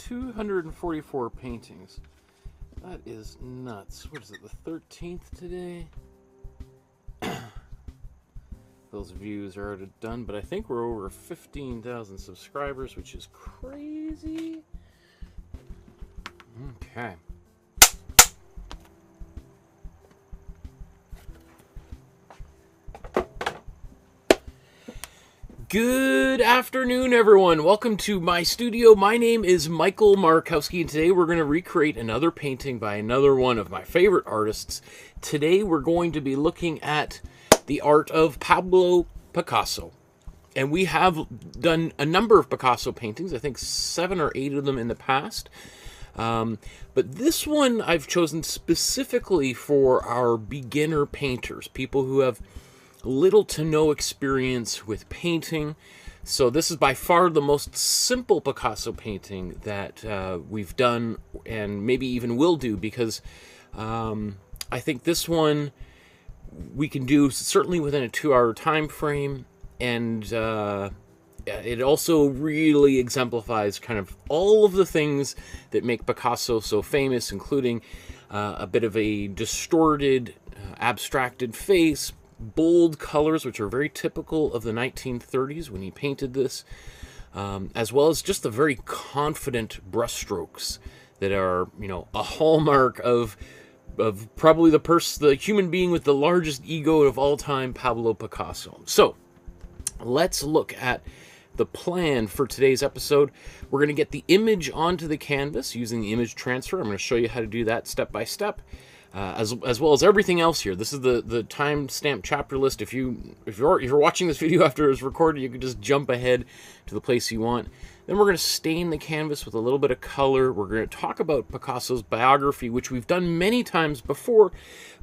244 paintings. That is nuts. What is it, the 13th today? Those views are done, but I think we're over 15,000 subscribers, which is crazy. Okay. Good afternoon, everyone. Welcome to my studio. My name is Michael Markowsky, and today we're going to recreate another painting by another one of my favorite artists. Today we're going to be looking at the art of Pablo Picasso. And we have done a number of Picasso paintings, I think 7 or 8 of them in the past. But this one I've chosen specifically for our beginner painters, people who have little to no experience with painting. So this is by far the most simple Picasso painting that we've done, and maybe even will do, because I think this one we can do certainly within a 2-hour time frame, and it also really exemplifies kind of all of the things that make Picasso so famous, including a bit of a distorted, abstracted face, bold colors, which are very typical of the 1930s when he painted this, as well as just the very confident brushstrokes that are, you know, a hallmark of probably the human being with the largest ego of all time, Pablo Picasso. So let's look at the plan for today's episode. We're going to get the image onto the canvas using the image transfer. I'm going to show you how to do that step by step. As well as everything else here. This is the time-stamped chapter list. If you're watching this video after it was recorded, you can just jump ahead to the place you want. Then we're going to stain the canvas with a little bit of color. We're going to talk about Picasso's biography, which we've done many times before.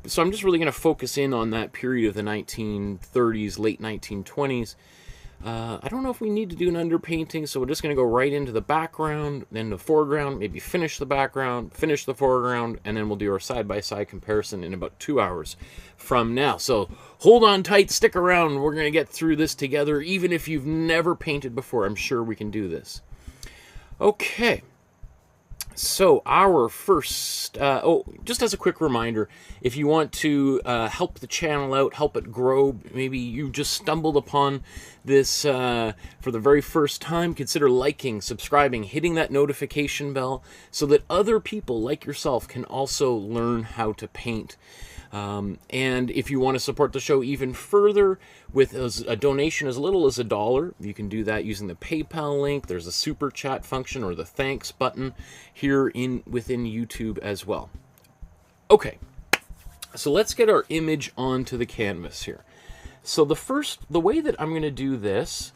So I'm just really going to focus in on that period of the 1930s, late 1920s. I don't know if we need to do an underpainting, so we're just going to go right into the background, then the foreground, maybe finish the background, finish the foreground, and then we'll do our side-by-side comparison in about 2 hours from now. So hold on tight, stick around, we're going to get through this together. Even if you've never painted before, I'm sure we can do this. Okay. So our first, just as a quick reminder, if you want to help the channel out, help it grow, maybe you just stumbled upon this for the very first time, consider liking, subscribing, hitting that notification bell so that other people like yourself can also learn how to paint. And if you want to support the show even further with a donation as little as $1, you can do that using the PayPal link. There's a super chat function or the thanks button here within YouTube as well. Okay, so let's get our image onto the canvas here. So the way that I'm going to do this,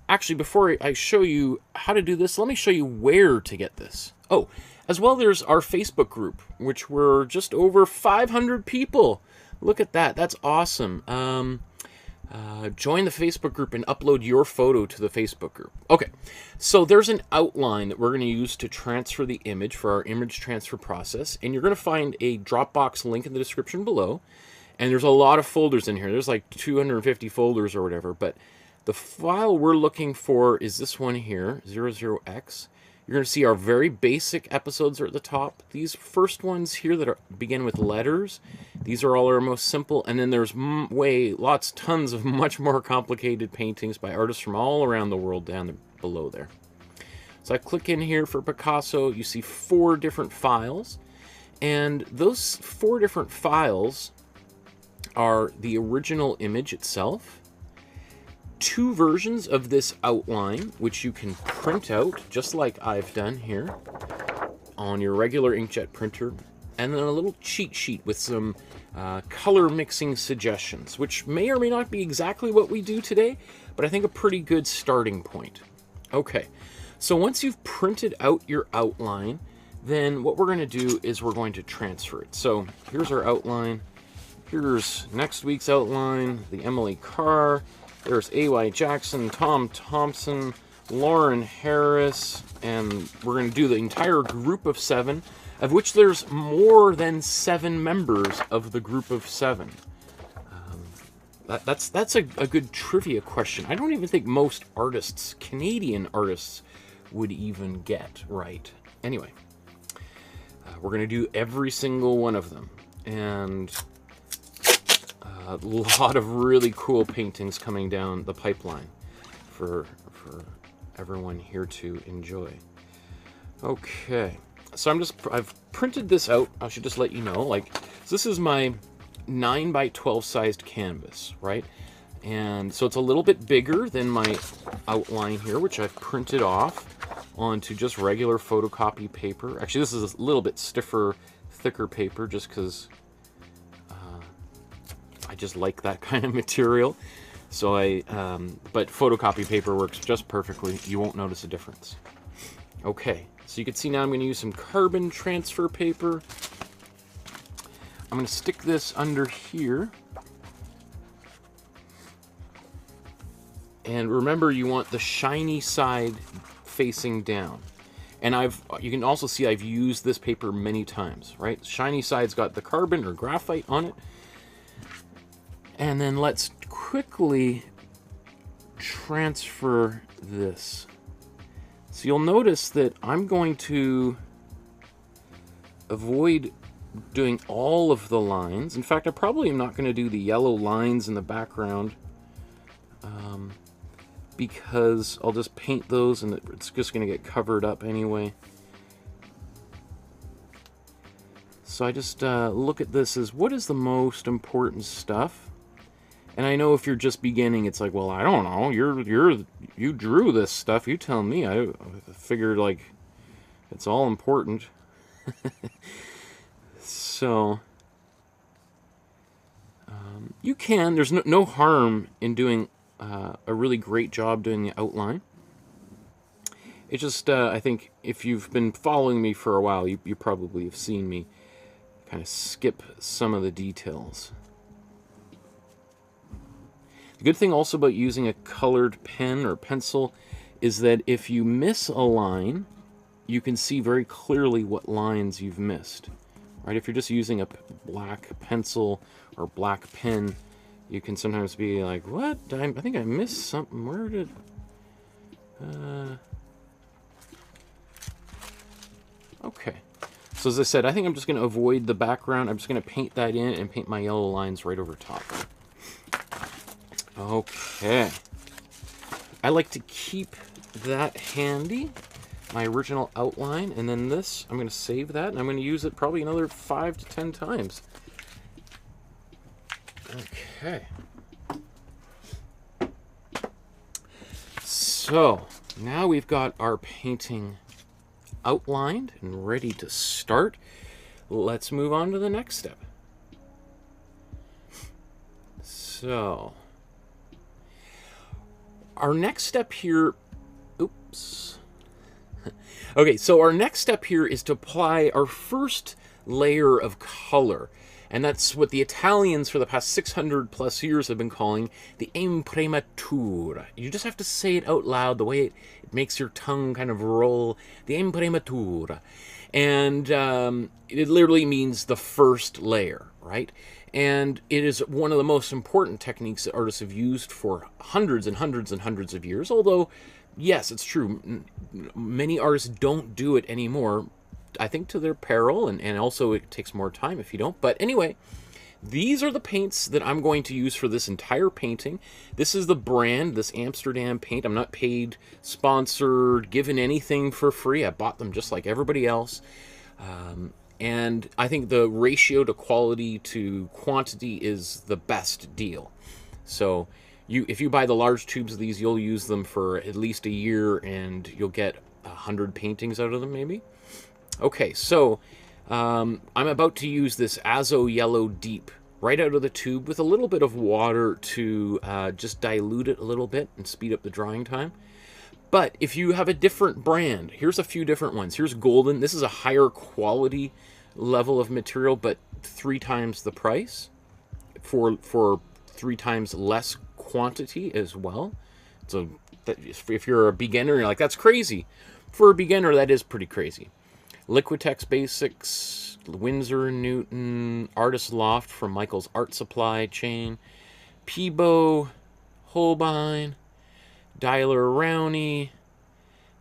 actually before I show you how to do this, let me show you where to get this. Oh, as well, there's our Facebook group, which we're just over 500 people. Look at that. That's awesome. Join the Facebook group and upload your photo to the Facebook group. Okay, so there's an outline that we're going to use to transfer the image for our image transfer process. And you're going to find a Dropbox link in the description below. And there's a lot of folders in here. There's like 250 folders or whatever. But the file we're looking for is this one here, 00X. You're going to see our very basic episodes are at the top. These first ones here that begin with letters, these are all our most simple. And then there's tons of much more complicated paintings by artists from all around the world down below there. So I click in here for Picasso. You see 4 different files. And those 4 different files are the original image itself, 2 versions of this outline, which you can print out, just like I've done here, on your regular inkjet printer, and then a little cheat sheet with some color mixing suggestions, which may or may not be exactly what we do today, but I think a pretty good starting point. Okay, so once you've printed out your outline, then what we're going to do is we're going to transfer it. So here's our outline. Here's next week's outline, the Emily Carr. There's A.Y. Jackson, Tom Thompson, Lauren Harris, and we're going to do the entire group of 7, of which there's more than 7 members of the group of 7. That's a good trivia question. I don't even think most artists, Canadian artists, would even get right. anyway, we're going to do every single one of them. And a lot of really cool paintings coming down the pipeline for everyone here to enjoy. Okay, so I've printed this out. I should just let you know, like, so this is my 9x12 sized canvas, right? And so it's a little bit bigger than my outline here, which I've printed off onto just regular photocopy paper. Actually, this is a little bit stiffer, thicker paper just because I just like that kind of material. So but photocopy paper works just perfectly. You won't notice a difference. Okay, so you can see now I'm going to use some carbon transfer paper. I'm going to stick this under here. And remember, you want the shiny side facing down. And you can also see I've used this paper many times, right? Shiny side's got the carbon or graphite on it. And then let's quickly transfer this. So you'll notice that I'm going to avoid doing all of the lines. In fact, I probably am not going to do the yellow lines in the background because I'll just paint those and it's just going to get covered up anyway. So I just look at this as what is the most important stuff. And I know if you're just beginning, it's like, well, I don't know. You drew this stuff. You tell me. I figured like it's all important. So you can. There's no harm in doing a really great job doing the outline. It's just I think if you've been following me for a while, you probably have seen me kind of skip some of the details. The good thing also about using a colored pen or pencil is that if you miss a line, you can see very clearly what lines you've missed. Right? If you're just using a black pencil or black pen, you can sometimes be like, what? I think I missed something. Where did... Okay. So as I said, I think I'm just going to avoid the background. I'm just going to paint that in and paint my yellow lines right over top. Okay. I like to keep that handy, my original outline, and then this, I'm going to save that, and I'm going to use it probably another 5 to 10 times. Okay. So, now we've got our painting outlined and ready to start. Let's move on to the next step. So, our next step here, oops. Okay, so our next step here is to apply our first layer of color. And that's what the Italians for the past 600 plus years have been calling the Imprimatura. You just have to say it out loud, the way it makes your tongue kind of roll. The Imprimatura. And it literally means the first layer, right? And it is one of the most important techniques that artists have used for hundreds and hundreds and hundreds of years. Although, yes, it's true, many artists don't do it anymore. I think to their peril, and also it takes more time if you don't. But anyway, these are the paints that I'm going to use for this entire painting. This is the brand, this Amsterdam paint. I'm not paid, sponsored, given anything for free. I bought them just like everybody else. And I think the ratio to quality to quantity is the best deal. So if you buy the large tubes of these, you'll use them for at least a year, and you'll get 100 paintings out of them, maybe. Okay, so I'm about to use this Azo Yellow Deep right out of the tube with a little bit of water to just dilute it a little bit and speed up the drying time. But if you have a different brand, here's a few different ones. Here's Golden. This is a higher quality level of material, but 3 times the price for 3 times less quantity as well. So if you're a beginner, you're like, that's crazy. For a beginner, that is pretty crazy. Liquitex Basics, Winsor & Newton, Artist Loft from Michael's Art Supply chain, Peebo, Holbein, Dialer Rowney,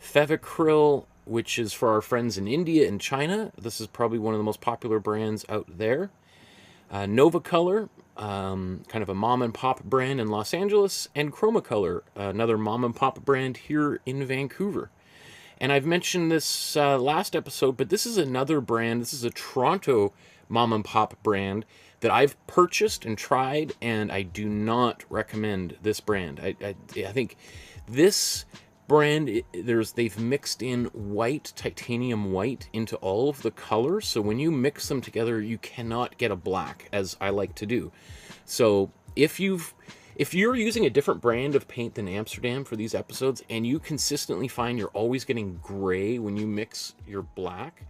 Fevicryl, which is for our friends in India and China. This is probably one of the most popular brands out there. Nova Color, kind of a mom and pop brand in Los Angeles, and Chromacolor, another mom and pop brand here in Vancouver. And I've mentioned this last episode, but this is another brand. This is a Toronto mom and pop brand that I've purchased and tried, and I do not recommend this brand. I think this brand, they've mixed in white, titanium white, into all of the colors. So when you mix them together, you cannot get a black, as I like to do. So if you're using a different brand of paint than Amsterdam for these episodes, and you consistently find you're always getting gray when you mix your black,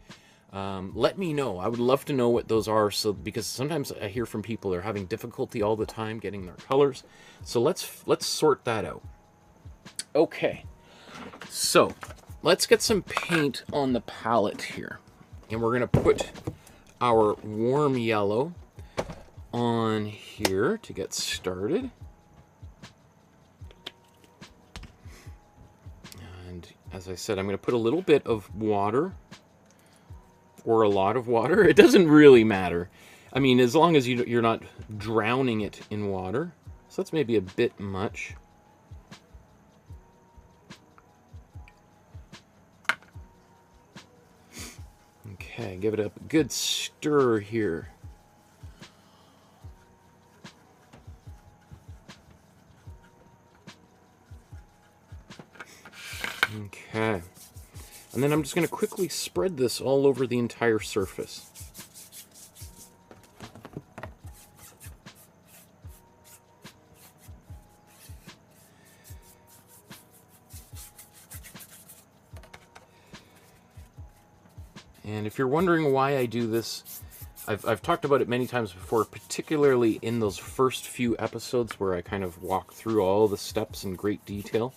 let me know. I would love to know what those are, because sometimes I hear from people they're having difficulty all the time getting their colors. So let's sort that out. Okay, so let's get some paint on the palette here, and we're gonna put our warm yellow on here to get started. And as I said, I'm going to put a little bit of water, or a lot of water. It doesn't really matter. I mean, as long as you're not drowning it in water. So that's maybe a bit much. Okay, give it a good stir here. Okay, and then I'm just going to quickly spread this all over the entire surface. And if you're wondering why I do this, I've talked about it many times before, particularly in those first few episodes where I kind of walk through all the steps in great detail.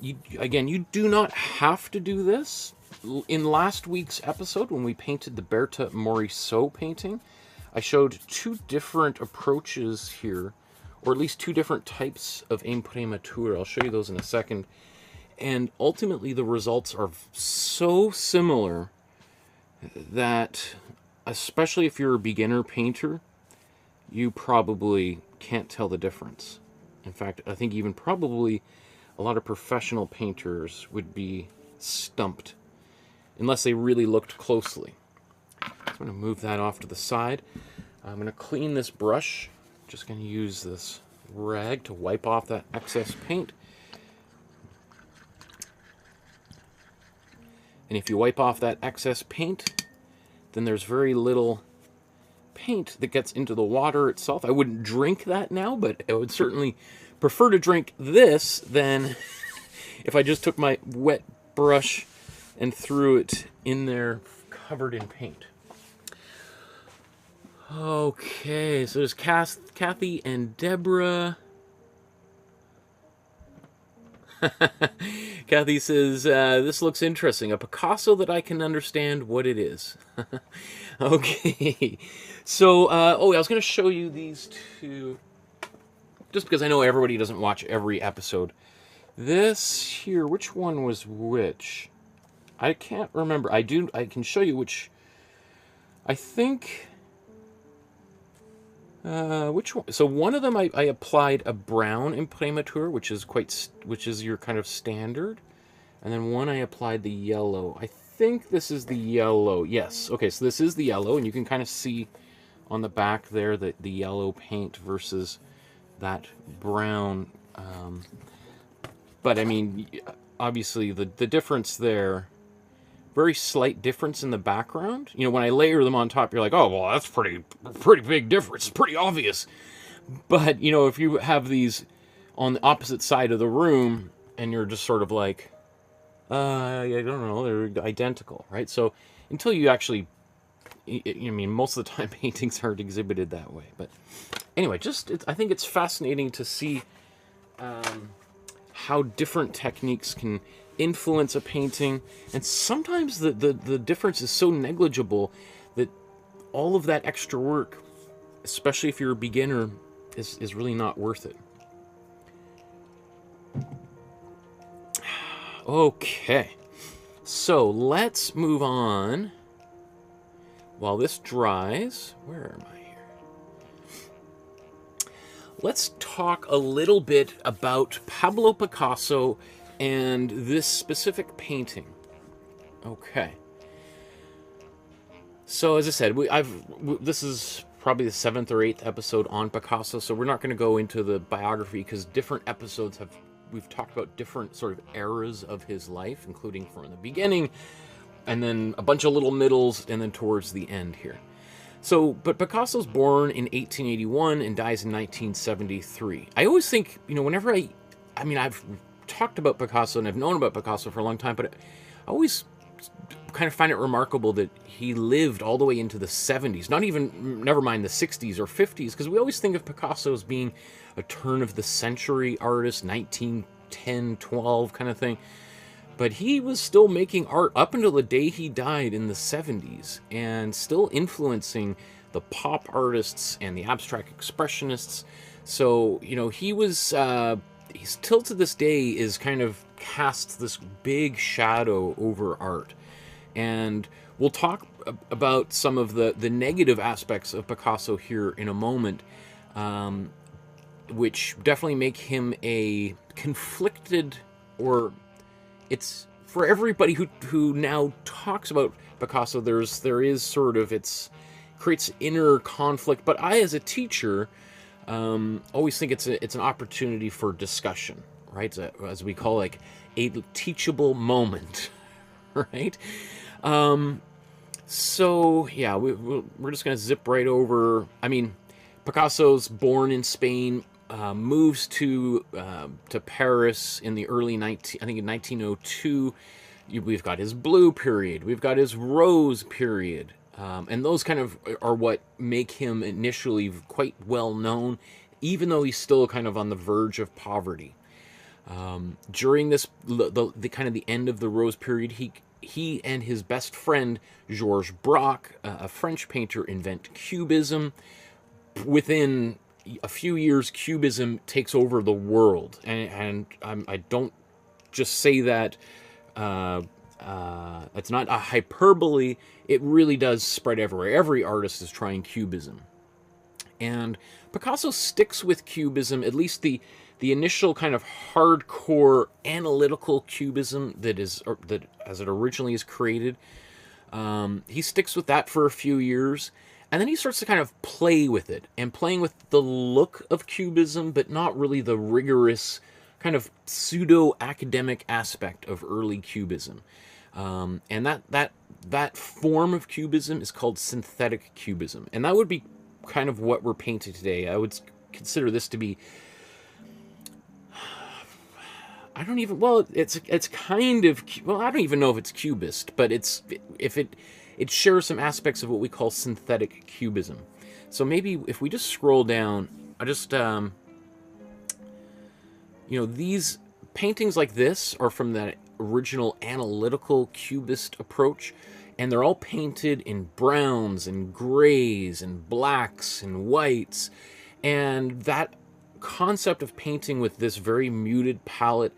You do not have to do this. In last week's episode, when we painted the Berta Morisot painting, I showed two different approaches here, or at least two different types of Imprimatura. I'll show you those in a second. And ultimately, the results are so similar that, especially if you're a beginner painter, you probably can't tell the difference. In fact, I think even probably a lot of professional painters would be stumped unless they really looked closely. I'm going to move that off to the side. I'm going to clean this brush. Just going to use this rag to wipe off that excess paint. And if you wipe off that excess paint, then there's very little paint that gets into the water itself. I wouldn't drink that now, but I would certainly prefer to drink this than if I just took my wet brush and threw it in there covered in paint. Okay, so there's Kathy and Deborah. Kathy says, this looks interesting. A Picasso that I can understand what it is. Okay. So, I was going to show you these two, just because I know everybody doesn't watch every episode. This here, which one was which? I can't remember. I can show you which. I think... which one? So one of them I applied a brown Imprimatura, which is your kind of standard, and then one I applied the yellow. I think this is the yellow. Yes. Okay, so this is the yellow, and you can kind of see on the back there that the yellow paint versus that brown. But I mean, obviously the difference there. Very slight difference in the background. You know, when I layer them on top, you're like, oh, well, that's pretty big difference. It's pretty obvious. But, you know, if you have these on the opposite side of the room and you're just sort of like, I don't know, they're identical, right? So until you actually, I mean, most of the time paintings aren't exhibited that way. But anyway, I think it's fascinating to see how different techniques can influence a painting, and sometimes the difference is so negligible that all of that extra work, especially if you're a beginner, is really not worth it. Okay, So let's move on while this dries. Where am I here? Let's talk a little bit about Pablo Picasso and this specific painting. Okay. So as I said, this is probably the 7th or 8th episode on Picasso, so we're not going to go into the biography because different episodes we've talked about different sort of eras of his life, including from the beginning, and then a bunch of little middles, and then towards the end here. So, but Picasso's born in 1881 and dies in 1973. I always think, whenever I've talked about Picasso and I've known about Picasso for a long time, but I always kind of find it remarkable that he lived all the way into the 70s, never mind the 60s or 50s, because we always think of Picasso as being a turn-of-the-century artist, 1910, 12 kind of thing. But he was still making art up until the day he died in the 70s, and still influencing the pop artists and the abstract expressionists. So, he was, he still to this day is kind of casts this big shadow over art. And we'll talk about some of the negative aspects of Picasso here in a moment, which definitely make him a conflicted, or it's for everybody who now talks about Picasso, there is sort of, creates inner conflict. But I, as a teacher, always think it's an opportunity for discussion, right? As we call a teachable moment, right? So yeah, we're just gonna zip right over. I mean, Picasso's born in Spain, moves to Paris in the early in 1902. We've got his blue period, we've got his rose period, and those kind of are what make him initially quite well known, even though he's still kind of on the verge of poverty. During this, the kind of the end of the rose period, he and his best friend Georges Braque, a French painter, invent Cubism. Within a few years, Cubism takes over the world, and I don't just say that. It's not a hyperbole. It really does spread everywhere. Every artist is trying Cubism, and Picasso sticks with Cubism, at least the initial kind of hardcore analytical Cubism that as it originally is created. He sticks with that for a few years, and then he starts to kind of play with it, and playing with the look of Cubism, but not really the rigorous kind of pseudo-academic aspect of early Cubism. And that form of Cubism is called synthetic Cubism, and that would be kind of what we're painting today. I would consider this to be, it's kind of, I don't even know if it's Cubist, but it shares some aspects of what we call synthetic Cubism. So maybe if we just scroll down, these paintings like this are from that original analytical Cubist approach, and they're all painted in browns and grays and blacks and whites, and that concept of painting with this very muted palette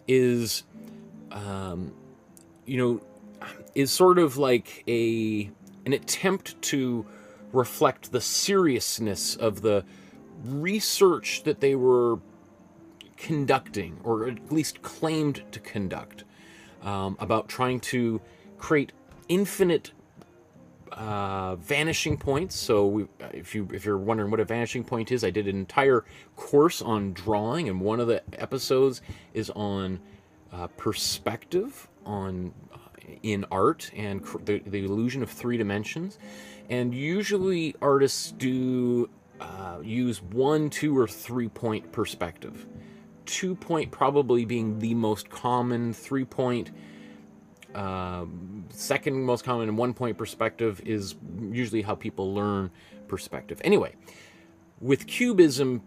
is sort of like an attempt to reflect the seriousness of the research that they were conducting, or at least claimed to conduct, about trying to create infinite vanishing points. So if you're wondering what a vanishing point is, I did an entire course on drawing, and one of the episodes is on perspective in art and the illusion of 3 dimensions. And usually artists do use 1, 2, or 3 point perspective. 2 point probably being the most common, 3 point second most common, and 1 point perspective is usually how people learn perspective. Anyway, with Cubism,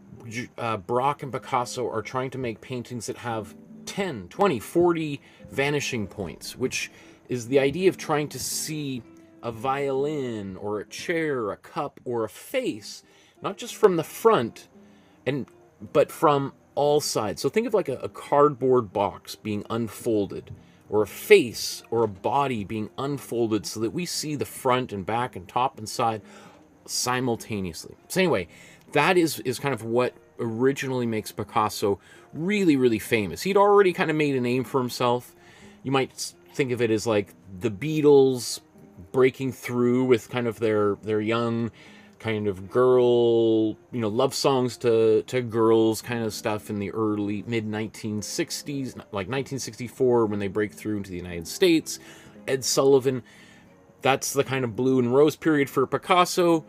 Braque and Picasso are trying to make paintings that have 10, 20, 40 vanishing points, which is the idea of trying to see a violin or a chair, a cup, or a face, not just from the front, but from all sides. So think of like a cardboard box being unfolded, or a face or a body being unfolded so that we see the front and back and top and side simultaneously. So anyway, that is kind of what originally makes Picasso really, really famous. He'd already kind of made a name for himself. You might think of it as like the Beatles breaking through with kind of their young kind of girl, love songs to girls kind of stuff in the early mid-1960s, like 1964 when they break through into the United States. Ed Sullivan, that's the kind of blue and rose period for Picasso.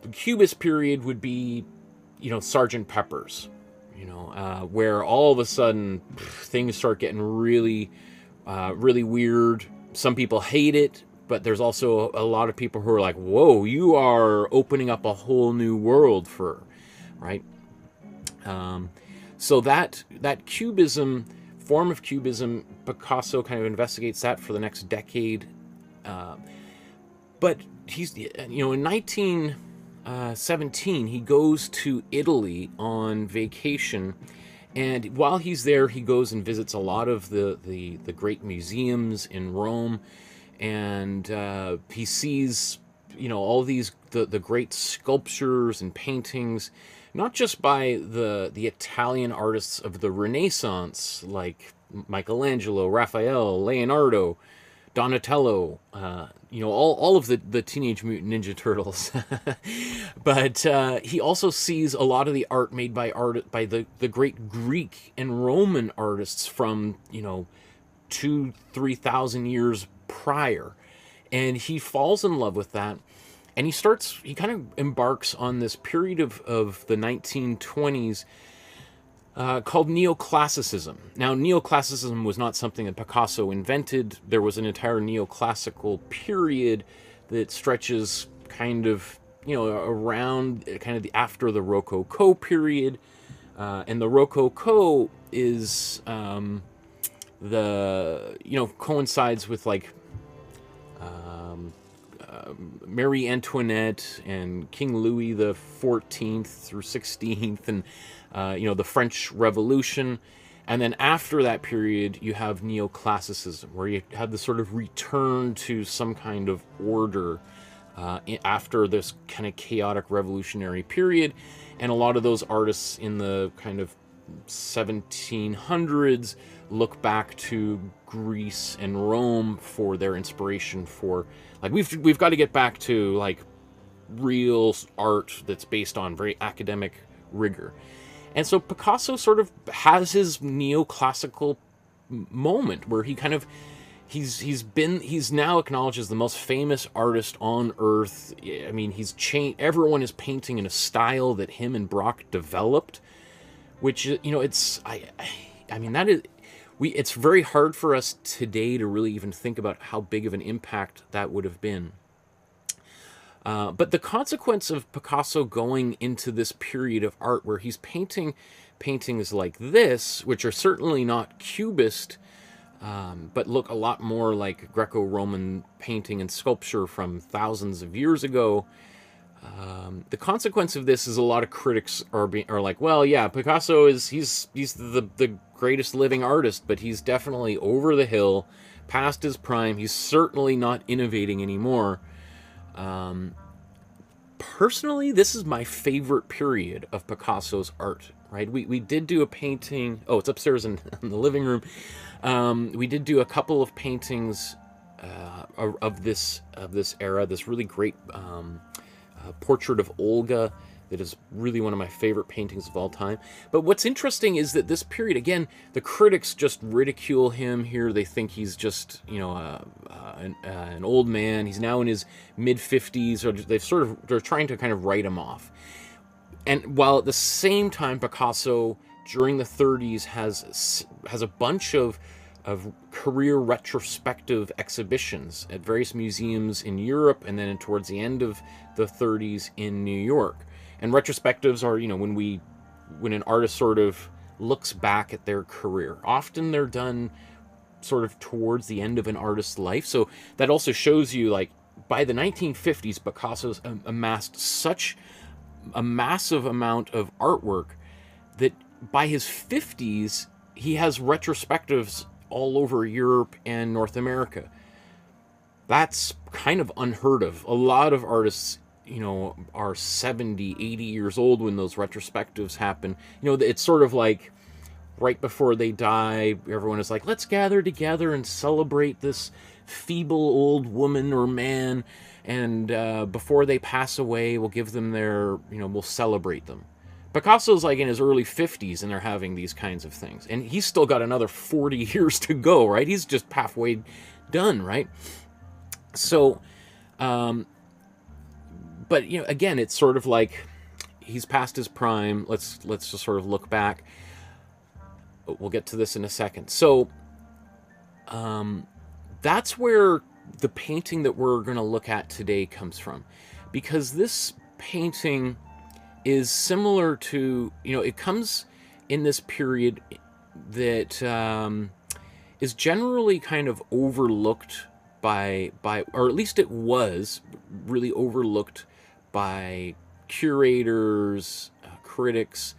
The Cubist period would be, Sgt. Pepper's, where all of a sudden things start getting really, really weird. Some people hate it, but there's also a lot of people who are like, whoa, you are opening up a whole new world for, right? So that Cubism, form of Cubism, Picasso kind of investigates that for the next decade. But he's, in 1917, he goes to Italy on vacation. And while he's there, he goes and visits a lot of the great museums in Rome. And he sees, all these the great sculptures and paintings, not just by the Italian artists of the Renaissance, like Michelangelo, Raphael, Leonardo, Donatello, all of the Teenage Mutant Ninja Turtles. But he also sees a lot of the art made by the great Greek and Roman artists from 2,000-3,000 years prior, and he falls in love with that, and he kind of embarks on this period of the 1920s called neoclassicism. Now, neoclassicism was not something that Picasso invented. There was an entire neoclassical period that stretches kind of around kind of after the Rococo period, and the Rococo is coincides with like Marie Antoinette and King Louis the 14th through 16th, and the French Revolution. And then after that period, you have neoclassicism, where you have this sort of return to some kind of order after this kind of chaotic revolutionary period. And a lot of those artists in the kind of 1700s look back to Greece and Rome for their inspiration for, like, we've got to get back to like real art that's based on very academic rigor. And so Picasso sort of has his neoclassical moment where he kind of he's now acknowledged as the most famous artist on earth. I mean, everyone is painting in a style that him and Brock developed, which it's it's very hard for us today to really even think about how big of an impact that would have been. But the consequence of Picasso going into this period of art where he's painting paintings like this, which are certainly not Cubist, but look a lot more like Greco-Roman painting and sculpture from thousands of years ago. The consequence of this is a lot of critics are like, well, yeah, Picasso he's the greatest living artist, but he's definitely over the hill, past his prime. He's certainly not innovating anymore. Personally, this is my favorite period of Picasso's art, right? We did do a painting. Oh, it's upstairs in the living room. We did do a couple of paintings of this era, this really great portrait of Olga that is really one of my favorite paintings of all time. But what's interesting is that this period, again, the critics just ridicule him here. They think he's just, an old man. He's now in his mid-50s, or they're trying to kind of write him off. And while at the same time, Picasso during the 30s has a bunch of career retrospective exhibitions at various museums in Europe, and then towards the end of the 30s in New York. And retrospectives are, when an artist sort of looks back at their career. Often they're done sort of towards the end of an artist's life. So that also shows you, like, by the 1950s, Picasso's amassed such a massive amount of artwork that by his 50s, he has retrospectives all over Europe and North America. That's kind of unheard of. A lot of artists, you know, are 70, 80 years old when those retrospectives happen. You know, it's sort of like right before they die, everyone is like, let's gather together and celebrate this feeble old woman or man. And before they pass away, we'll give them their, you know, we'll celebrate them. Picasso's like in his early 50s and they're having these kinds of things. And he's still got another 40 years to go, right? He's just halfway done, right? So, but, you know, again, it's sort of like he's past his prime. Let's just sort of look back. We'll get to this in a second. So, that's where the painting that we're going to look at today comes from. Because this painting is similar to, you know, it comes in this period that is generally kind of overlooked by, or at least it was really overlooked by curators, critics,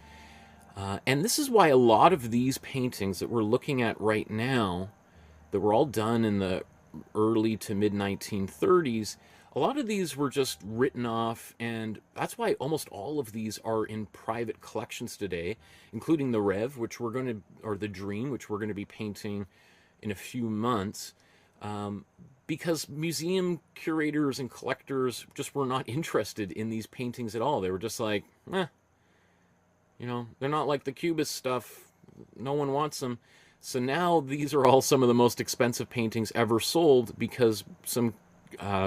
and this is why a lot of these paintings that we're looking at right now, that were all done in the early to mid 1930s, a lot of these were just written off, and that's why almost all of these are in private collections today, including the Rev, which we're going to, or the Dream, which we're going to be painting in a few months, because museum curators and collectors just were not interested in these paintings at all. They were just like, eh, you know, they're not like the Cubist stuff. No one wants them. So now these are all some of the most expensive paintings ever sold because some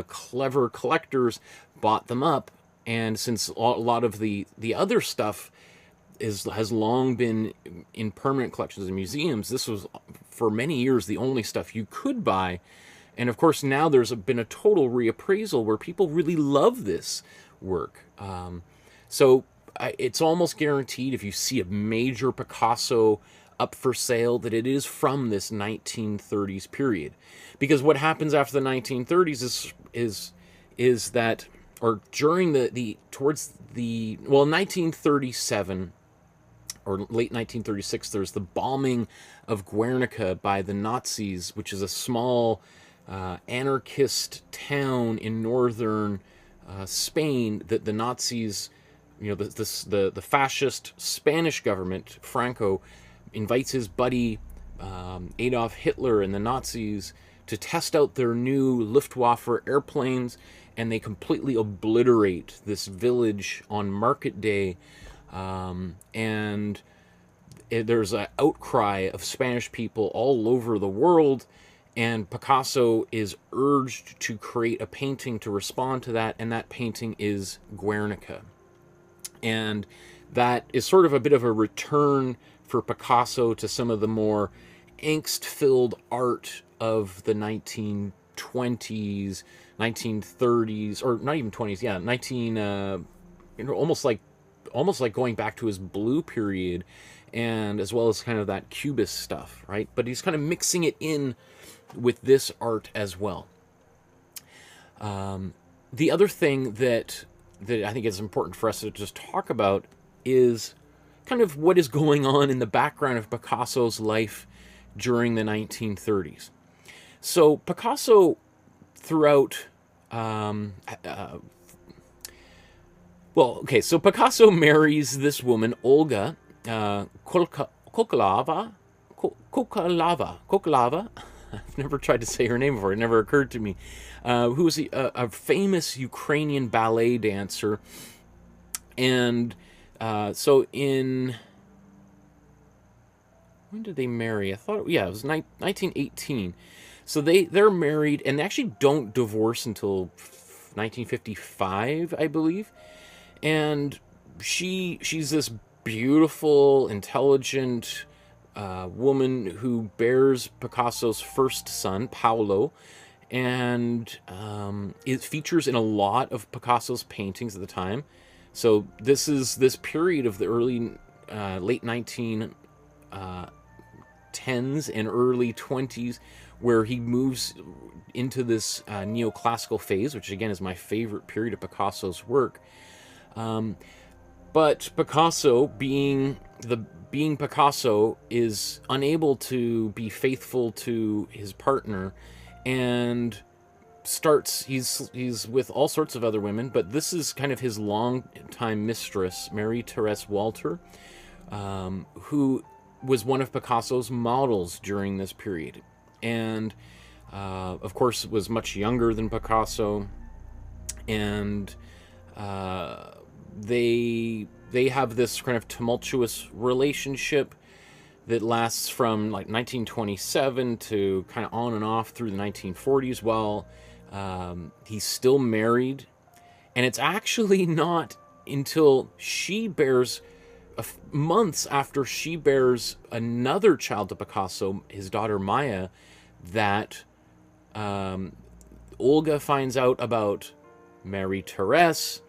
clever collectors bought them up. And since a lot of the other stuff has long been in permanent collections and museums, this was for many years the only stuff you could buy. And of course now there's been a total reappraisal where people really love this work. So it's almost guaranteed if you see a major Picasso up for sale that it is from this 1930s period, because what happens after the 1930s is that, or during towards the 1937 or late 1936, there's the bombing of Guernica by the Nazis, which is a small anarchist town in northern Spain that the Nazis, you know, the fascist Spanish government, Franco, invites his buddy Adolf Hitler and the Nazis to test out their new Luftwaffe airplanes, and they completely obliterate this village on Market Day, and there's an outcry of Spanish people all over the world, and Picasso is urged to create a painting to respond to that, and that painting is Guernica. And that is sort of a bit of a return for Picasso to some of the more angst-filled art of the 1920s, 1930s, or not even 20s, yeah, you know, almost like going back to his blue period, and as well as kind of that Cubist stuff, right? But he's kind of mixing it in with this art as well. The other thing that I think is important for us to just talk about is kind of what is going on in the background of Picasso's life during the 1930s. So Picasso, throughout, so Picasso marries this woman, Olga Kokolava. I've never tried to say her name before. It never occurred to me. Who was a famous Ukrainian ballet dancer. And so when did they marry? I thought, it was 1918. So they're married, and they actually don't divorce until 1955, I believe. And she's this beautiful, intelligent woman who bears Picasso's first son, Pablo, and it features in a lot of Picasso's paintings at the time. So this is this period of the late 1910s and early 20s, where he moves into this neoclassical phase, which again is my favorite period of Picasso's work. But Picasso, being the being Picasso is unable to be faithful to his partner, and starts he's with all sorts of other women, but this is kind of his long-time mistress, Mary Therese Walter, who was one of Picasso's models during this period, and of course was much younger than Picasso, and they have this kind of tumultuous relationship that lasts from like 1927 to kind of on and off through the 1940s while he's still married. And it's actually not until she bears, months after she bears another child to Picasso, his daughter Maya, that Olga finds out about Mary Therese.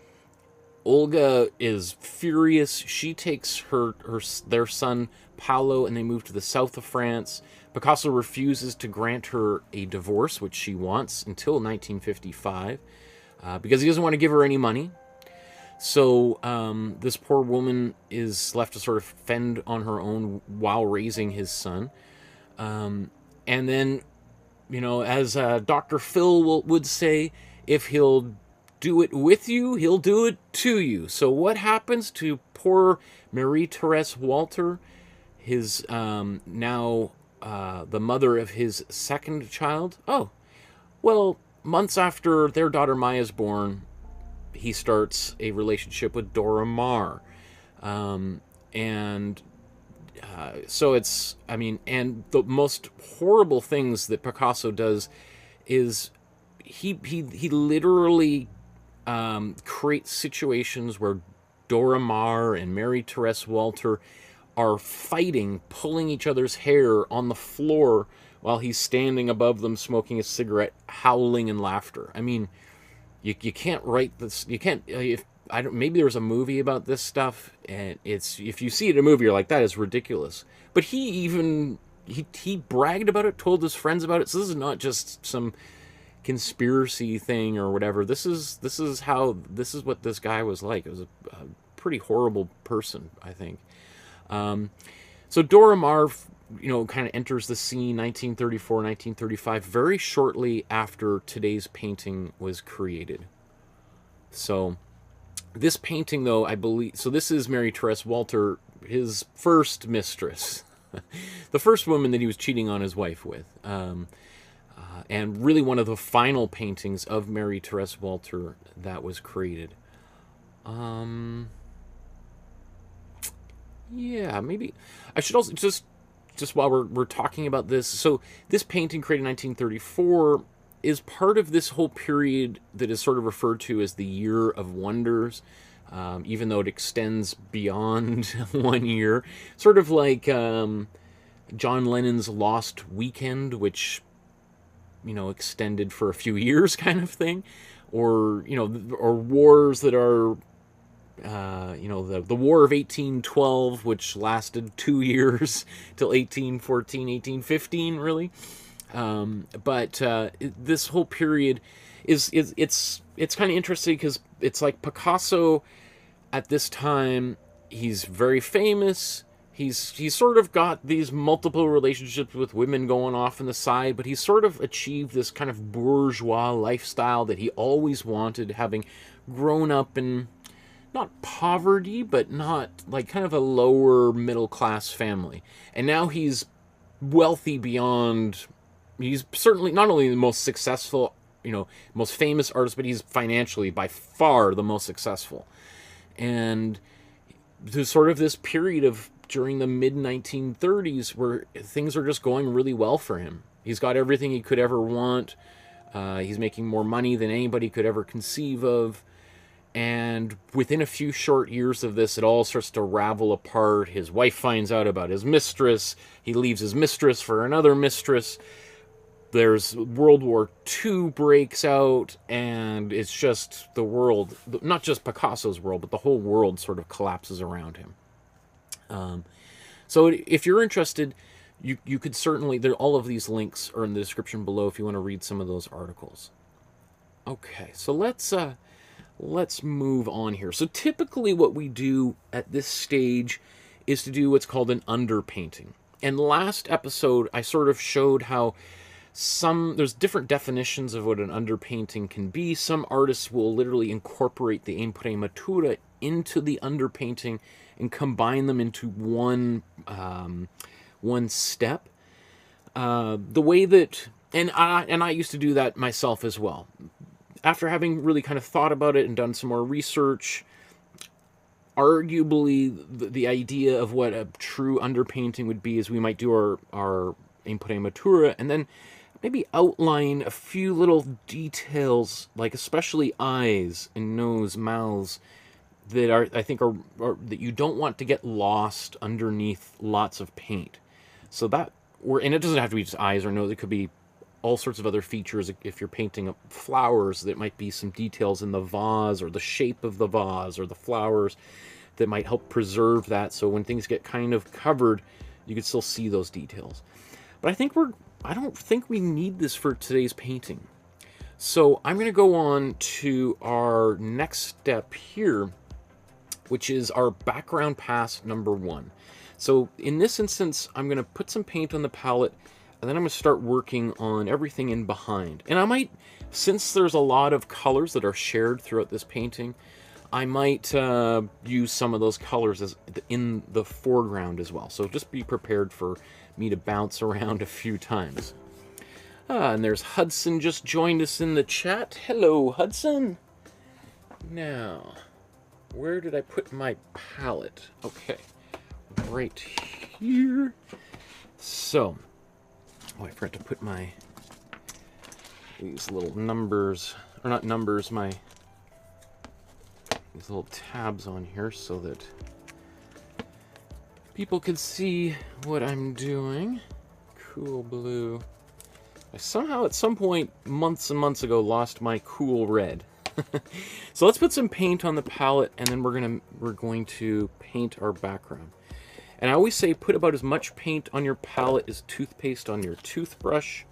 Olga is furious. She takes their son Pablo and they move to the south of France. Picasso refuses to grant her a divorce, which she wants, until 1955, because he doesn't want to give her any money. So this poor woman is left to sort of fend on her own while raising his son. And then, you know, as Dr. Phil would say, if he'll do it with you, he'll do it to you. So what happens to poor Marie Therese Walter, his now the mother of his second child? Oh, well, months after their daughter Maya's born, he starts a relationship with Dora Maar. So it's, I mean, and the most horrible things that Picasso does is he literally creates situations where Dora Maar and Mary Therese Walter are fighting, pulling each other's hair on the floor while he's standing above them smoking a cigarette, howling in laughter. I mean, you can't write this. You can't. If I don't, maybe there's a movie about this stuff, and it's, if you see it in a movie, you're like, that is ridiculous. But he bragged about it, told his friends about it. So this is not just some conspiracy thing or whatever. This is what this guy was like. It was a pretty horrible person, I think. So Dora Maar, you know, kind of enters the scene 1934, 1935, very shortly after today's painting was created. So this painting, though, I believe, so this is Mary Therese Walter, his first mistress, the first woman that he was cheating on his wife with, and really one of the final paintings of Mary Therese Walter that was created. Yeah, maybe I should also just while we're talking about this. So this painting, created in 1934, is part of this whole period that is sort of referred to as the Year of Wonders, even though it extends beyond 1 year. Sort of like John Lennon's Lost Weekend, which, you know, extended for a few years, kind of thing, or, you know, or wars that are, you know, the War of 1812, which lasted 2 years till 1814, 1815, really. But this whole period is kind of interesting because it's like Picasso at this time, he's very famous. He's sort of got these multiple relationships with women going off on the side, but he's sort of achieved this kind of bourgeois lifestyle that he always wanted, having grown up in not poverty, but not like kind of a lower middle class family. And now he's wealthy beyond, he's certainly not only the most successful, you know, most famous artist, but he's financially by far the most successful. And there's sort of this period of during the mid-1930s where things are just going really well for him. He's got everything he could ever want. He's making more money than anybody could ever conceive of. And within a few short years of this, it all starts to ravel apart. His wife finds out about his mistress. He leaves his mistress for another mistress. There's World War II breaks out, and it's just the world, not just Picasso's world, but the whole world sort of collapses around him. So if you're interested, you could certainly, all of these links are in the description below if you want to read some of those articles. Okay, so let's move on here. So typically what we do at this stage is to do what's called an underpainting. And last episode, I sort of showed how there's different definitions of what an underpainting can be. Some artists will literally incorporate the Imprimatura into the underpainting and combine them into one step. The way that, and I used to do that myself as well. After having really kind of thought about it and done some more research, arguably the idea of what a true underpainting would be is we might do our Imprimatura and then maybe outline a few little details, like especially eyes and nose, mouths, that I think are that you don't want to get lost underneath lots of paint. So and it doesn't have to be just eyes or nose, it could be all sorts of other features. If you're painting flowers, that might be some details in the vase or the shape of the vase or the flowers that might help preserve that, so when things get kind of covered, you can still see those details. But I don't think we need this for today's painting. So I'm going to go on to our next step here, which is our background pass number 1. So in this instance, I'm going to put some paint on the palette, and then I'm going to start working on everything in behind. And I might, since there's a lot of colors that are shared throughout this painting, I might use some of those colors in the foreground as well. So just be prepared for me to bounce around a few times. And there's Hudson just joined us in the chat. Hello, Hudson. Now, where did I put my palette? Okay, right here. So, I forgot to put these little numbers, or not numbers, these little tabs on here so that people can see what I'm doing. Cool blue. I somehow at some point months and months ago lost my cool red. So let's put some paint on the palette, and then we're going to paint our background. And I always say put about as much paint on your palette as toothpaste on your toothbrush.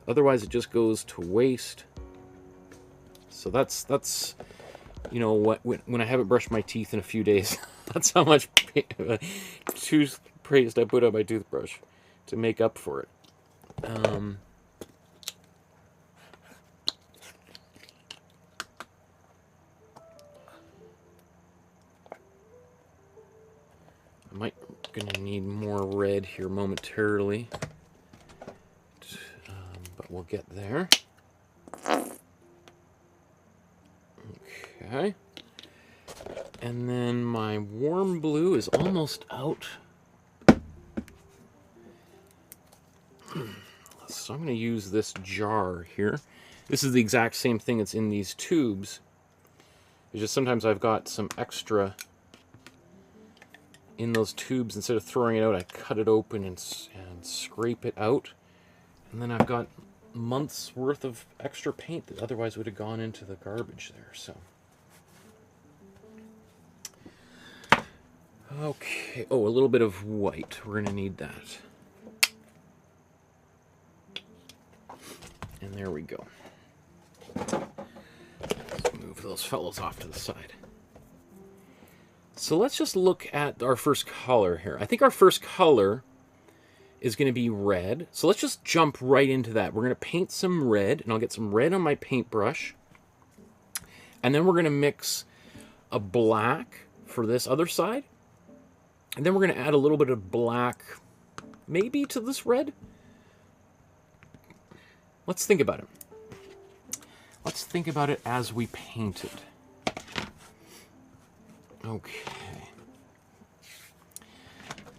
Otherwise it just goes to waste. So that's you know what, when I haven't brushed my teeth in a few days, that's how much toothpaste I put on my toothbrush to make up for it. Gonna need more red here momentarily, but we'll get there. Okay, and then my warm blue is almost out, so I'm going to use this jar here. This is the exact same thing that's in these tubes. It's just sometimes I've got some extra in those tubes. Instead of throwing it out, I cut it open and scrape it out, and then I've got months worth of extra paint that otherwise would have gone into the garbage there. So okay, oh, a little bit of white, we're gonna need that, and there we go. Let's move those fellows off to the side. So let's just look at our first color here. I think our first color is going to be red. So let's just jump right into that. We're going to paint some red, and I'll get some red on my paintbrush. And then we're going to mix a black for this other side. And then we're going to add a little bit of black, maybe to this red. Let's think about it. Let's think about it as we paint it. Okay,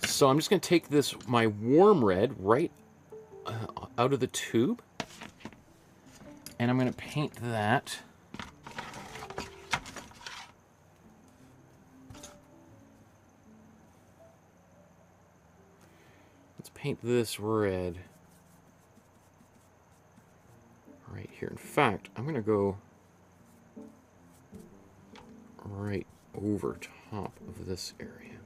so I'm just going to take my warm red right out of the tube, and I'm going to paint that. Let's paint this red right here. In fact, I'm going to go right over top of this area.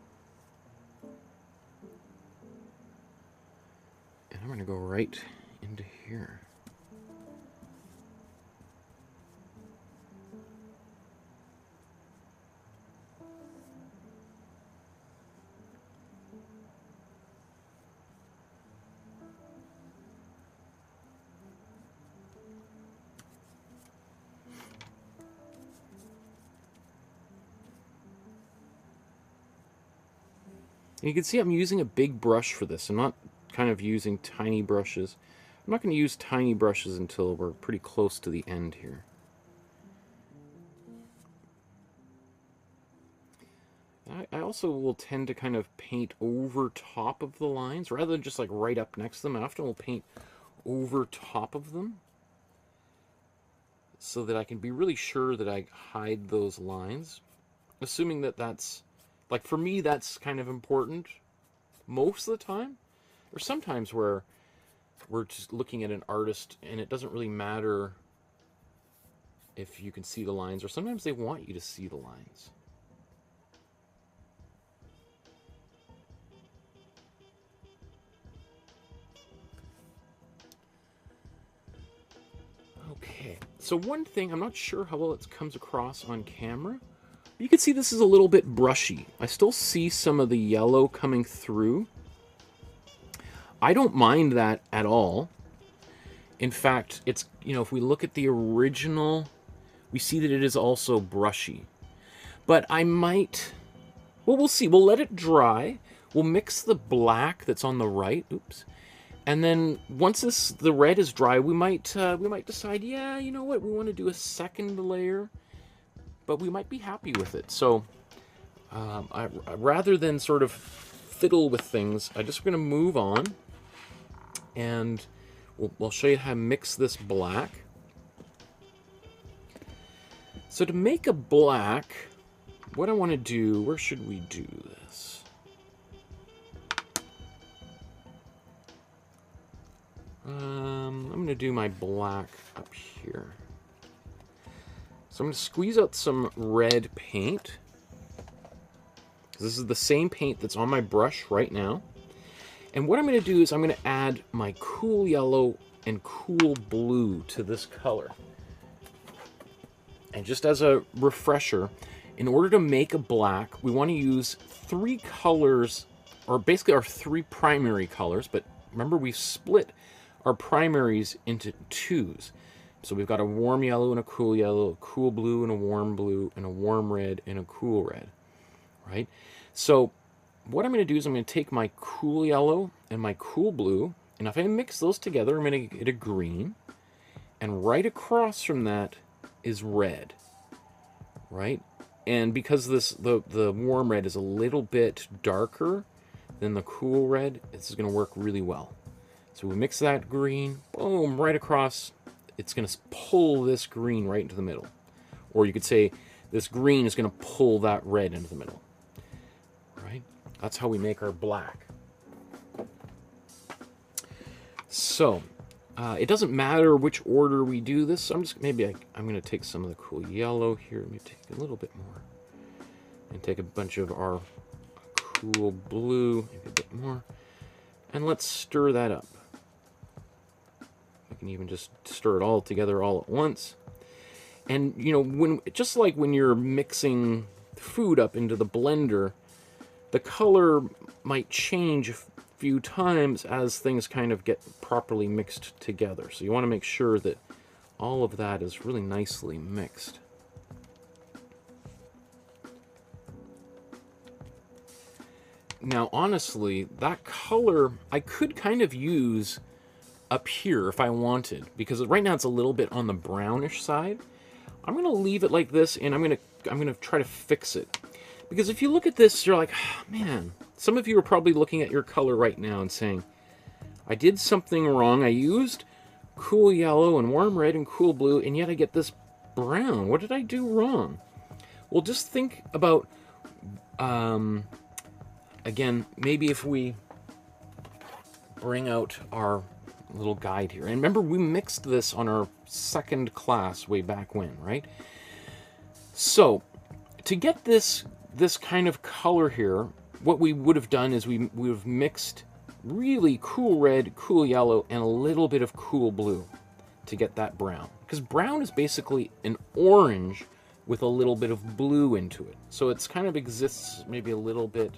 And I'm going to go right into here. And you can see I'm using a big brush for this. I'm not kind of using tiny brushes. I'm not going to use tiny brushes until we're pretty close to the end here. I also will tend to kind of paint over top of the lines rather than just like right up next to them. I often will paint over top of them so that I can be really sure that I hide those lines, assuming that that's, like, for me, that's kind of important most of the time. Or sometimes where we're just looking at an artist and it doesn't really matter if you can see the lines, or sometimes they want you to see the lines. Okay, so one thing, I'm not sure how well it comes across on camera. You can see this is a little bit brushy. I still see some of the yellow coming through. I don't mind that at all. In fact, it's, you know, if we look at the original, we see that it is also brushy. But I might, well, we'll see. We'll let it dry. We'll mix the black that's on the right. Oops. And then once the red is dry, we might decide, yeah, you know what, we want to do a second layer, but we might be happy with it. So rather than sort of fiddle with things, I'm just going to move on, and we'll show you how to mix this black. So to make a black, what I want to do, where should we do this? I'm going to do my black up here. So I'm going to squeeze out some red paint. This is the same paint that's on my brush right now. And what I'm going to do is I'm going to add my cool yellow and cool blue to this color. And just as a refresher, in order to make a black, we want to use 3 colors, or basically our 3 primary colors, but remember we've split our primaries into 2s. So we've got a warm yellow and a cool blue and a warm red and a cool red, right? So what I'm going to do is I'm going to take my cool yellow and my cool blue, and if I mix those together, I'm going to get a green, and right across from that is red, right? And because the warm red is a little bit darker than the cool red, this is going to work really well. So we mix that green, boom, right across. It's going to pull this green right into the middle. Or you could say this green is going to pull that red into the middle. Right? That's how we make our black. So, it doesn't matter which order we do this. I'm going to take some of the cool yellow here. Let me take a little bit more. And take a bunch of our cool blue, maybe a bit more. And let's stir that up. I can even just stir it all together all at once. And, you know, just like when you're mixing food up into the blender, the color might change a few times as things kind of get properly mixed together. So you want to make sure that all of that is really nicely mixed. Now, honestly, that color I could kind of use up here if I wanted, because right now it's a little bit on the brownish side. I'm going to leave it like this, and I'm going to try to fix it. Because if you look at this, you're like, oh, man, some of you are probably looking at your color right now and saying, I did something wrong. I used cool yellow and warm red and cool blue, and yet I get this brown. What did I do wrong? Well, just think about, again, maybe if we bring out our little guide here. And remember, we mixed this on our second class way back when, right? So, to get this kind of color here, what we would have done is we would have mixed really cool red, cool yellow, and a little bit of cool blue to get that brown. Because brown is basically an orange with a little bit of blue into it. So it's kind of exists maybe a little bit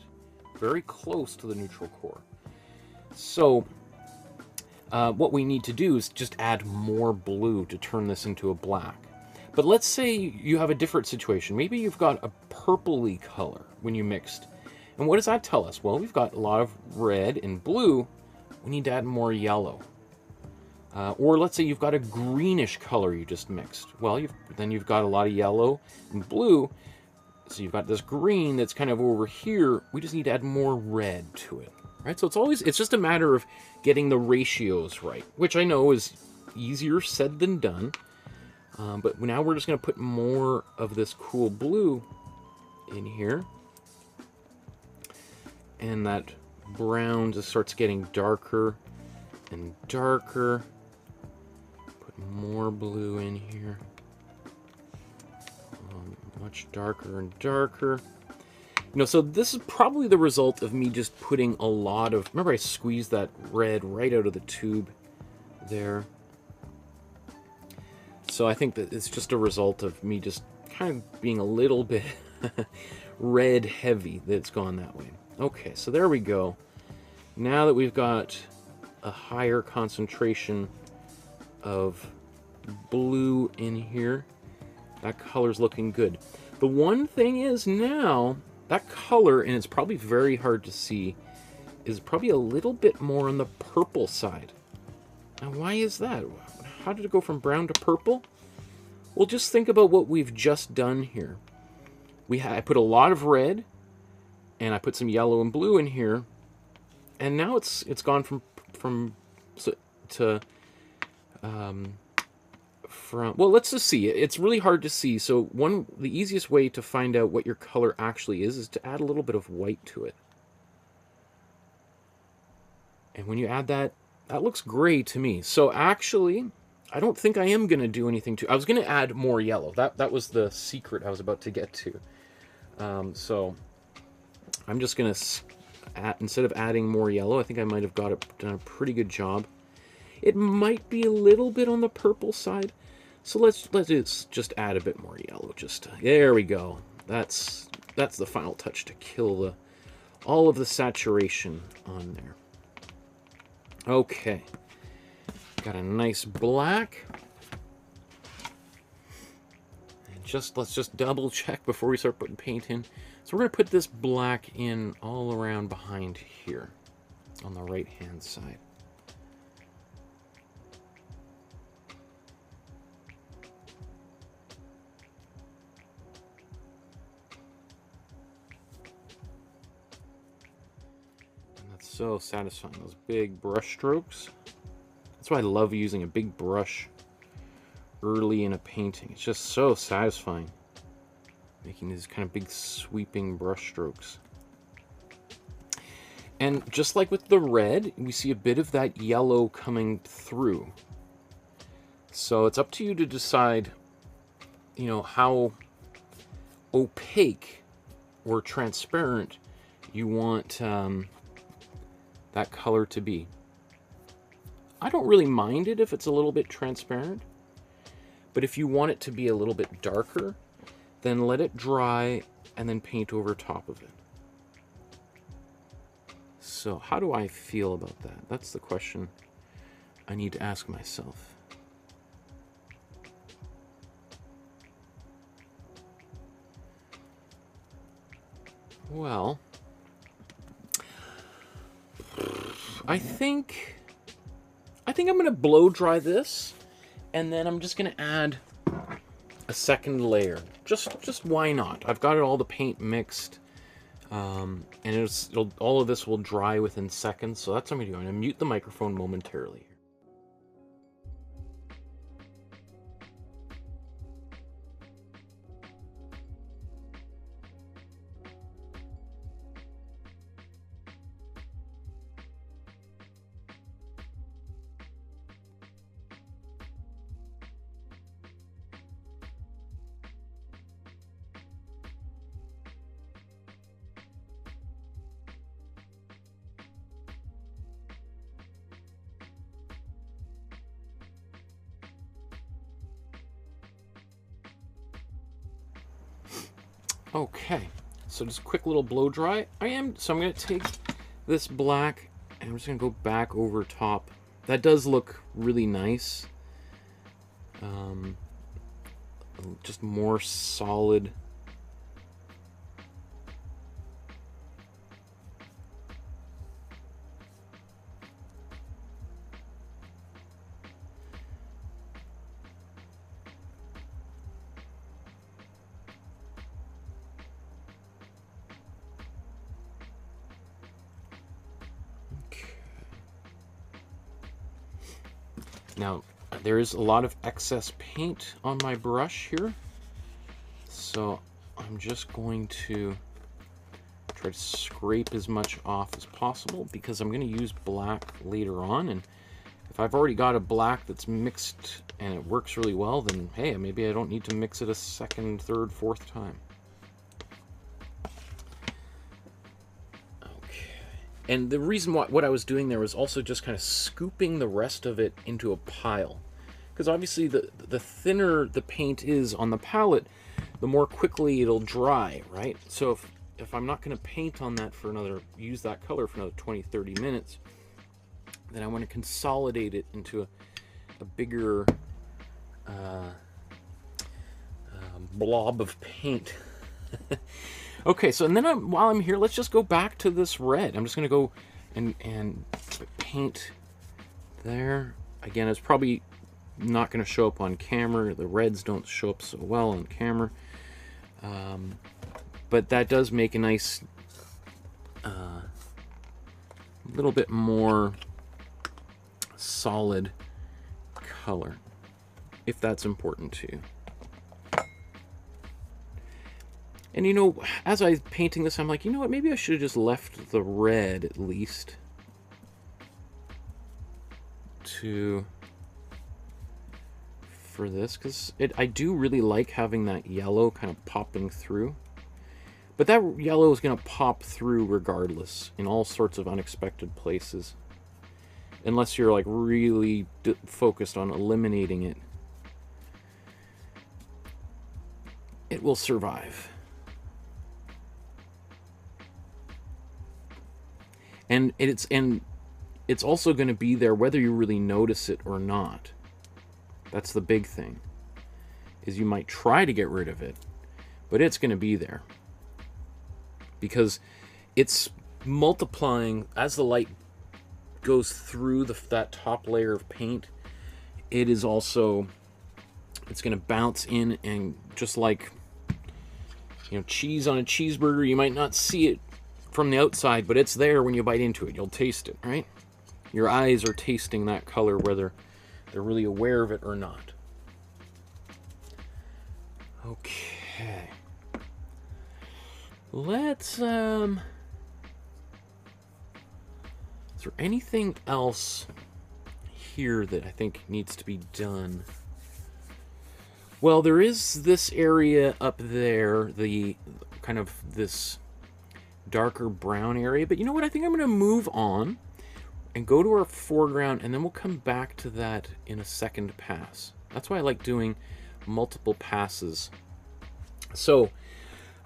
very close to the neutral core. So what we need to do is just add more blue to turn this into a black. But let's say you have a different situation. Maybe you've got a purpley color when you mixed, And what does that tell us? Well, we've got a lot of red and blue. We need to add more yellow. Or let's say you've got a greenish color you just mixed. Well, then you've got a lot of yellow and blue. So you've got this green that's kind of over here. We just need to add more red to it, right? So it's just a matter of getting the ratios right, which I know is easier said than done. But now we're just going to put more of this cool blue in here. And that brown just starts getting darker and darker. Put more blue in here. Much darker and darker. You know, so this is probably the result of me just putting a lot of... Remember I squeezed that red right out of the tube there? So I think that it's just a result of me just kind of being a little bit red heavy that it's gone that way. Okay, so there we go. Now that we've got a higher concentration of blue in here, that color's looking good. The one thing is now, that color, and it's probably very hard to see, is probably a little bit more on the purple side. Now, why is that? How did it go from brown to purple? Well, just think about what we've just done here. I put a lot of red, and I put some yellow and blue in here, and now it's gone from well, let's just see. It's really hard to see. So the easiest way to find out what your color actually is to add a little bit of white to it. And when you add that, that looks gray to me. So actually, I don't think I am going to do anything to... I was going to add more yellow. That was the secret I was about to get to. So I'm just going to, instead of adding more yellow, I think I might have done a pretty good job. It might be a little bit on the purple side. So let's just add a bit more yellow. There we go. That's the final touch to kill all of the saturation on there. Okay. Got a nice black. And let's just double check before we start putting paint in. So we're going to put this black in all around behind here on the right hand side. So satisfying, those big brush strokes. That's why I love using a big brush early in a painting. It's just so satisfying, making these kind of big sweeping brush strokes. And just like with the red, we see a bit of that yellow coming through. So it's up to you to decide, you know, how opaque or transparent you want that color to be. I don't really mind it if it's a little bit transparent, but if you want it to be a little bit darker, then let it dry and then paint over top of it. So how do I feel about that? That's the question I need to ask myself. Well, I think I'm going to blow dry this, and then I'm just going to add a second layer. Just why not? I've got all the paint mixed, and all of this will dry within seconds, so that's what I'm going to do. I'm going to mute the microphone momentarily. Okay, so just a quick little blow dry. So I'm going to take this black and I'm just going to go back over top. That does look really nice. Just more solid. Now, there is a lot of excess paint on my brush here, so I'm just going to try to scrape as much off as possible because I'm going to use black later on, and if I've already got a black that's mixed and it works really well, then hey, maybe I don't need to mix it a second, third, fourth time. Okay. And the reason what I was doing there was also just kind of scooping the rest of it into a pile. Because obviously the thinner the paint is on the palette, the more quickly it'll dry, right? So if I'm not going to paint on that for use that color for another 20, 30 minutes, then I want to consolidate it into a bigger blob of paint. Okay, so and then while I'm here, let's just go back to this red. I'm just going to go and paint there. Again, it's probably not going to show up on camera. The reds don't show up so well on camera. But that does make a nice little bit more solid color, if that's important to you. And you know, as I was painting this, I'm like, you know what, maybe I should have just left the red at least for this, because I do really like having that yellow kind of popping through. But that yellow is going to pop through regardless in all sorts of unexpected places. Unless you're like really focused on eliminating it, it will survive. And it's also going to be there whether you really notice it or not. That's the big thing. Is you might try to get rid of it, but it's going to be there. Because it's multiplying as the light goes through that top layer of paint. It is also, it's going to bounce in, and just like, you know, cheese on a cheeseburger, you might not see it from the outside, but it's there when you bite into it. You'll taste it, right? Your eyes are tasting that color, whether they're really aware of it or not. Okay. Let's, is there anything else here that I think needs to be done? Well, there is this area up there, the kind of this darker brown area, but you know what? I think I'm going to move on and go to our foreground, and then we'll come back to that in a second pass. That's why I like doing multiple passes. So,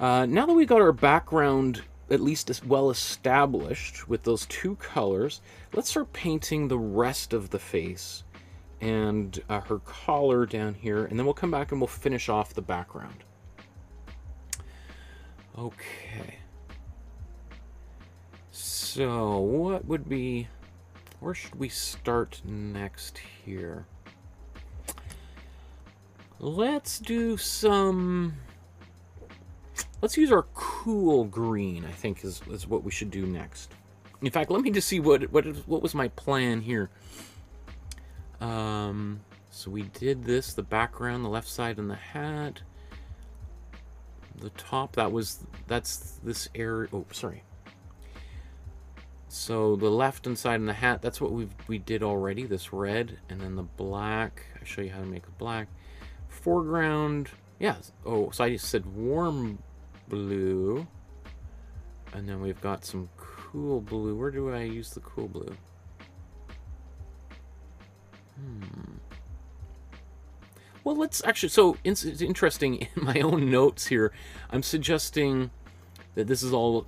now that we got our background at least as well established with those two colors, let's start painting the rest of the face and her collar down here, and then we'll come back and we'll finish off the background. Okay. So, what would be... where should we start next here? Let's do some... let's use our cool green, I think is what we should do next. In fact, let me just see what was my plan here. So we did this, the background, the left side, and the hat. The top, that's this area. Oh, sorry. So the left and side and the hat, that's what we did already. This red, and then the black. I'll show you how to make a black. Foreground, yeah. Oh, so I just said warm blue, and then we've got some cool blue. Where do I use the cool blue? Well, let's actually, so it's interesting, in my own notes here, I'm suggesting that this is all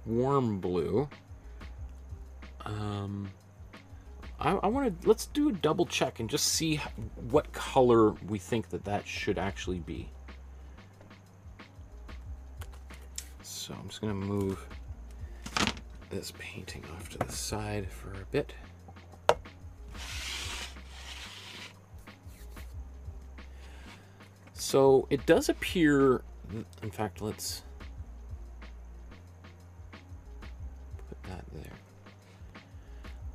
warm blue. I want to, let's do a double check and just see what color we think that should actually be. So I'm just going to move this painting off to the side for a bit. So it does appear, in fact, let's put that there.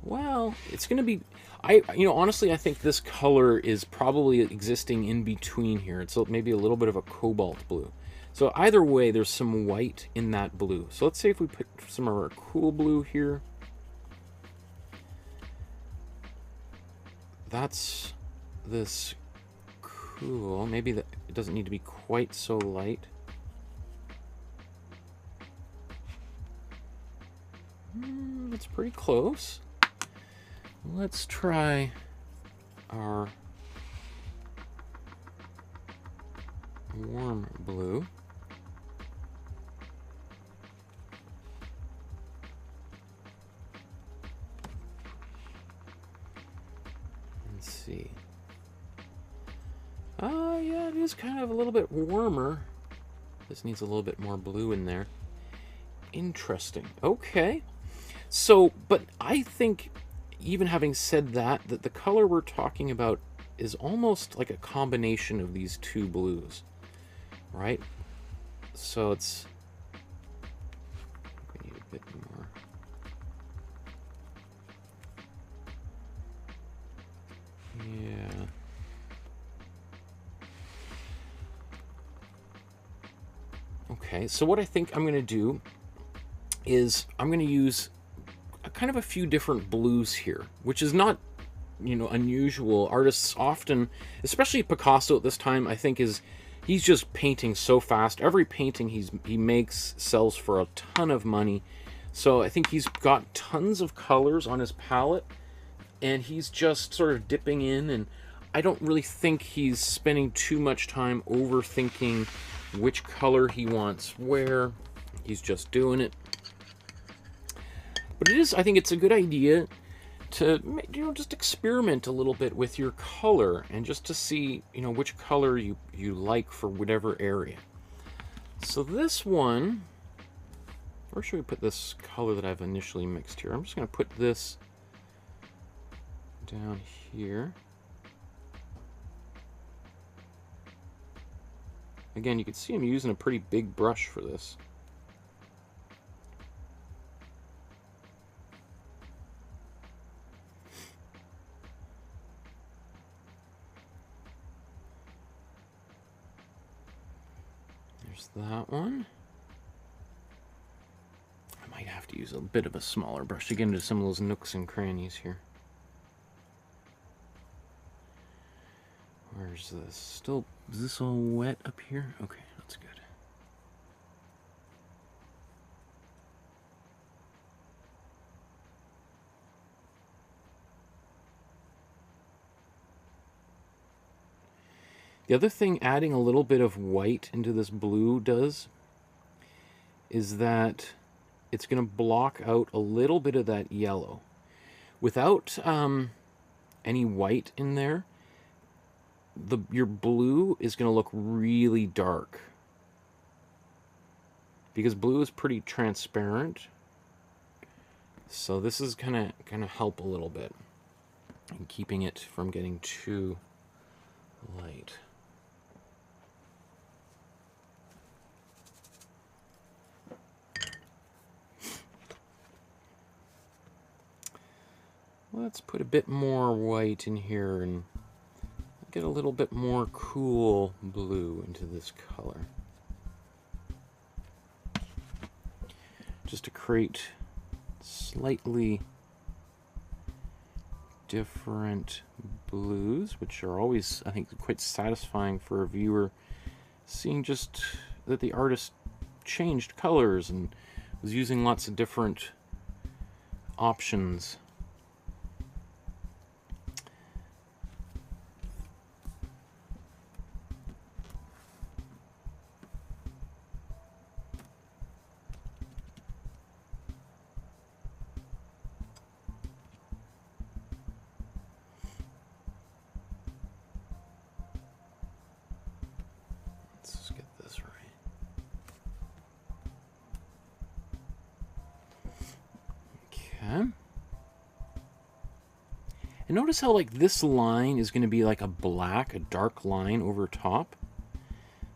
Well, it's going to be, Honestly, I think this color is probably existing in between here. It's maybe a little bit of a cobalt blue. So either way, there's some white in that blue. So let's say if we put some of our cool blue here. That's this cool. Maybe that it doesn't need to be quite so light. That's pretty close. Let's try our warm blue. Let's see. Yeah, it is kind of a little bit warmer. This needs a little bit more blue in there. Interesting. Okay. So, but I think, even having said that, that the color we're talking about is almost like a combination of these two blues, right? So it's, we need a bit more. Yeah. Okay, so what I think I'm going to do is I'm going to use kind of a few different blues here, which is not, unusual. Artists often, especially Picasso at this time, I think he's just painting so fast. Every painting he makes sells for a ton of money. So I think he's got tons of colors on his palette, and he's just sort of dipping in, and I don't really think he's spending too much time overthinking which color he wants where. He's just doing it. But I think it's a good idea to, just experiment a little bit with your color and just to see, which color you like for whatever area. So this one, where should we put this color that I've initially mixed here? I'm just going to put this down here. Again, you can see I'm using a pretty big brush for this. That one. I might have to use a bit of a smaller brush to get into some of those nooks and crannies here. Where's this? Still, is this all wet up here? Okay, that's good. The other thing adding a little bit of white into this blue does is that it's going to block out a little bit of that yellow. Without any white in there, your blue is going to look really dark. Because blue is pretty transparent. So this is going to help a little bit in keeping it from getting too light. Let's put a bit more white in here and get a little bit more cool blue into this color. Just to create slightly different blues, which are always, I think, quite satisfying for a viewer, seeing just that the artist changed colors and was using lots of different options. And notice how this line is going to be like a dark line over top.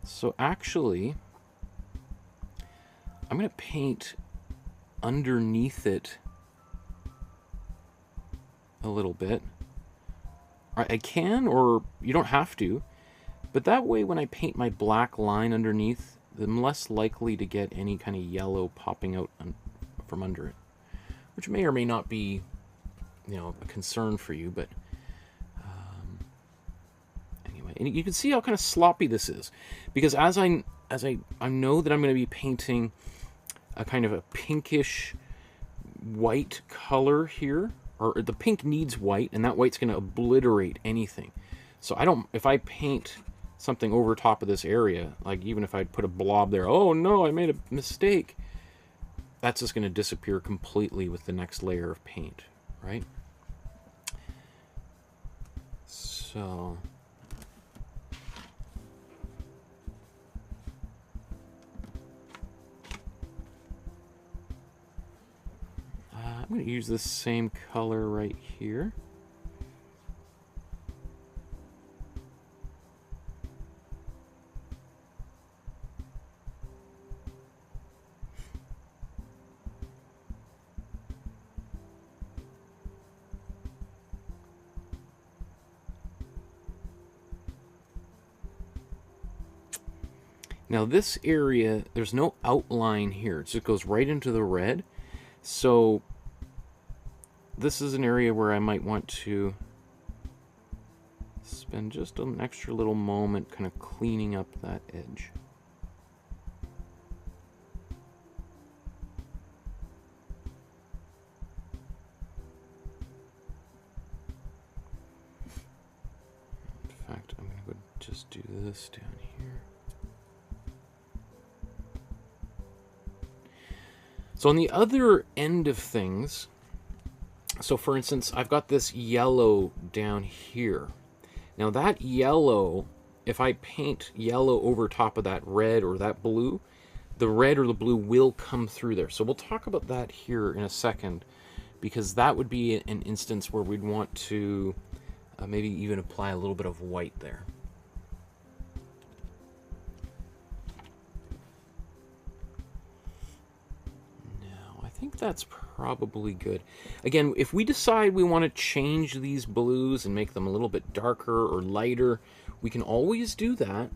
So actually, I'm going to paint underneath it a little bit. I can, or you don't have to, but that way when I paint my black line underneath, I'm less likely to get any kind of yellow popping out from under it, which may or may not be, you know, a concern for you, but anyway. And you can see how kind of sloppy this is, because as I know that I'm going to be painting a kind of a pinkish white color here, or the pink needs white, and that white's going to obliterate anything. So if I paint something over top of this area, like even if I put a blob there, oh no, I made a mistake, that's just going to disappear completely with the next layer of paint, right? So I'm going to use this same color right here. Now this area, there's no outline here. It just goes right into the red. So this is an area where I might want to spend just an extra little moment kind of cleaning up that edge. In fact, I'm going to go just do this down here. So on the other end of things, so for instance, I've got this yellow down here. Now that yellow, if I paint yellow over top of that red or that blue, the red or the blue will come through there. So we'll talk about that here in a second, because that would be an instance where we'd want to maybe even apply a little bit of white there. I think that's probably good. Again, if we decide we want to change these blues and make them a little bit darker or lighter, we can always do that.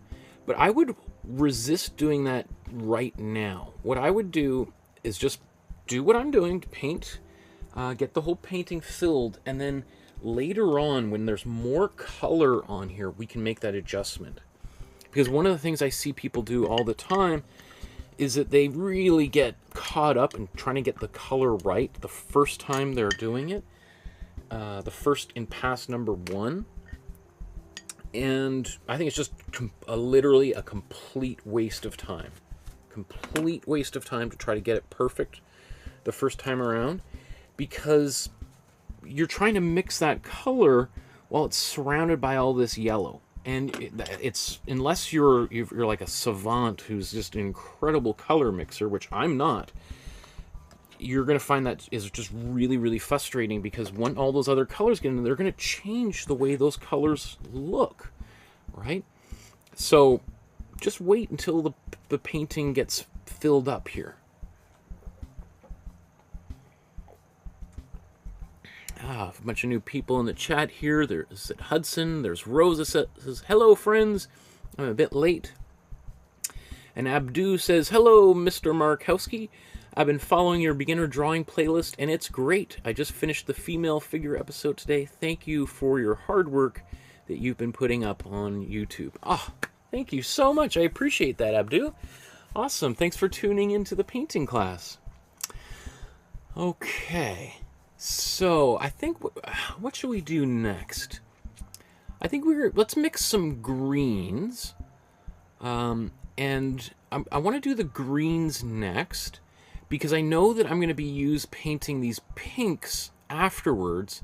But I would resist doing that right now. What I would do is just do what I'm doing, paint, get the whole painting filled, and then later on, when there's more color on here, we can make that adjustment. Because one of the things I see people do all the time is that they really get caught up in trying to get the color right the first time they're doing it, the first in pass number 1. And I think it's just literally a complete waste of time. Complete waste of time to try to get it perfect the first time around, because you're trying to mix that color while it's surrounded by all this yellow. And it's, unless you're like a savant who's just an incredible color mixer, which I'm not, you're going to find that is just really, really frustrating, because when all those other colors get in, they're going to change the way those colors look, right? So just wait until the painting gets filled up here. A bunch of new people in the chat here. There's Hudson. There's Rosa says, hello, friends. I'm a bit late. And Abdu says, hello, Mr. Markowsky. I've been following your beginner drawing playlist, and it's great. I just finished the female figure episode today. Thank you for your hard work that you've been putting up on YouTube. Ah, thank you so much. I appreciate that, Abdu. Awesome. Thanks for tuning into the painting class. Okay. So I think, what should we do next? I think let's mix some greens, and I want to do the greens next, because I know that I'm going to be painting these pinks afterwards,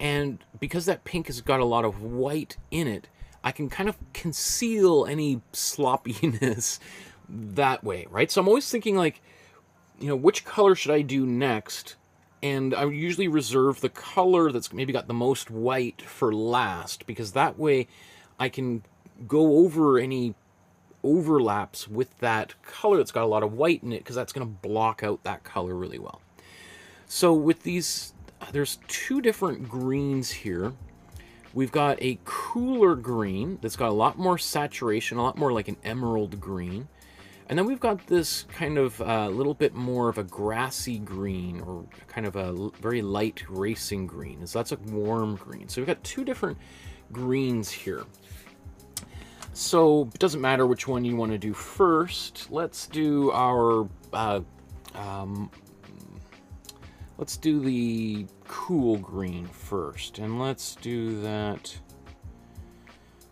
and because that pink has got a lot of white in it, I can kind of conceal any sloppiness that way, right? So I'm always thinking, like, you know, which color should I do next? And I usually reserve the color that's maybe got the most white for last, because that way I can go over any overlaps with that color that's got a lot of white in it, because that's going to block out that color really well. So with these, there's two different greens here. We've got a cooler green that's got a lot more saturation, a lot more like an emerald green. And then we've got this kind of little bit more of a grassy green, or kind of a very light racing green. So that's a warm green. So we've got two different greens here. So it doesn't matter which one you want to do first. Let's do our let's do the cool green first, and let's do that.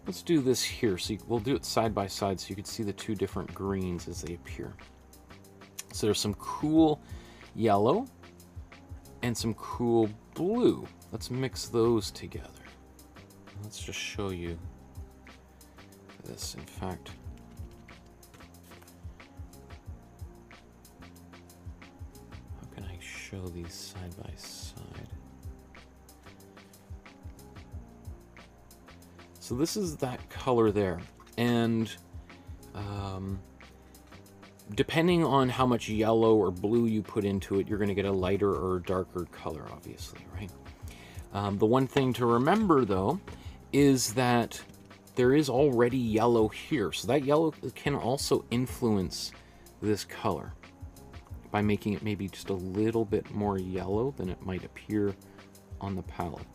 Let's do this here. So we'll do it side by side so you can see the two different greens as they appear. So there's some cool yellow and some cool blue. Let's mix those together. Let's just show you this. In fact, how can I show these side by side? So this is that color there, and depending on how much yellow or blue you put into it, you're going to get a lighter or darker color, obviously, right? The one thing to remember, though, is that there is already yellow here, so that yellow can also influence this color by making it maybe just a little bit more yellow than it might appear on the palette.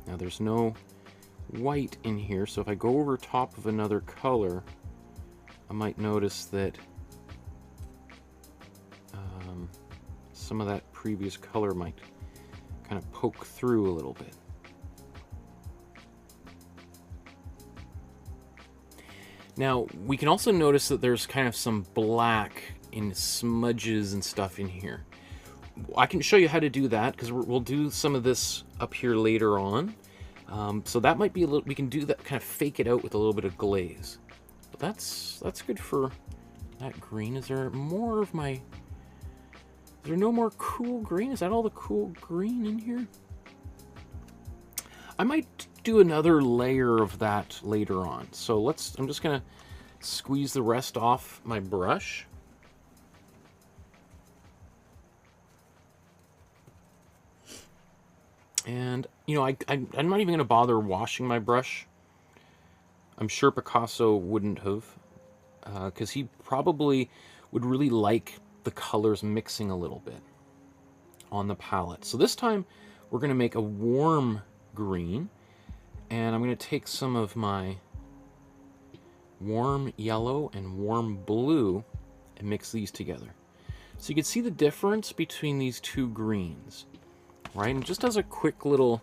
Now there's no white in here, so if I go over top of another color, I might notice that some of that previous color might kind of poke through a little bit. Now, we can also notice that there's kind of some black in smudges and stuff in here. I can show you how to do that, because we'll do some of this up here later on. So that might be a little, we can do that, kind of fake it out with a little bit of glaze. But that's good for that green. Is there more of my, is there no more cool green? Is that all the cool green in here? I might do another layer of that later on. So I'm just gonna squeeze the rest off my brush. And, you know, I'm not even going to bother washing my brush. I'm sure Picasso wouldn't have, because he probably would really like the colors mixing a little bit on the palette. So this time we're going to make a warm green, and I'm going to take some of my warm yellow and warm blue and mix these together. So you can see the difference between these two greens. Right, and just as a quick little,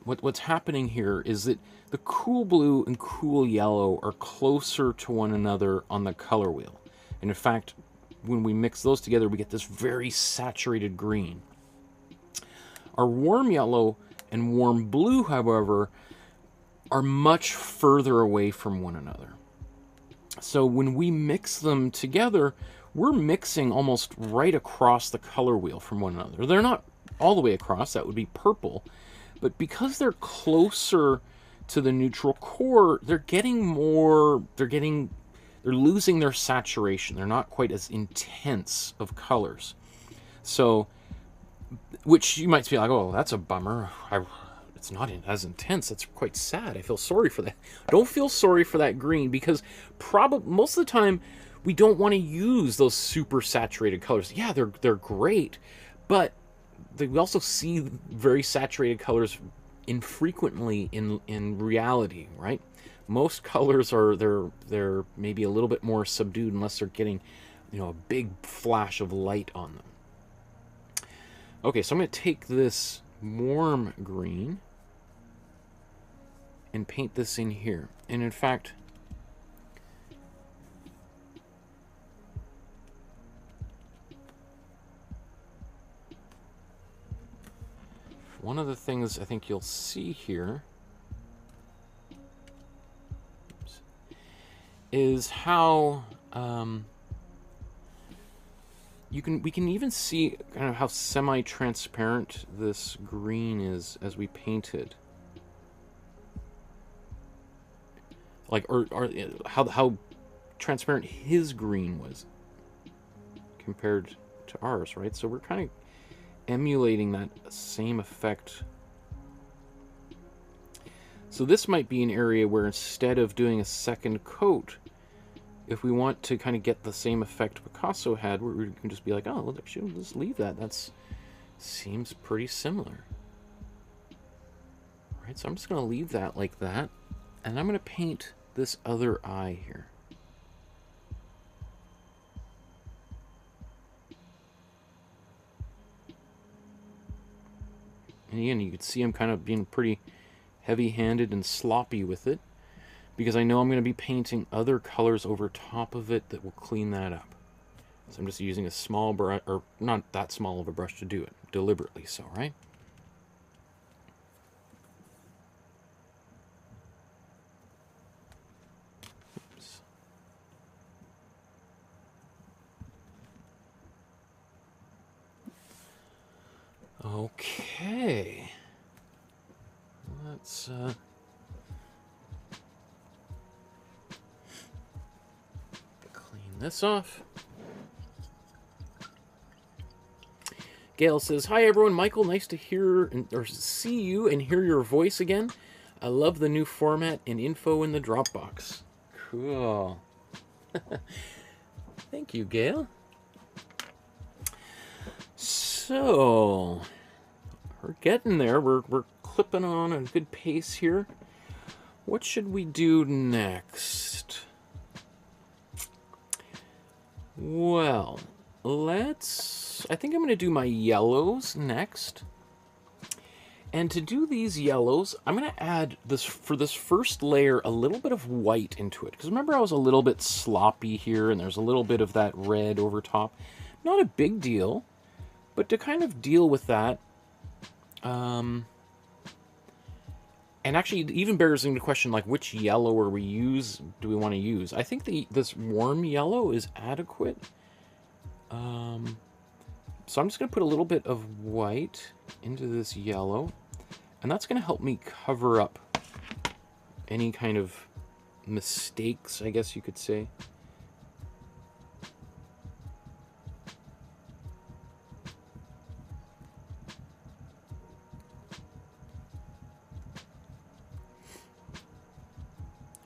what's happening here is that the cool blue and cool yellow are closer to one another on the color wheel. And in fact, when we mix those together, we get this very saturated green. Our warm yellow and warm blue, however, are much further away from one another. So when we mix them together, we're mixing almost right across the color wheel from one another. They're not all the way across, that would be purple, but because they're closer to the neutral core, they're losing their saturation. They're not quite as intense of colors. So, which you might be like, oh, that's a bummer. It's not as intense. That's quite sad. I feel sorry for that. Don't feel sorry for that green, because most of the time, we don't want to use those super saturated colors. Yeah, they're great, but we also see very saturated colors infrequently in reality, right? Most colors they're maybe a little bit more subdued unless they're getting, you know, a big flash of light on them. Okay, so I'm going to take this warm green and paint this in here. And in fact, one of the things I think you'll see here is how we can even see kind of how semi-transparent this green is as we paint it. Like, or how transparent his green was compared to ours, right? So we're kind of emulating that same effect. So this might be an area where instead of doing a second coat, if we want to kind of get the same effect Picasso had, we can just be like, oh, actually, we'll just leave that. That seems pretty similar. Right, so I'm just going to leave that like that. And I'm going to paint this other eye here. And again, you can see I'm kind of being pretty heavy-handed and sloppy with it, because I know I'm going to be painting other colors over top of it that will clean that up. So I'm just using a small brush, or not that small of a brush to do it, deliberately so, right? Oops. Okay. Let's clean this off. Gail says, "Hi everyone, Michael. Nice to hear or see you and hear your voice again. I love the new format and info in the Dropbox." Cool. Thank you, Gail. So we're getting there. We're clipping on a good pace here. What should we do next? Well, I think I'm going to do my yellows next. And to do these yellows, I'm going to add this, for this first layer, a little bit of white into it. Because remember I was a little bit sloppy here, and there's a little bit of that red over top. Not a big deal, but to kind of deal with that, and actually it even bears into question, like, which yellow do we want to use? I think this warm yellow is adequate. So I'm just going to put a little bit of white into this yellow, and that's going to help me cover up any kind of mistakes, I guess you could say.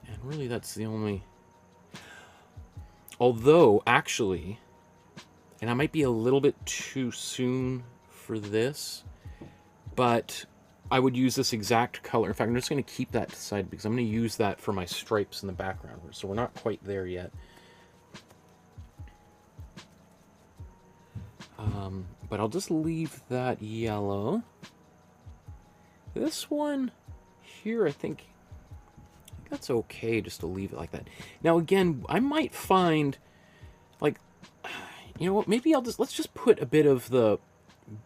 And really that's the only... Although, actually... And I might be a little bit too soon for this, but I would use this exact color. In fact, I'm just going to keep that to the side because I'm going to use that for my stripes in the background. So we're not quite there yet. But I'll just leave that yellow. This one here, I think that's okay just to leave it like that. Now again, I might find, like, you know what, maybe let's just put a bit of the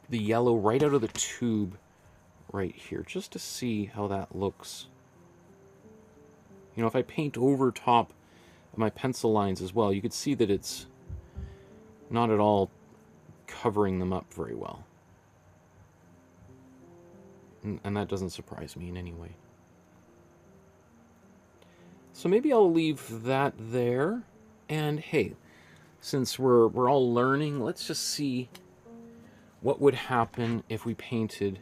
yellow right out of the tube right here, just to see how that looks. You know, if I paint over top of my pencil lines as well, you could see that it's not at all covering them up very well. And that doesn't surprise me in any way. So maybe I'll leave that there. And hey, since we're all learning, let's just see what would happen if we painted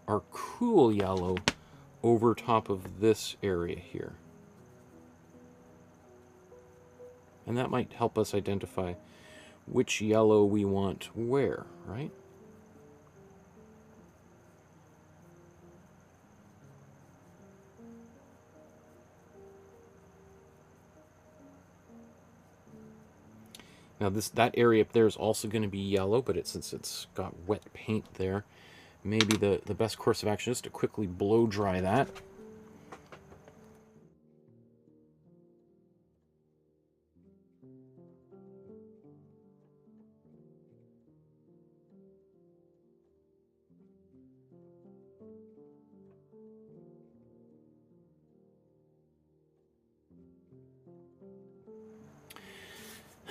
our cool yellow over top of this area here. And that might help us identify which yellow we want where, right? Now that area up there is also going to be yellow, but since it's got wet paint there, maybe the best course of action is to quickly blow dry that.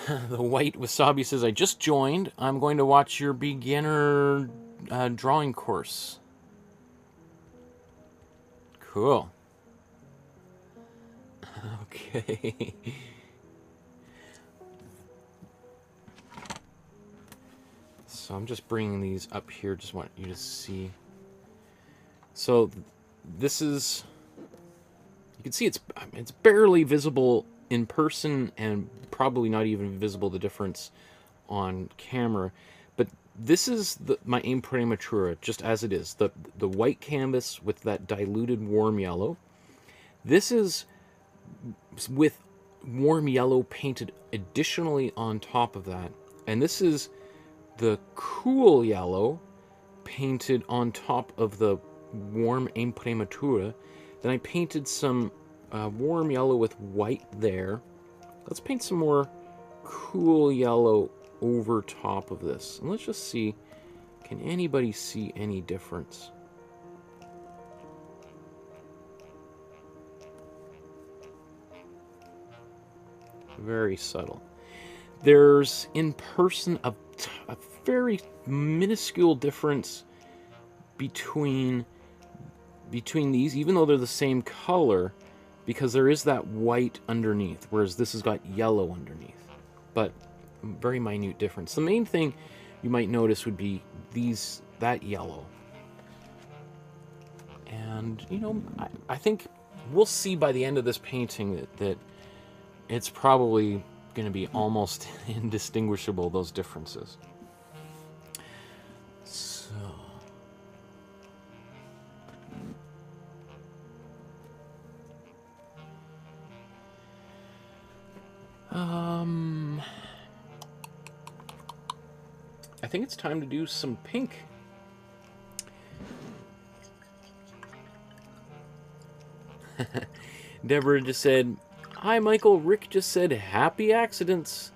The white wasabi says, I just joined. I'm going to watch your beginner drawing course. Cool. Okay. So I'm just bringing these up here. Just want you to see. So this is, you can see it's barely visible in person and probably not even visible the difference on camera. But this is my Imprimatura, just as it is. The white canvas with that diluted warm yellow. This is with warm yellow painted additionally on top of that. And this is the cool yellow painted on top of the warm Imprimatura. Then I painted some warm yellow with white there. Let's paint some more cool yellow over top of this. And let's just see, can anybody see any difference? Very subtle. There's, in person, a very minuscule difference between these, even though they're the same color, because there is that white underneath, whereas this has got yellow underneath. But very minute difference. The main thing you might notice would be that yellow. And, you know, I think we'll see by the end of this painting that it's probably going to be almost indistinguishable, those differences. So I think it's time to do some pink. Deborah just said, hi, Michael. Rick just said, happy accidents.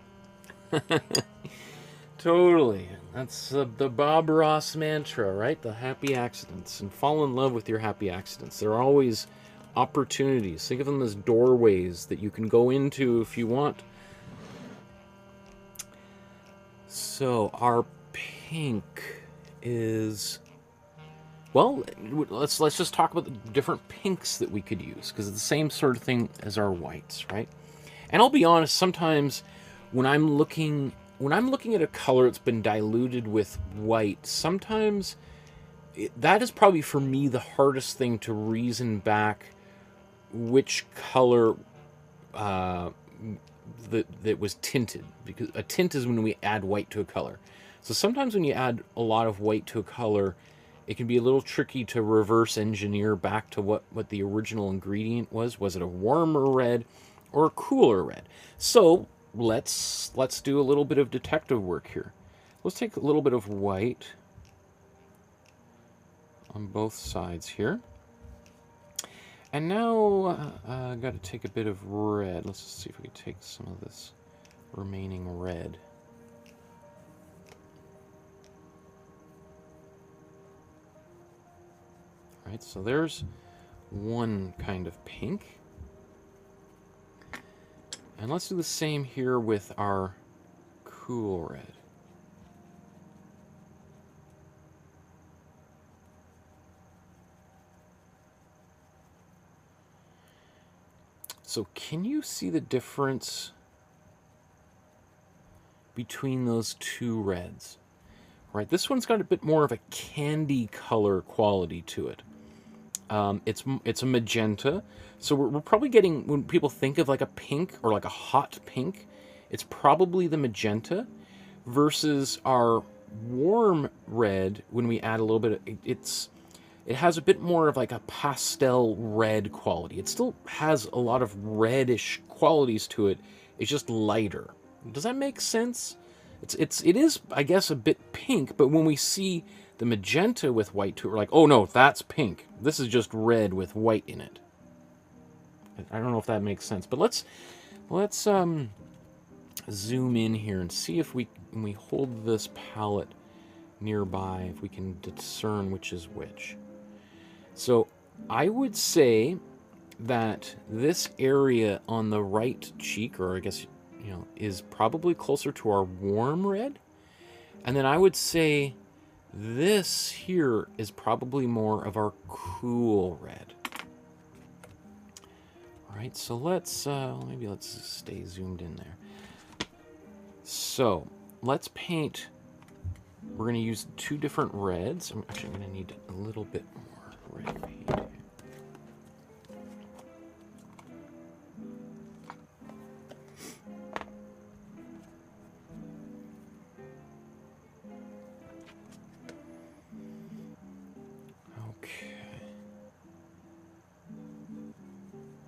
Totally. That's the Bob Ross mantra, right? The happy accidents. And fall in love with your happy accidents. There are always opportunities. Think of them as doorways that you can go into if you want. So our pink is, well, let's just talk about the different pinks that we could use, because it's the same sort of thing as our whites, right? And I'll be honest, sometimes when I'm looking at a color that's been diluted with white, sometimes that is probably for me the hardest thing to reason back which color that was tinted, because a tint is when we add white to a color. So sometimes when you add a lot of white to a color, it can be a little tricky to reverse engineer back to what the original ingredient was. Was it a warmer red or a cooler red? So let's do a little bit of detective work here. Let's take a little bit of white on both sides here. And now I've got to take a bit of red. Let's just see if we can take some of this remaining red. All right, so there's one kind of pink. And let's do the same here with our cool red. So can you see the difference between those two reds? Right, this one's got a bit more of a candy color quality to it. It's a magenta, so we're probably getting, when people think of like a pink or like a hot pink, it's probably the magenta, versus our warm red. When we add a little bit of, it has a bit more of like a pastel red quality. It still has a lot of reddish qualities to it. It's just lighter. Does that make sense? It is, I guess, a bit pink, but when we see the magenta with white to it, we're like, oh no, that's pink. This is just red with white in it. I don't know if that makes sense, but let's zoom in here and see if when we hold this palette nearby, if we can discern which is which. So I would say that this area on the right cheek, or I guess you know, is probably closer to our warm red. And then I would say this here is probably more of our cool red. All right, so let's, maybe let's stay zoomed in there. So let's paint, we're gonna use two different reds. I'm actually gonna need a little bit more red paint here.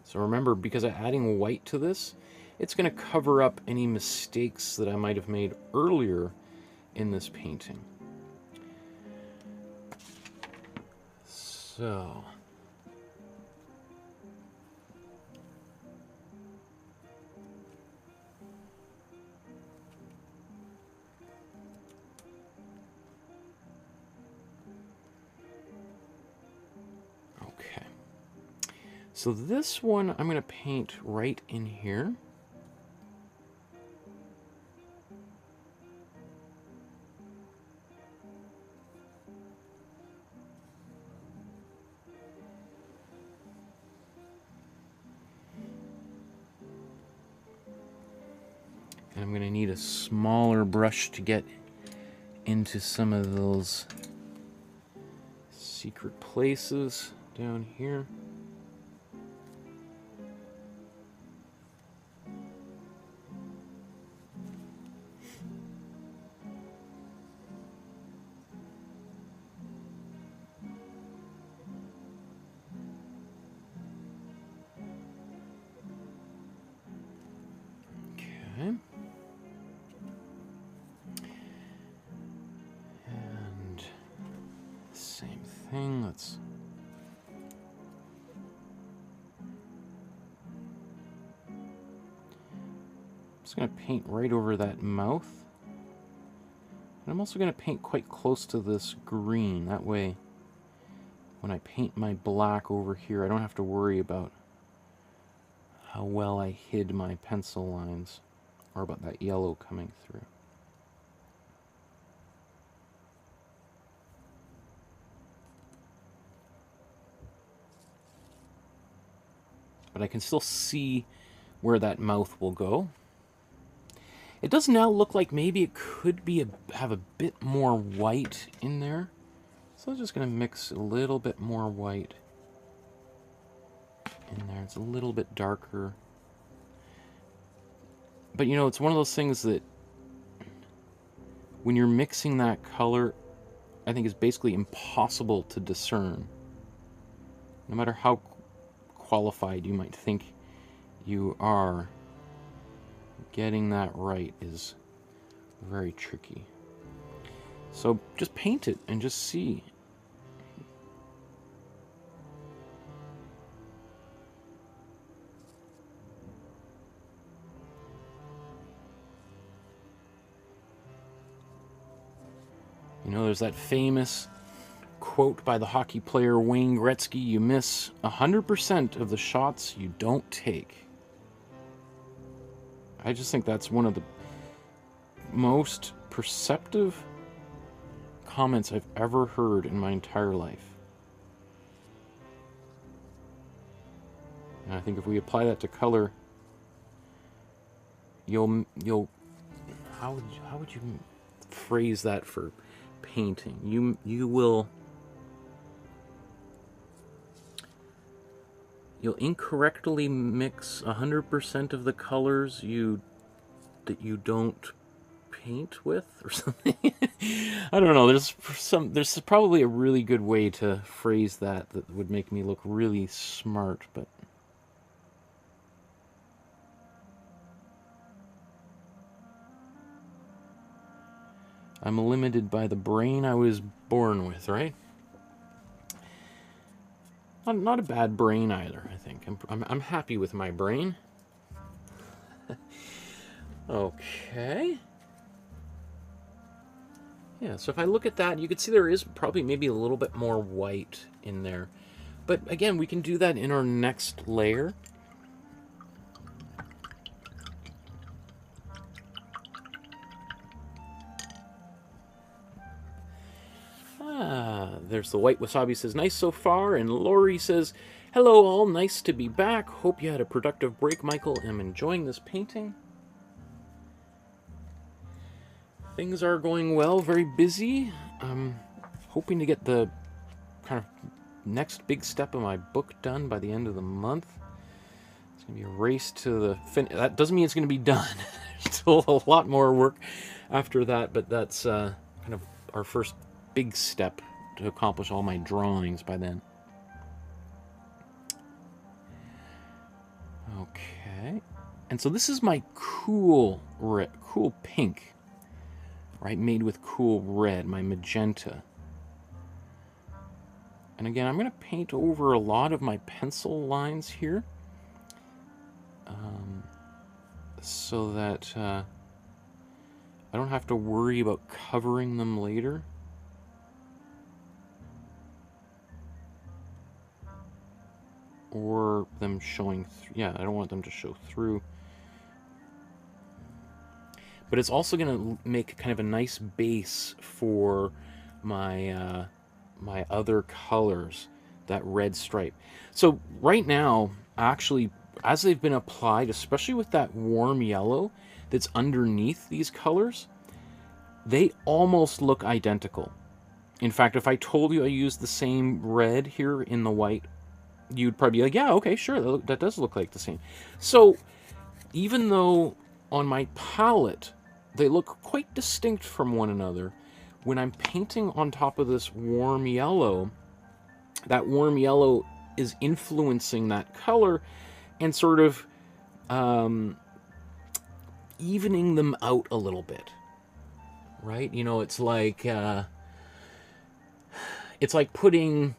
So remember, because I'm adding white to this, it's going to cover up any mistakes that I might have made earlier in this painting. So... So this one I'm going to paint right in here. And I'm going to need a smaller brush to get into some of those secret places down here. And same thing, let's... I'm just going to paint right over that mouth. And I'm also going to paint quite close to this green. That way, when I paint my black over here, I don't have to worry about how well I hid my pencil lines, or about that yellow coming through. But I can still see where that mouth will go. It does now look like maybe it could be have a bit more white in there. So I'm just going to mix a little bit more white in there. It's a little bit darker. But you know, it's one of those things that when you're mixing that color, I think is basically impossible to discern. No matter how qualified you might think you are, getting that right is very tricky. So just paint it and just see. You know, there's that famous quote by the hockey player Wayne Gretzky, you miss 100% of the shots you don't take. I just think that's one of the most perceptive comments I've ever heard in my entire life. And I think if we apply that to color, you'll how would you phrase that for painting? You'll incorrectly mix 100% of the colors that you don't paint with, or something. I don't know. There's probably a really good way to phrase that would make me look really smart, but I'm limited by the brain I was born with, right? Not a bad brain either, I think. I'm happy with my brain. Okay. Yeah, so if I look at that, you can see there is probably maybe a little bit more white in there. But again, we can do that in our next layer. there's the White Wasabi says, nice so far. And Lori says, hello all, nice to be back. Hope you had a productive break, Michael. I'm enjoying this painting. Things are going well, very busy. I'm hoping to get the kind of next big step of my book done by the end of the month. It's going to be a race to the finish. That doesn't mean it's going to be done. There's still a lot more work after that, but that's kind of our first big step to accomplish all my drawings by then. Okay. And so this is my cool pink, right? Made with cool red, my magenta. And again, I'm going to paint over a lot of my pencil lines here, so that I don't have to worry about covering them later. Or them showing through. Yeah, I don't want them to show through. But it's also going to make kind of a nice base for my my other colors, that red stripe. So right now, actually, as they've been applied, especially with that warm yellow that's underneath these colors, they almost look identical. In fact, if I told you I used the same red here in the white, you'd probably be like, yeah, okay, sure, that does look like the same. So even though on my palette they look quite distinct from one another, when I'm painting on top of this warm yellow, that warm yellow is influencing that color and sort of evening them out a little bit, right? You know, it's like putting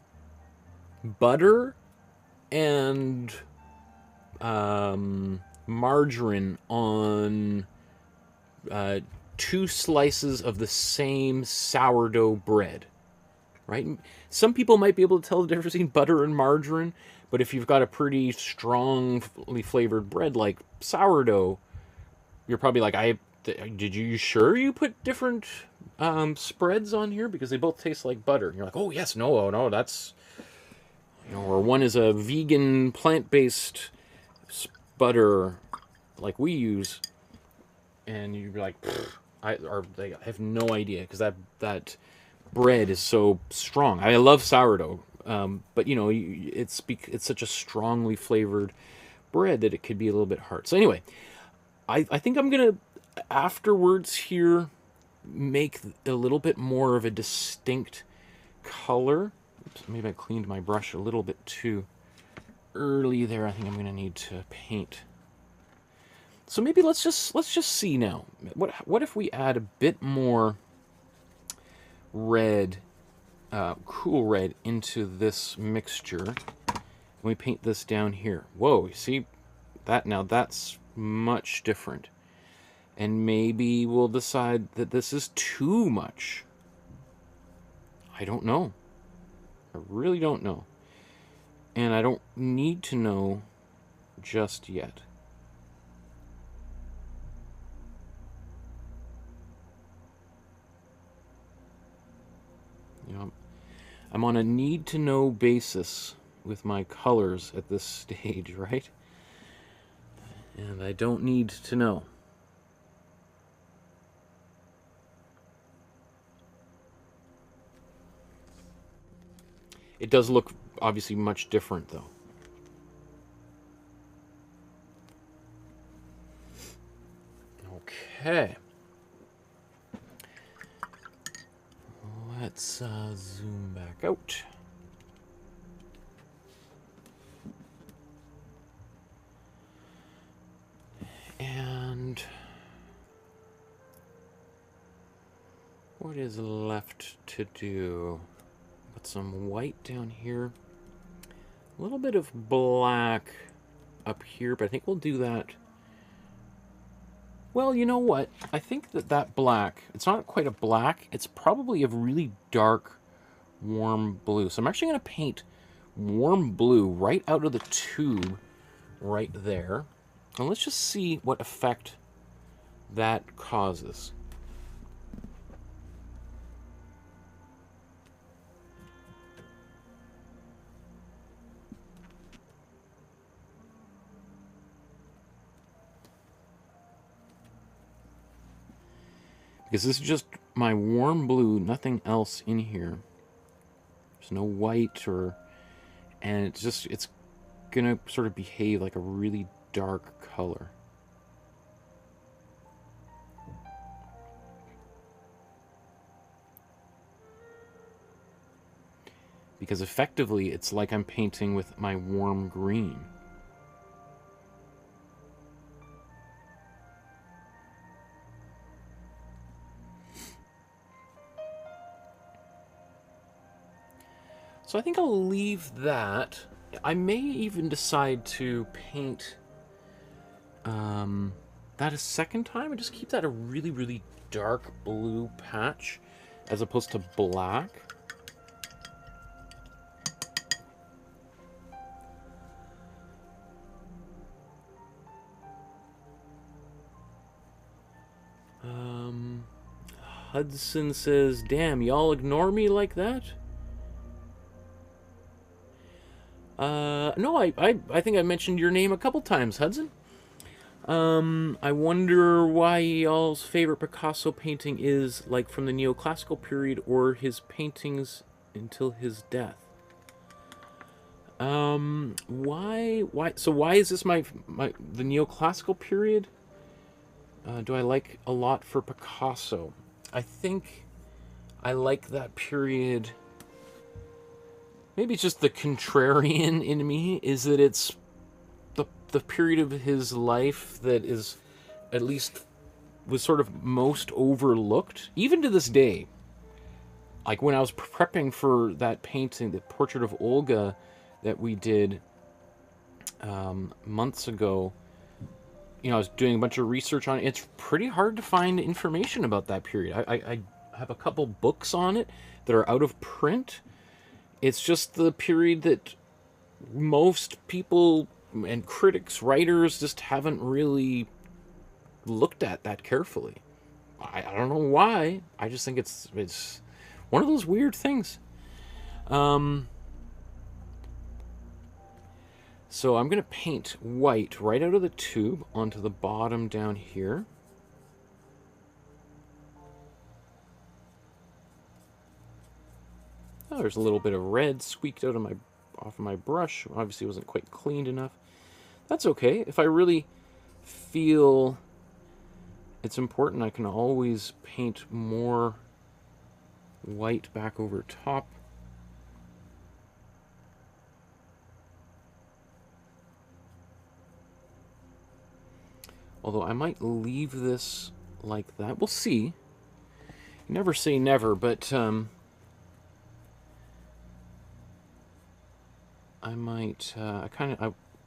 butter and margarine on two slices of the same sourdough bread, right? Some people might be able to tell the difference between butter and margarine, but if you've got a pretty strongly flavored bread like sourdough, you're probably like, did you sure you put different spreads on here? Because they both taste like butter. And you're like, oh yes, no, that's, you know, or one is a vegan plant-based butter like we use, and you'd be like, I have no idea, because that bread is so strong. I love sourdough, but you know, it's such a strongly flavored bread that it could be a little bit hard. So anyway, I think I'm gonna afterwards here make a little bit more of a distinct color. Oops, maybe I cleaned my brush a little bit too early there. I think I'm gonna need to paint. So maybe let's just see now. What if we add a bit more red, cool red, into this mixture, and we paint this down here. Whoa, you see that? Now that's much different. And maybe we'll decide that this is too much. I don't know. I really don't know. And I don't need to know just yet. You know, I'm on a need-to-know basis with my colors at this stage, right? And I don't need to know. It does look obviously much different, though. Okay. Let's zoom back out. And what is left to do? Put some white down here. A little bit of black up here, but I think we'll do that. Well, you know what? I think that black, it's not quite a black. It's probably a really dark, warm blue. So I'm actually going to paint warm blue right out of the tube right there. And let's just see what effect that causes. because this is just my warm blue, nothing else in here. There's no white and it's gonna sort of behave like a really dark color. Because effectively, it's like I'm painting with my warm green. So I think I'll leave that. I may even decide to paint that a second time and just keep that a really, really dark blue patch as opposed to black. Hudson says, damn, y'all ignore me like that? No, I think I mentioned your name a couple times, Hudson. I wonder why y'all's favorite Picasso painting is, like, from the neoclassical period or his paintings until his death. Why is this the neoclassical period? Do I like a lot for Picasso? I think I like that period. Maybe it's just the contrarian in me, is that it's the period of his life that is, at least, was sort of most overlooked, even to this day. Like when I was prepping for that painting, the portrait of Olga that we did months ago, you know, I was doing a bunch of research on it. It's pretty hard to find information about that period. I have a couple books on it that are out of print. It's just the period that most people and critics, writers, just haven't really looked at that carefully. I don't know why. I just think it's one of those weird things. So I'm going to paint white right out of the tube onto the bottom down here. Oh, there's a little bit of red squeaked out of off of my brush. Obviously, it wasn't quite cleaned enough. That's okay. If I really feel it's important, I can always paint more white back over top. Although I might leave this like that. We'll see. You never say never, but I might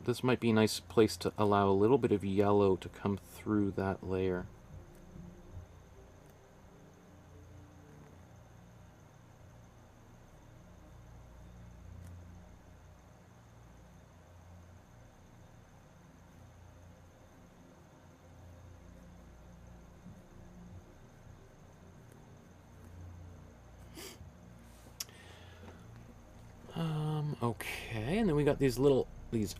this might be a nice place to allow a little bit of yellow to come through that layer. Okay, and then we got these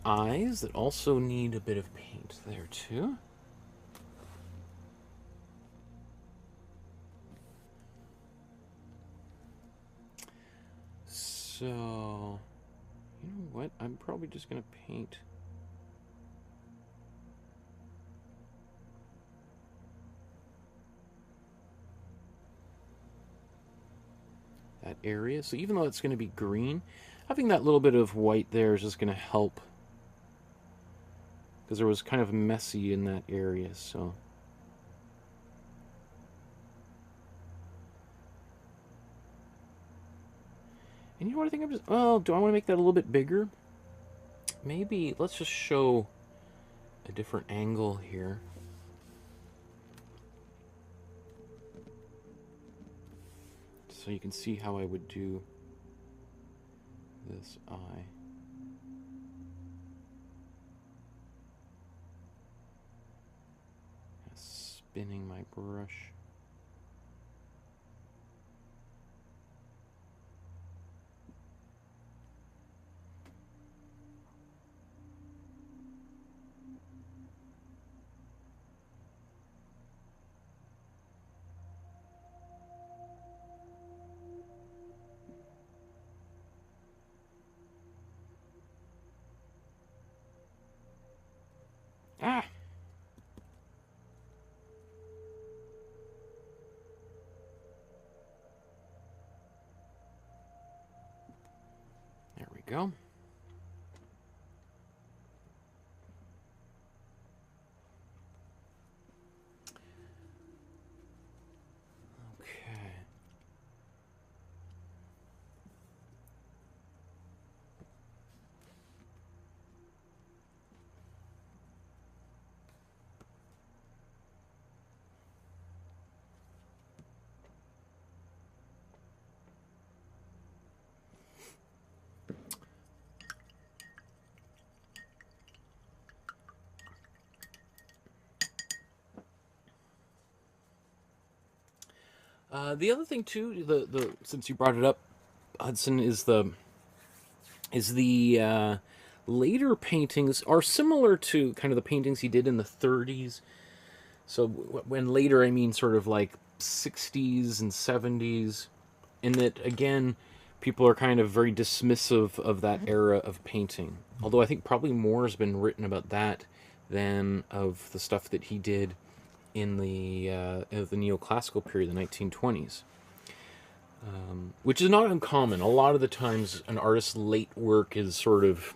eyes that also need a bit of paint there too. So, you know what? I'm probably just gonna paint that area. So even though it's going to be green, having that little bit of white there is just going to help, because there was kind of messy in that area. So and you know what, I think I'm just, well, do I want to make that a little bit bigger? Maybe let's just show a different angle here. So you can see how I would do this eye. Spinning my brush. Ah! There we go. Okay. The other thing too, the since you brought it up, Hudson, is the later paintings are similar to kind of the paintings he did in the 30s. So when later, I mean sort of like 60s and 70s, in that again, people are kind of very dismissive of that era of painting. Although I think probably more has been written about that than of the stuff that he did in the neoclassical period, the 1920s. Which is not uncommon. A lot of the times, an artist's late work is sort of,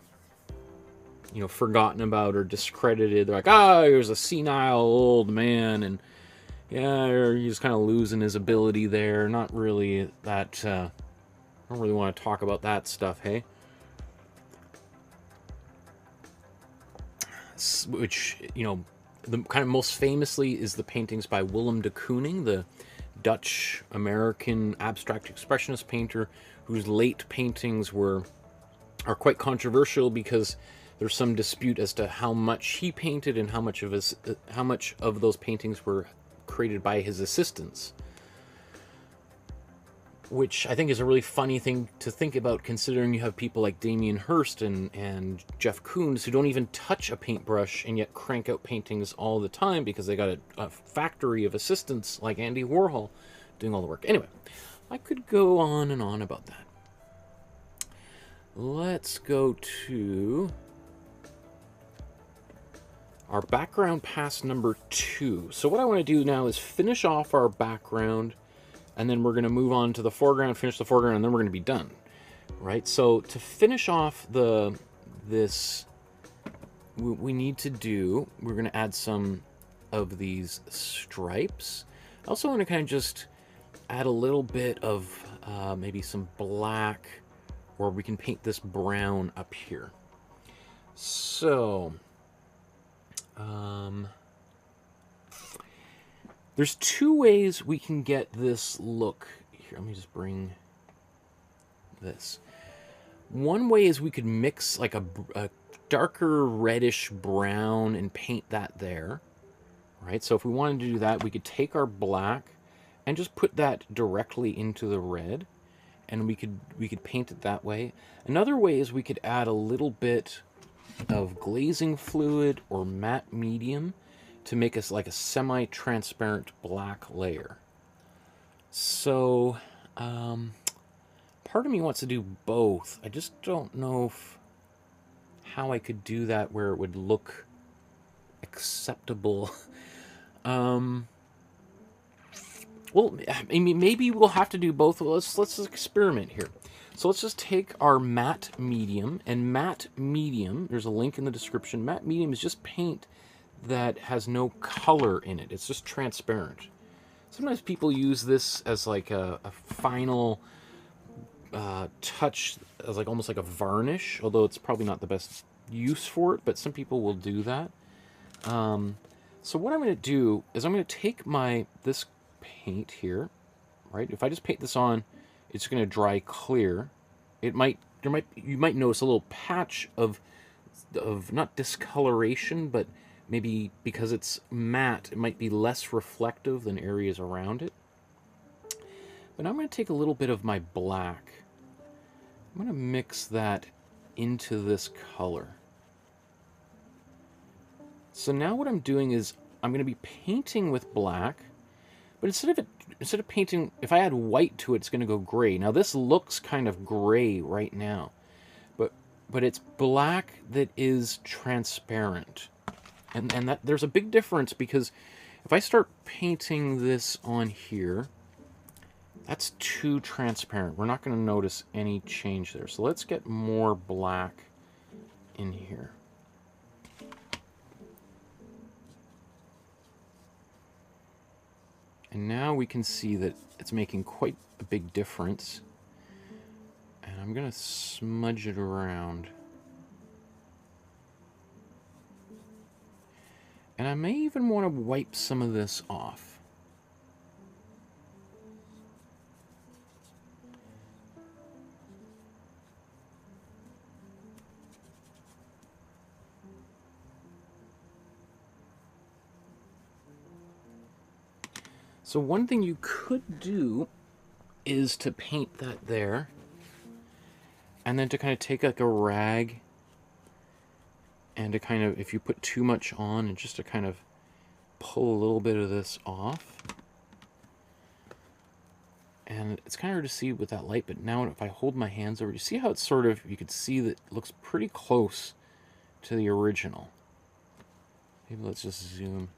forgotten about or discredited. They're like, he was a senile old man, and yeah, he's kind of losing his ability there. Not really that. I don't really want to talk about that stuff, hey? Which, the kind of most famously is the paintings by Willem de Kooning, the Dutch-American abstract expressionist painter, whose late paintings are quite controversial because there's some dispute as to how much he painted and how much of those paintings were created by his assistants. Which I think is a really funny thing to think about, considering you have people like Damien Hirst and Jeff Koons who don't even touch a paintbrush and yet crank out paintings all the time because they got a factory of assistants like Andy Warhol doing all the work. Anyway, I could go on and on about that. Let's go to our background pass number 2. So what I want to do now is finish off our background, and then we're going to move on to the foreground, finish the foreground, and then we're going to be done. Right? So to finish off this, we need to do, we're going to add some of these stripes. I also want to kind of just add a little bit of maybe some black, or we can paint this brown up here. So there's two ways we can get this look. Here, let me just bring this. One way is we could mix like a darker reddish brown and paint that there. Right? So if we wanted to do that, we could take our black and just put that directly into the red, and we could paint it that way. Another way is we could add a little bit of glazing fluid or matte medium to make us like a semi-transparent black layer. So part of me wants to do both. I just don't know how I could do that where it would look acceptable. Well, I mean, maybe we'll have to do both. Let's experiment here. So let's just take our matte medium, and matte medium, there's a link in the description. Matte medium is just paint that has no color in it. It's just transparent. Sometimes people use this as like a final touch, as like almost like a varnish, although it's probably not the best use for it, but some people will do that. So what I'm going to do is I'm going to take this paint here, right? If I just paint this on, it's going to dry clear. You might notice a little patch of not discoloration, but maybe because it's matte, it might be less reflective than areas around it. But I'm going to take a little bit of my black. I'm going to mix that into this color. So now what I'm doing is I'm going to be painting with black, but instead of painting, if I add white to it, it's going to go gray. Now this looks kind of gray right now, but it's black that is transparent. And that there's a big difference, because if I start painting this on here, that's too transparent. We're not going to notice any change there. So let's get more black in here. And now we can see that it's making quite a big difference. And I'm going to smudge it around. And I may even want to wipe some of this off. So one thing you could do is to paint that there, and then to kind of take like a rag and to kind of, if you put too much on, and just to kind of pull a little bit of this off. And it's kind of hard to see with that light, but now if I hold my hands over, you see how it's sort of, you could see that it looks pretty close to the original. Maybe let's just zoom.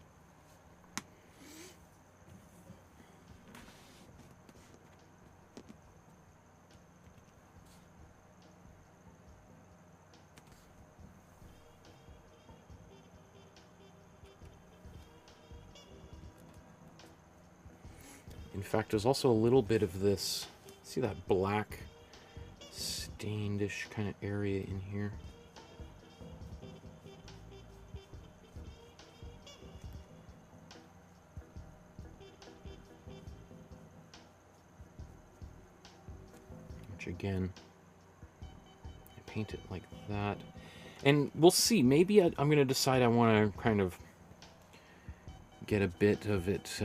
In fact, there's also a little bit of this, see that black stained-ish kind of area in here? Which again, I paint it like that. And we'll see, maybe I'm going to decide I want to kind of get a bit of it...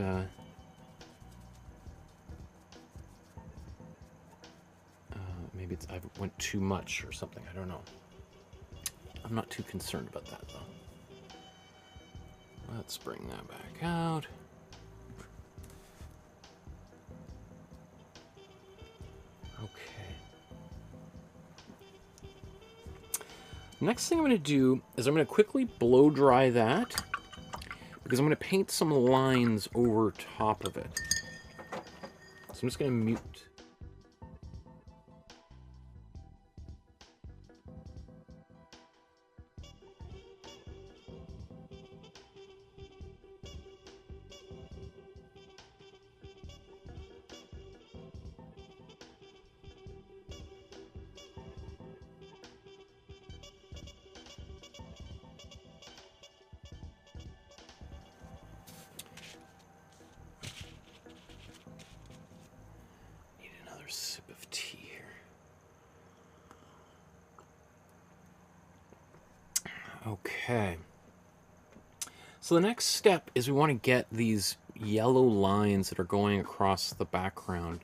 maybe I went too much or something, I don't know. I'm not too concerned about that, though. Let's bring that back out. Okay. Next thing I'm going to do is I'm going to quickly blow dry that, because I'm going to paint some lines over top of it. So I'm just going to mute. Sip of tea here. Okay. So the next step is we want to get these yellow lines that are going across the background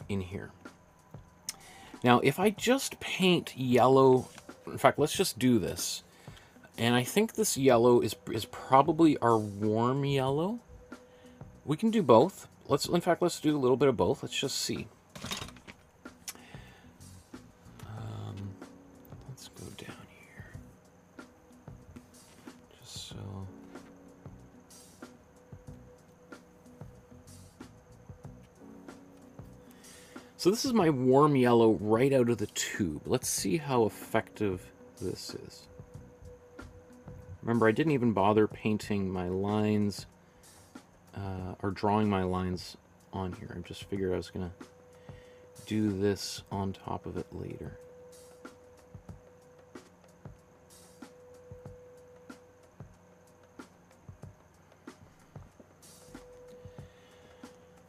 in here. Now, if I just paint yellow, in fact, let's just do this. And I think this yellow is probably our warm yellow. We can do both. In fact, let's do a little bit of both. Let's just see. Let's go down here. Just so. So this is my warm yellow right out of the tube. Let's see how effective this is. Remember, I didn't even bother painting my lines or drawing my lines on here. I just figured I was going to do this on top of it later.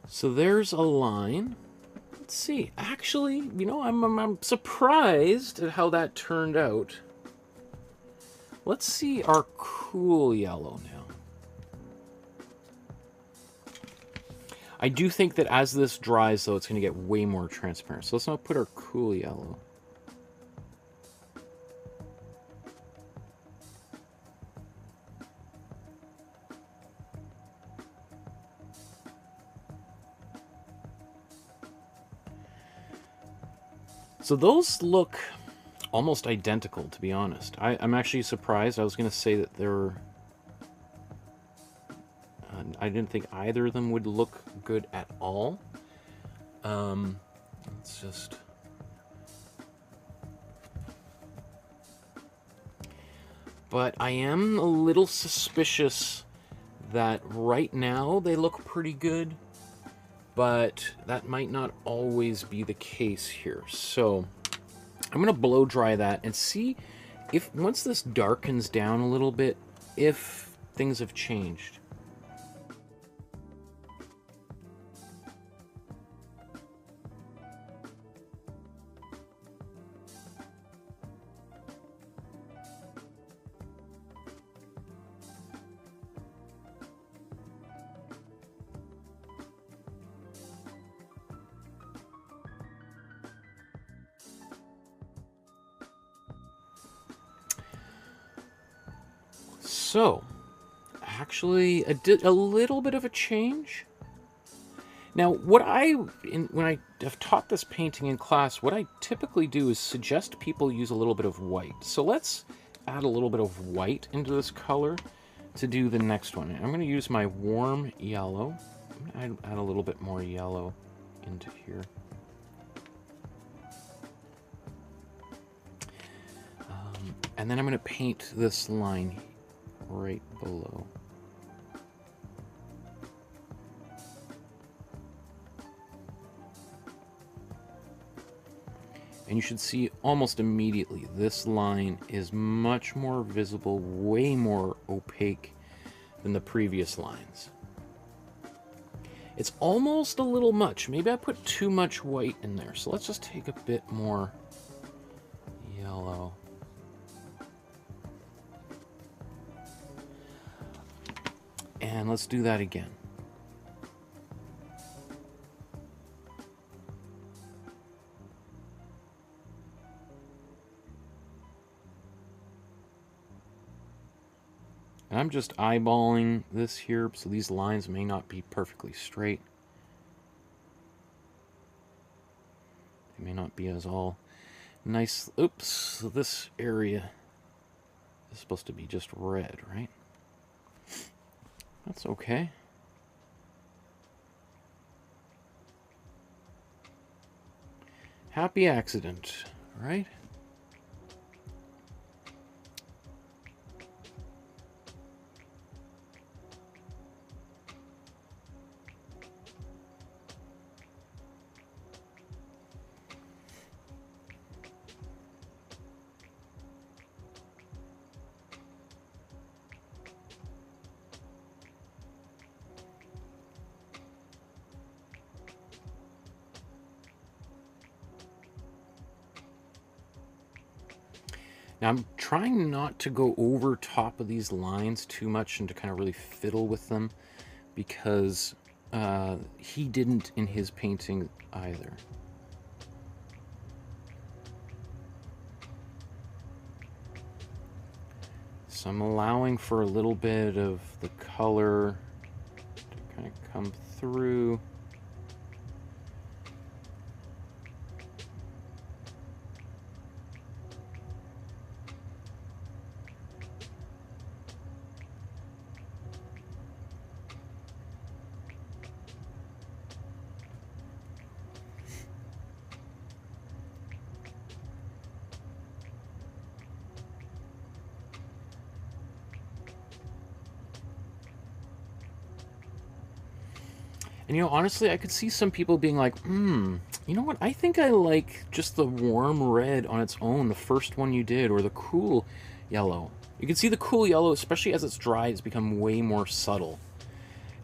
So there's a line. Let's see. Actually, you know, I'm surprised at how that turned out. Let's see our cool yellow now. I do think that as this dries, though, it's going to get way more transparent. So let's now put our cool yellow. So those look almost identical, to be honest. I'm actually surprised. I was going to say that they're I didn't think either of them would look good at all. Let's just... But I am a little suspicious that right now they look pretty good, but that might not always be the case here. So I'm going to blow dry that and see if once this darkens down a little bit, if things have changed. So, actually, I did a little bit of a change. Now, when I have taught this painting in class, what I typically do is suggest people use a little bit of white. So let's add a little bit of white into this color to do the next one. I'm going to use my warm yellow. I'm going to add a little bit more yellow into here. And then I'm going to paint this line right below. And you should see almost immediately this line is much more visible, way more opaque than the previous lines. It's almost a little much. Maybe I put too much white in there. So let's just take a bit more yellow. And let's do that again. And I'm just eyeballing this here, so these lines may not be perfectly straight. They may not be as all nice. Oops, so this area is supposed to be just red, right? That's okay. Happy accident, right? Now I'm trying not to go over top of these lines too much and to kind of really fiddle with them, because he didn't in his painting either. So I'm allowing for a little bit of the color to kind of come through. And, you know, honestly, I could see some people being like, you know what, I think I like just the warm red on its own, the first one you did, or the cool yellow. You can see the cool yellow, especially as it's dry, it's become way more subtle.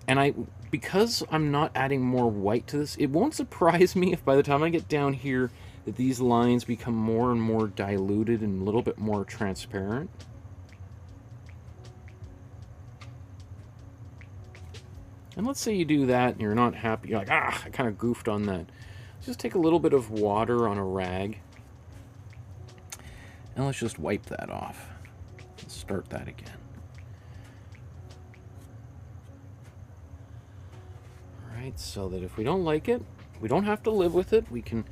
And because I'm not adding more white to this, it won't surprise me if by the time I get down here that these lines become more and more diluted and a little bit more transparent. And let's say you do that and you're not happy. You're like, I kind of goofed on that. Just take a little bit of water on a rag. And let's just wipe that off. Let's start that again. Alright, so that if we don't like it, we don't have to live with it. We can,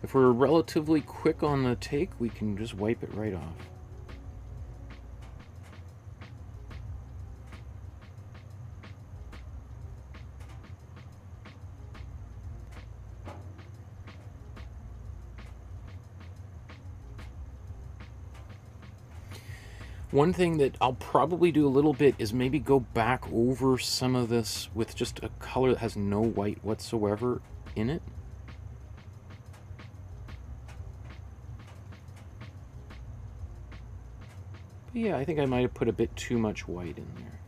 if we're relatively quick on the take, we can just wipe it right off. One thing that I'll probably do a little bit is maybe go back over some of this with just a color that has no white whatsoever in it. But yeah, I think I might have put a bit too much white in there.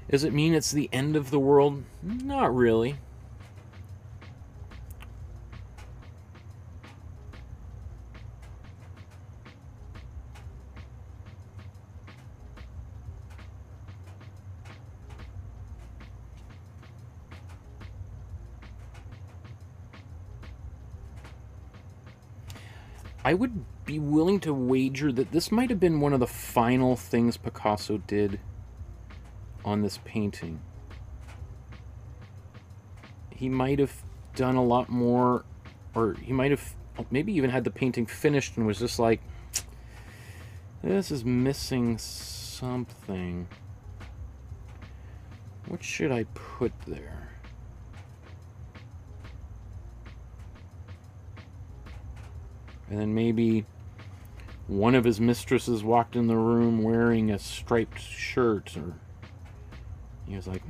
Does it mean it's the end of the world? Not really. I would be willing to wager that this might have been one of the final things Picasso did on this painting. He might have done a lot more, or he might have maybe even had the painting finished and was just like, this is missing something. What should I put there? And then maybe one of his mistresses walked in the room wearing a striped shirt, or he was like,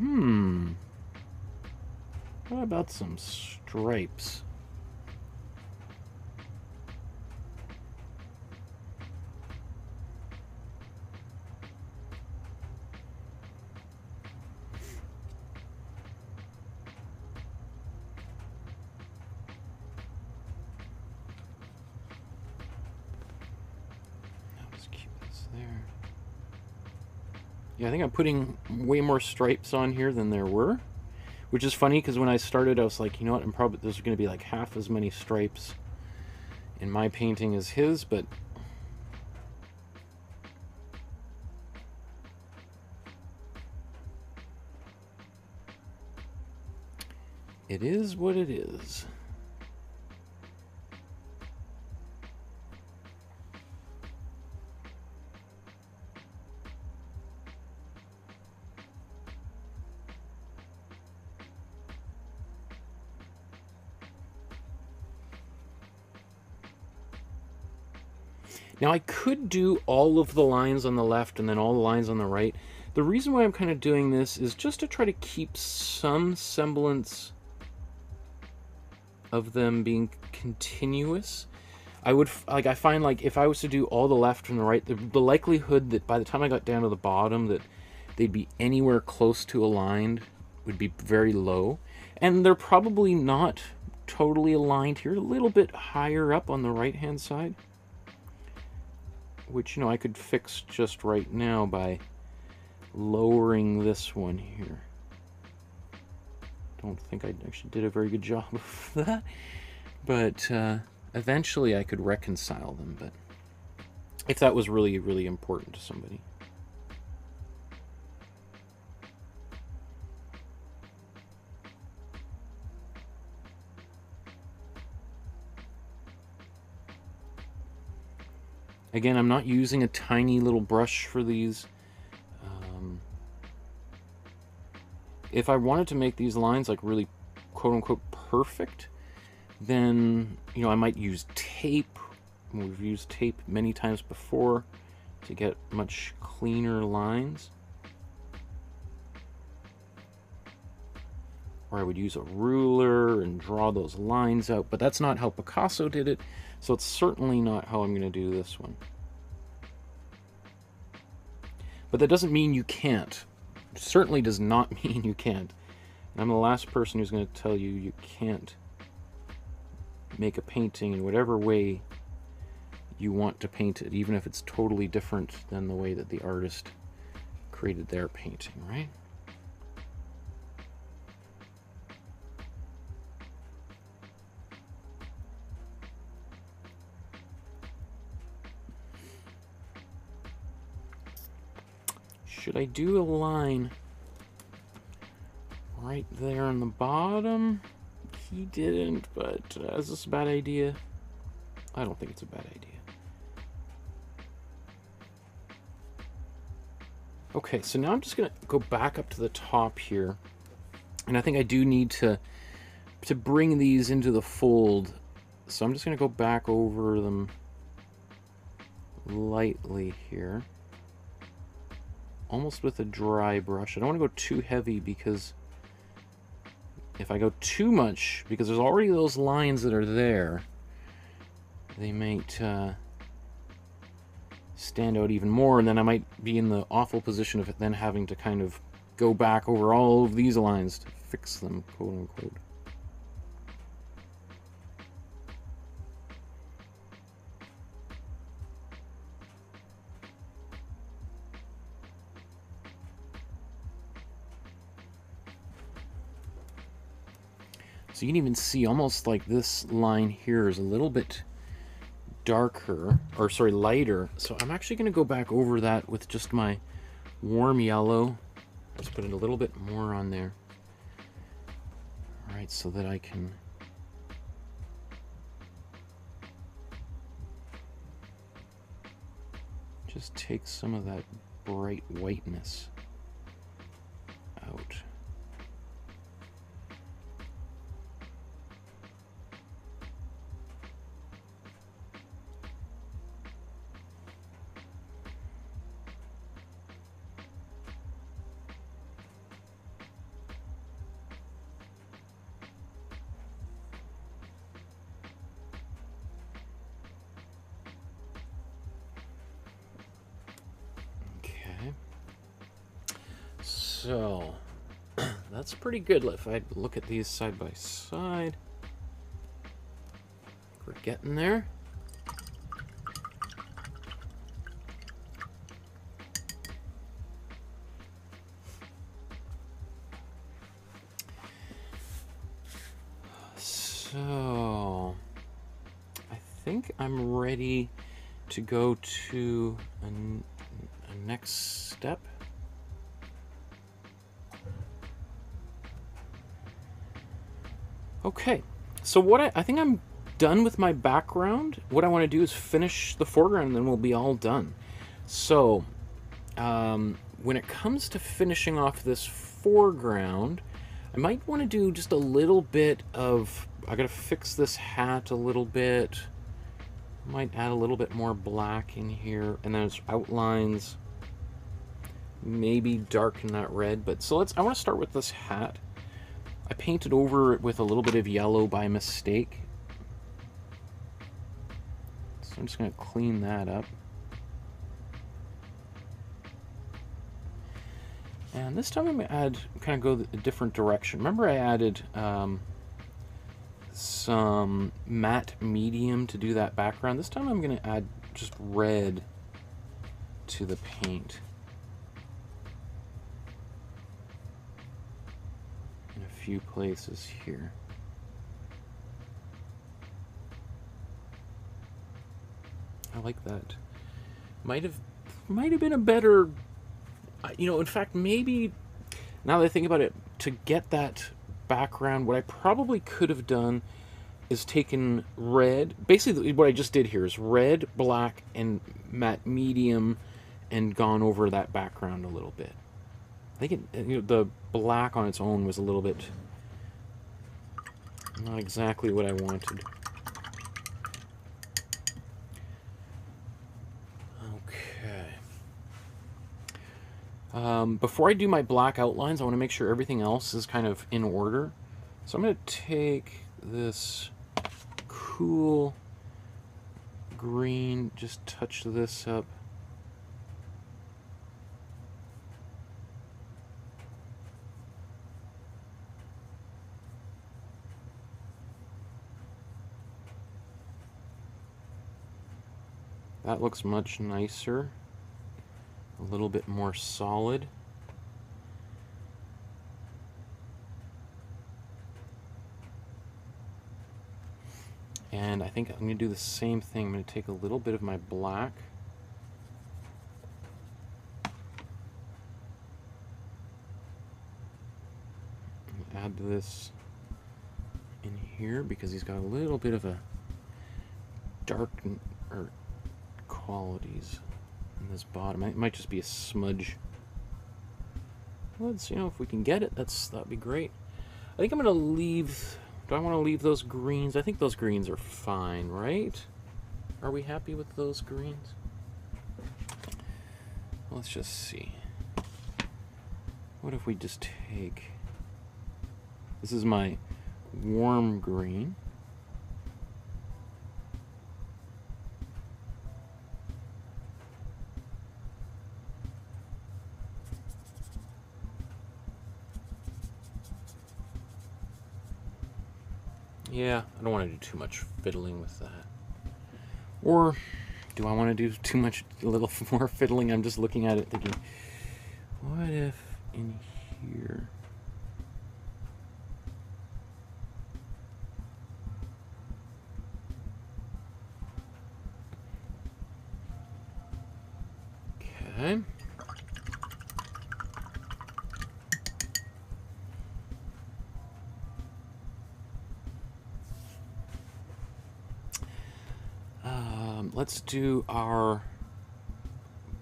what about some stripes? Yeah, I think I'm putting way more stripes on here than there were, which is funny because when I started, I was like, you know what, there's going to be like half as many stripes in my painting as his, but it is what it is. Now I could do all of the lines on the left and then all the lines on the right. The reason why I'm kind of doing this is just to try to keep some semblance of them being continuous. I find like if I was to do all the left and the right, the likelihood that by the time I got down to the bottom that they'd be anywhere close to aligned would be very low. And they're probably not totally aligned here, a little bit higher up on the right hand side, which, you know, I could fix just right now by lowering this one here. Don't think I actually did a very good job of that, but eventually I could reconcile them, but if that was really, really important to somebody. Again, I'm not using a tiny little brush for these. If I wanted to make these lines like really quote-unquote perfect, then, you know, I might use tape. We've used tape many times before to get much cleaner lines. Or I would use a ruler and draw those lines out, but that's not how Picasso did it, so it's certainly not how I'm going to do this one. But that doesn't mean you can't. It certainly does not mean you can't. And I'm the last person who's going to tell you you can't make a painting in whatever way you want to paint it, even if it's totally different than the way that the artist created their painting, right? Should I do a line right there on the bottom? He didn't, but is this a bad idea? I don't think it's a bad idea. Okay, so now I'm just going to go back up to the top here. And I think I do need to bring these into the fold. So I'm just going to go back over them lightly here. almost with a dry brush. I don't want to go too heavy because if I go too much, because there's already those lines that are there, they might stand out even more, and then I might be in the awful position of then having to kind of go back over all of these lines to fix them, quote unquote. So you can even see almost like this line here is a little bit darker, or sorry, lighter. So I'm actually going to go back over that with just my warm yellow. Just put it a little bit more on there. All right, so that I can just take some of that bright whiteness out. So that's pretty good. If I look at these side by side, we're getting there. So I think I'm ready to go to a next step. Okay, so what I think I'm done with my background. What I want to do is finish the foreground, and then we'll be all done. So when it comes to finishing off this foreground, I might want to do just a little bit of, I gotta fix this hat a little bit. Might add a little bit more black in here, and there's outlines. Maybe darken that red, but so I want to start with this hat. I painted over it with a little bit of yellow by mistake. So I'm just going to clean that up. And this time I'm going to add, kind of go a different direction. Remember I added some matte medium to do that background. This time I'm going to add just red to the paint. Few places here. I like that. Might have been a better, you know, in fact, maybe now that I think about it, to get that background, what I probably could have done is taken red. Basically what I just did here is red, black, and matte medium, and gone over that background a little bit. I think you know, the black on its own was a little bit not exactly what I wanted. Okay. Before I do my black outlines, I want to make sure everything else is kind of in order. So I'm going to take this cool green, just touch this up. That looks much nicer, a little bit more solid. And I think I'm going to do the same thing. I'm going to take a little bit of my black. And add this in here because he's got a little bit of a dark or qualities in this bottom. It might just be a smudge. Let's, you know, if we can get it, that'd be great. I think I'm gonna leave. Do I want to leave those greens? I think those greens are fine, right? Are we happy with those greens? Let's just see. What if we just take, this is my warm green. Yeah, I don't want to do too much fiddling with that. Or do I want to do too much, a little more fiddling? I'm just looking at it thinking, what if in here? Okay. Let's do our,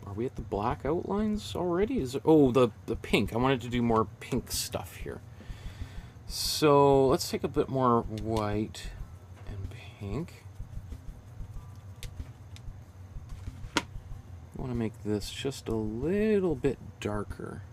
are we at the black outlines already? Is it, oh, the pink. I wanted to do more pink stuff here. So let's take a bit more white and pink. I want to make this just a little bit darker.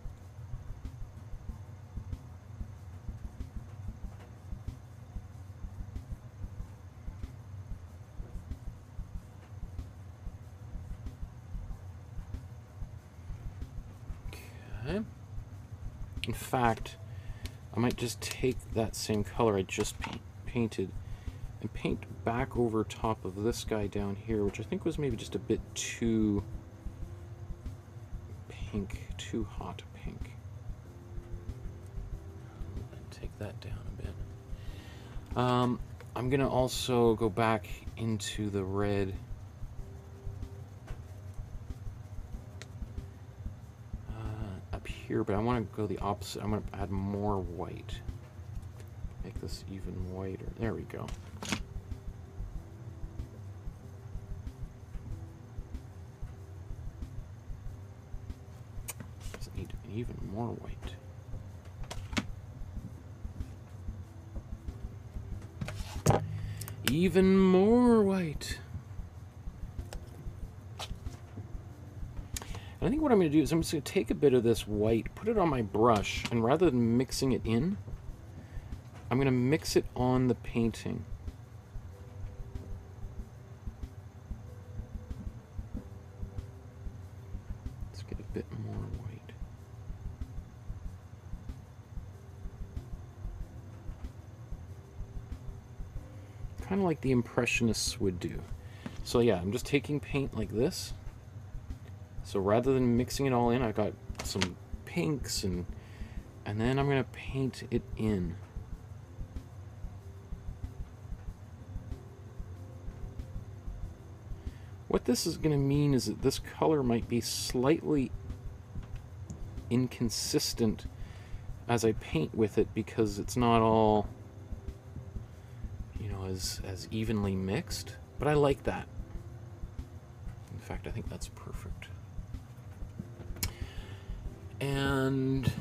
In fact, I might just take that same color I just painted and paint back over top of this guy down here, which I think was maybe just a bit too pink, too hot pink. Take that down a bit. I'm gonna also go back into the red. Here, but I want to go the opposite. I'm going to add more white. Make this even whiter. There we go. Doesn't need even more white. Even more white. I think what I'm going to do is I'm just going to take a bit of this white, put it on my brush, and rather than mixing it in, I'm going to mix it on the painting. Let's get a bit more white. Kind of like the Impressionists would do. So yeah, I'm just taking paint like this. So rather than mixing it all in, I've got some pinks and then I'm going to paint it in. What this is going to mean is that this color might be slightly inconsistent as I paint with it because it's not all, you know, as evenly mixed, but I like that. In fact, I think that's perfect. And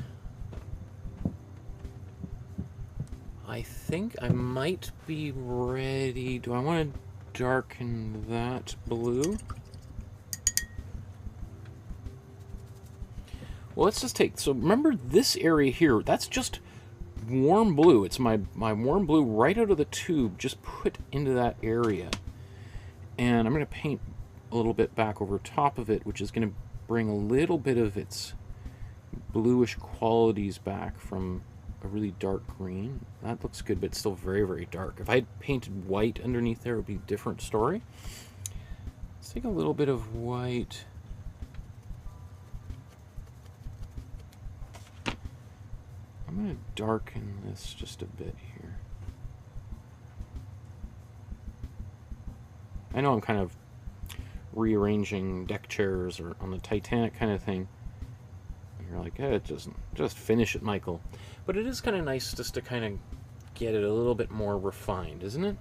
I think I might be ready. Do I want to darken that blue? Well, let's just take, so remember this area here, that's just warm blue. It's my warm blue right out of the tube, just put into that area. And I'm going to paint a little bit back over top of it, which is going to bring a little bit of its bluish qualities back from a really dark green. That looks good, but it's still very, very dark. If I had painted white underneath there, it would be a different story. Let's take a little bit of white. I'm going to darken this just a bit here. I know I'm kind of rearranging deck chairs or on the Titanic kind of thing. You're like, it doesn't, just finish it, Michael. But it is kind of nice just to kind of get it a little bit more refined, isn't it?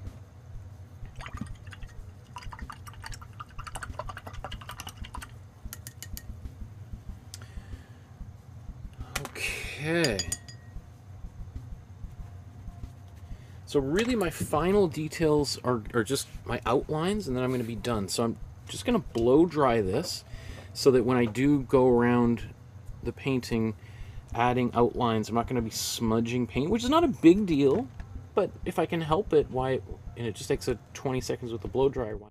Okay. So really my final details are just my outlines, and then I'm going to be done. So I'm just going to blow dry this so that when I do go around the painting, adding outlines. I'm not going to be smudging paint, which is not a big deal, but if I can help it, why? And it just takes 20 seconds with a blow dryer. Why?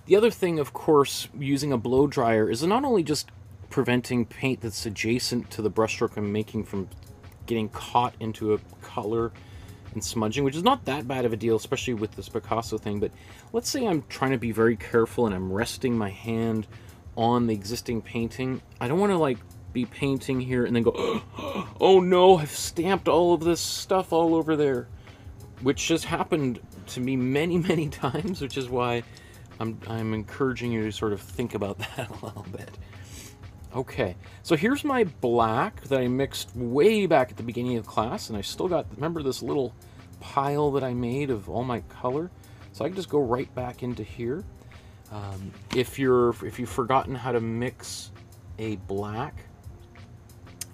The other thing, of course, using a blow dryer is not only just preventing paint that's adjacent to the brushstroke I'm making from getting caught into a color and smudging, which is not that bad of a deal, especially with this Picasso thing, but let's say I'm trying to be very careful and I'm resting my hand on the existing painting. I don't want to like be painting here and then go, oh no, I've stamped all of this stuff all over there, which has happened to me many, many times, which is why I'm encouraging you to sort of think about that a little bit. Okay, so here's my black that I mixed way back at the beginning of class, and I still got, remember this little pile that I made of all my color? So I can just go right back into here. If you've forgotten how to mix a black,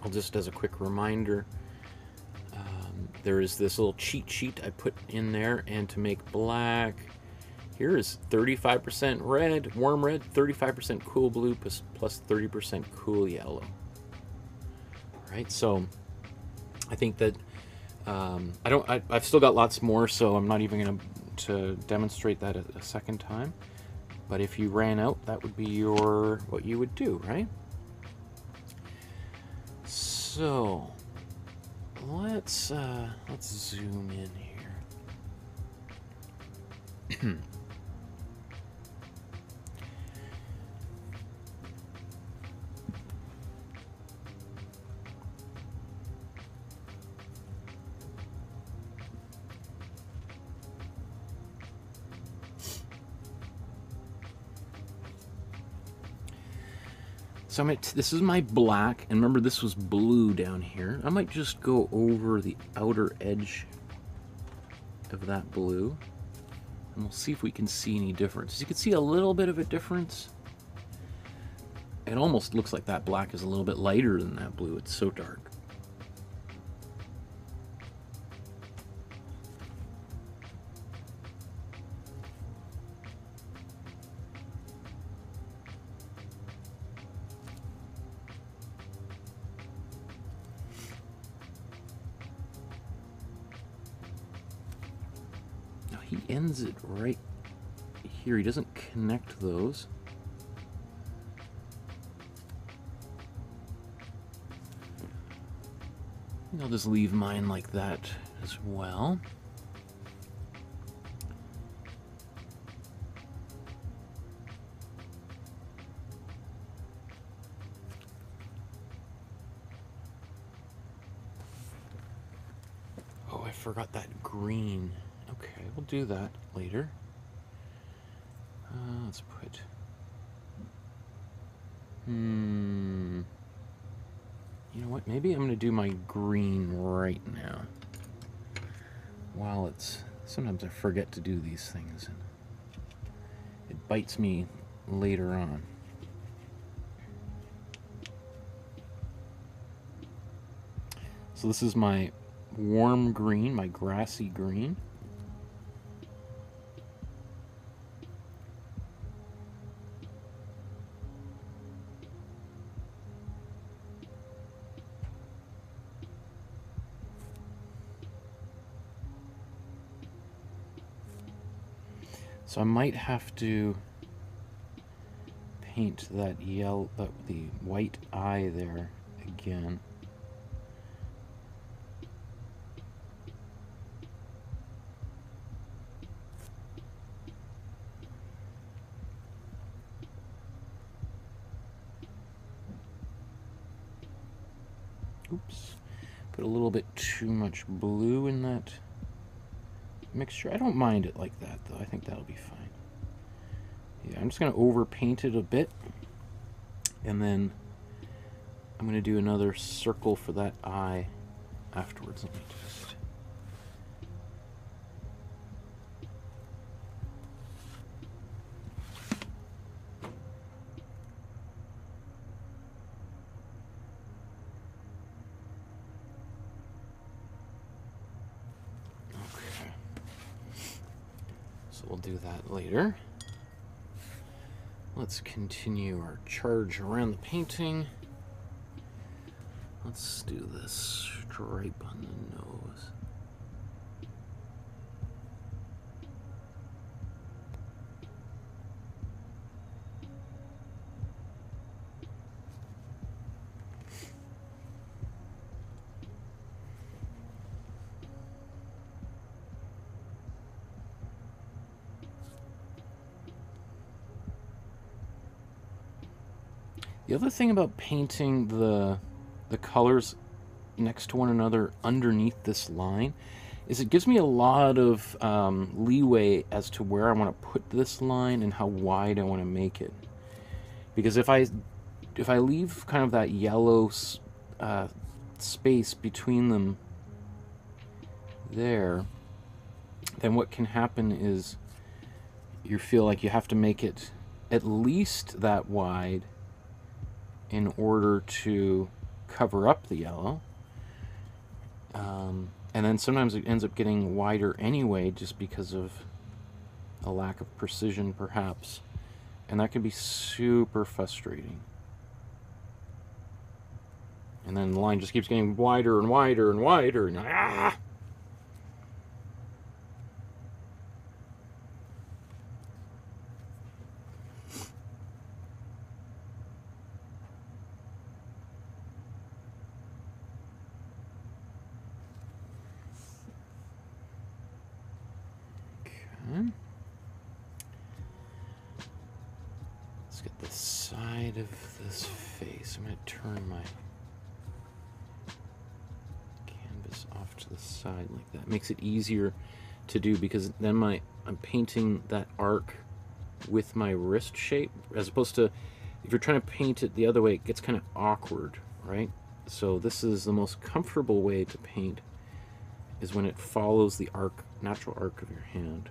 I'll just, as a quick reminder, there is this little cheat sheet I put in there, and to make black, here is 35% red, warm red, 35% cool blue, plus 30% cool yellow. All right, so I think that I've still got lots more, so I'm not even going to demonstrate that a second time. But if you ran out, that would be what you would do, right? So let's zoom in here. So this is my black, and remember this was blue down here. I might just go over the outer edge of that blue, and we'll see if we can see any difference. You can see a little bit of a difference. It almost looks like that black is a little bit lighter than that blue. It's so dark. He ends it right here. He doesn't connect those. I'll just leave mine like that as well. Oh, I forgot that green. Okay, we'll do that later. Let's put... You know what? Maybe I'm going to do my green right now. While it's... Sometimes I forget to do these things, and it bites me later on. So this is my warm green, my grassy green. So I might have to paint that yellow, the white eye there again. Oops, put a little bit too much blue in that mixture. I don't mind it like that though. I think that'll be fine. Yeah, I'm just going to over paint it a bit, and then I'm going to do another circle for that eye afterwards. Let me just... Okay. So we'll do that later. Let's continue our charge around the painting. Let's do this stripe on the nose. The other thing about painting the colors next to one another underneath this line is it gives me a lot of leeway as to where I want to put this line and how wide I want to make it. Because if I leave kind of that yellow space between them there, then what can happen is you feel like you have to make it at least that wide in order to cover up the yellow. And then sometimes it ends up getting wider anyway just because of a lack of precision perhaps. And that can be super frustrating. And then the line just keeps getting wider and wider and wider and ah! Let's get the side of this face. I'm going to turn my canvas off to the side like that. Makes it easier to do because then I'm painting that arc with my wrist shape, as opposed to if you're trying to paint it the other way, it gets kind of awkward, right? So this is the most comfortable way to paint, is when it follows the arc, natural arc of your hand.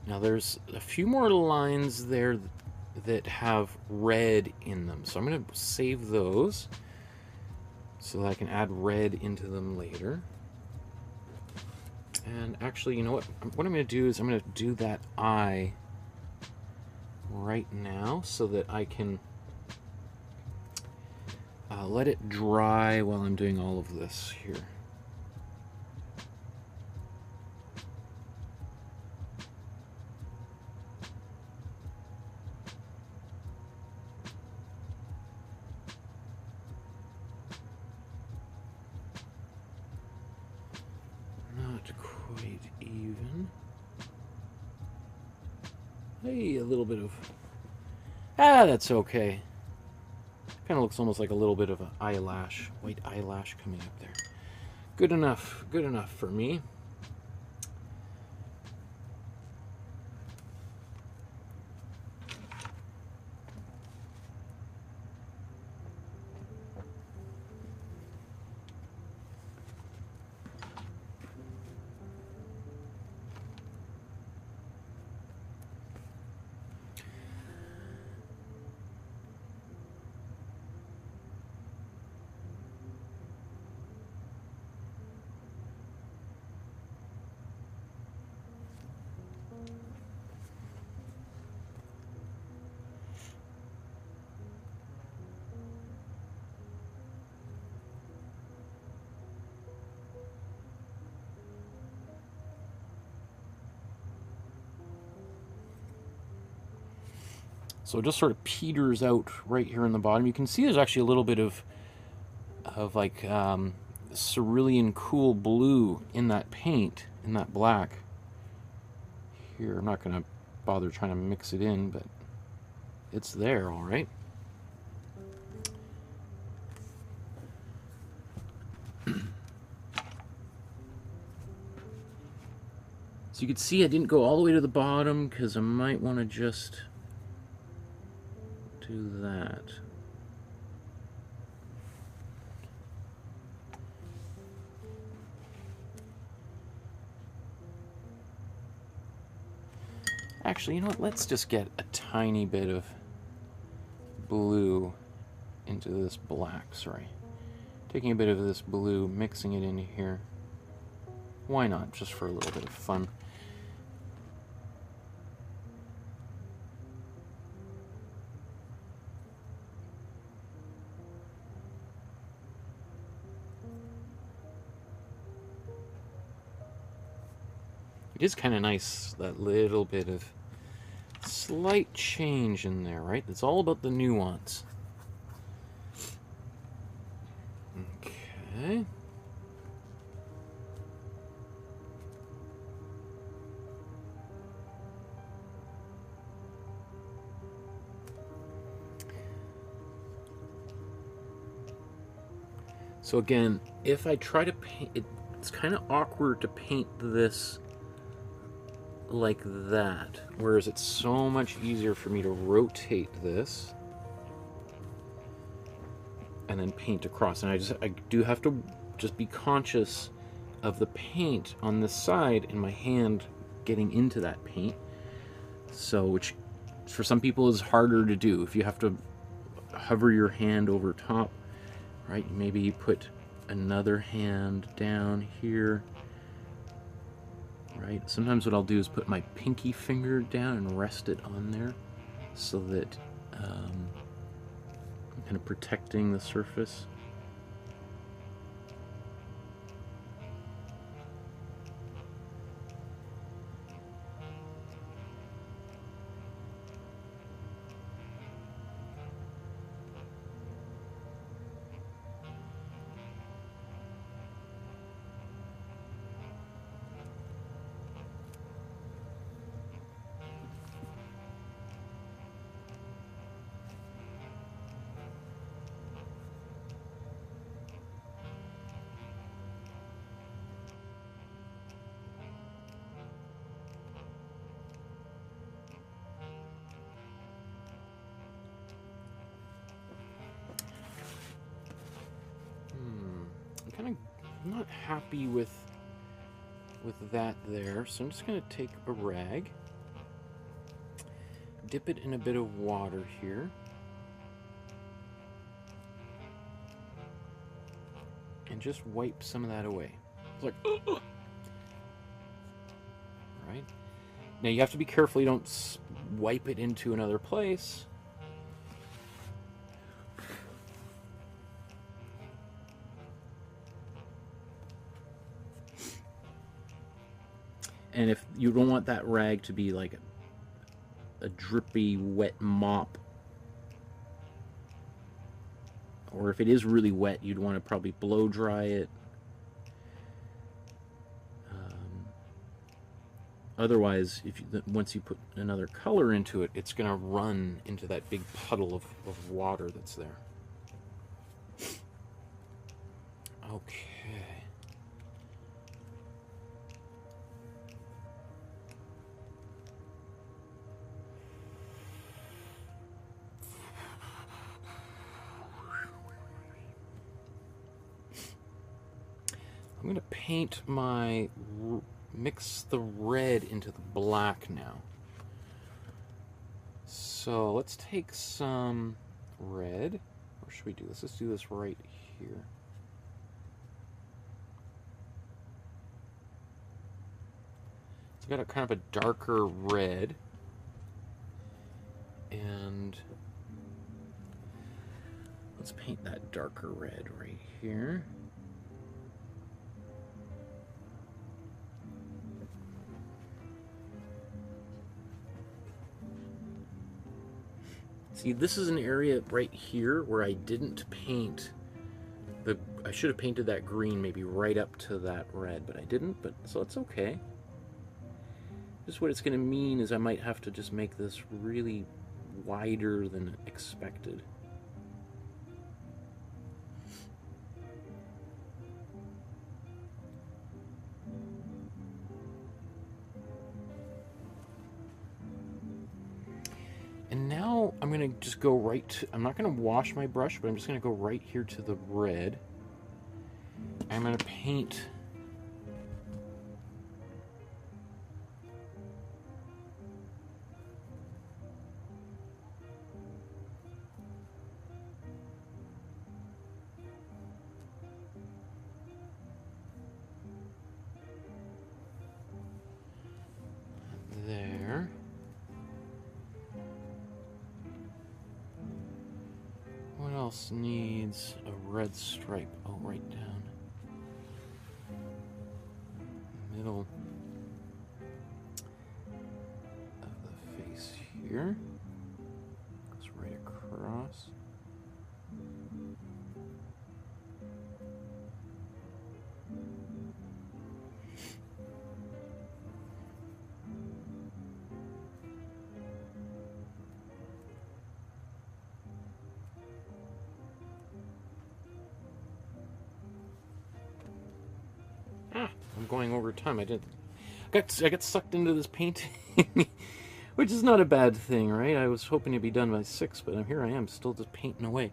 Now there's a few more lines there that have red in them, so I'm going to save those so that I can add red into them later. And actually, you know what I'm going to do is I'm going to do that eye right now so that I can let it dry while I'm doing all of this here. Hey, a little bit of... that's okay. Kind of looks almost like a little bit of an eyelash, white eyelash coming up there. Good enough for me. So it just sort of peters out right here in the bottom. You can see there's actually a little bit of like cerulean cool blue in that paint, in that black. Here, I'm not going to bother trying to mix it in, but it's there, all right. So you can see I didn't go all the way to the bottom because I might want to just do that. Actually, you know what? Let's just get a tiny bit of blue into this black, sorry. Taking a bit of this blue, mixing it into here. Why not? Just for a little bit of fun. It is kind of nice, that little bit of slight change in there, right? It's all about the nuance. Okay. So again, if I try to paint, it's kind of awkward to paint this like that, whereas it's so much easier for me to rotate this and then paint across. And I do have to just be conscious of the paint on this side and my hand getting into that paint. So, which for some people is harder to do. If you have to hover your hand over top, right? Maybe you put another hand down here. Right. Sometimes what I'll do is put my pinky finger down and rest it on there so that I'm kind of protecting the surface. I'm not happy with that there, so I'm just going to take a rag, dip it in a bit of water here, and just wipe some of that away. It's like, right? Now you have to be careful you don't wipe it into another place. And if you don't want that rag to be like a drippy, wet mop, or if it is really wet, you'd want to probably blow dry it. Otherwise, once you put another color into it, it's going to run into that big puddle of water that's there. Okay. I'm going to paint mix the red into the black now. So let's take some red. Where should we do this? Let's do this right here. It's got a kind of a darker red. And let's paint that darker red right here. See, this is an area right here where I didn't paint I should have painted that green maybe right up to that red, but I didn't, so it's okay. Just what it's going to mean is I might have to just make this really wider than expected. And now I'm going to just go right to, I'm not going to wash my brush, but I'm just going to go right here to the red. I'm going to paint there. What else needs a red stripe? Oh, right down the middle of the face here. Goes right across. I'm going over time. I got sucked into this painting, which is not a bad thing, right? I was hoping to be done by 6, but here I am, still just painting away,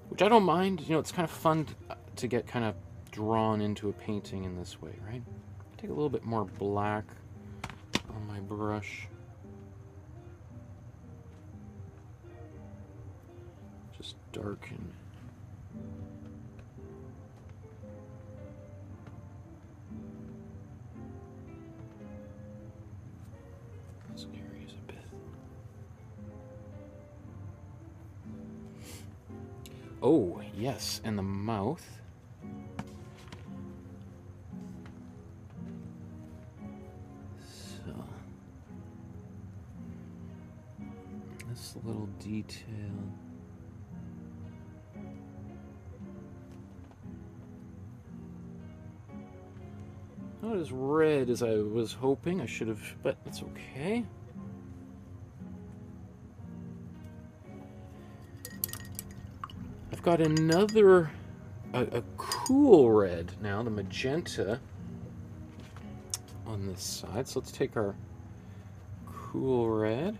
which I don't mind. You know, it's kind of fun to get kind of drawn into a painting in this way, right? Take a little bit more black on my brush. Just darken. Areas a bit. Oh, yes, and the mouth. So, this little detail. Not as red as I was hoping. I should have, but that's okay. I've got another, a cool red now, the magenta on this side. So let's take our cool red.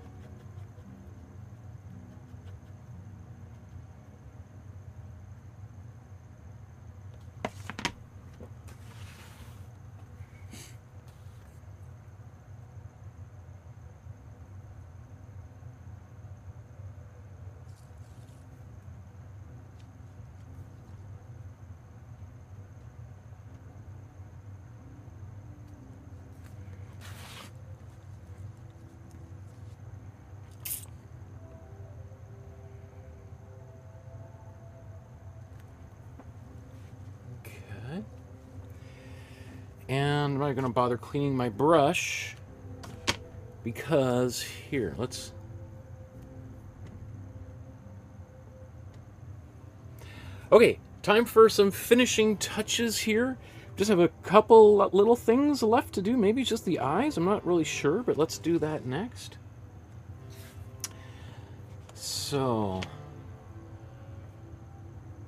And I'm not going to bother cleaning my brush because here, let's... Okay, time for some finishing touches here. Just have a couple little things left to do. Maybe just the eyes. I'm not really sure, but let's do that next. So,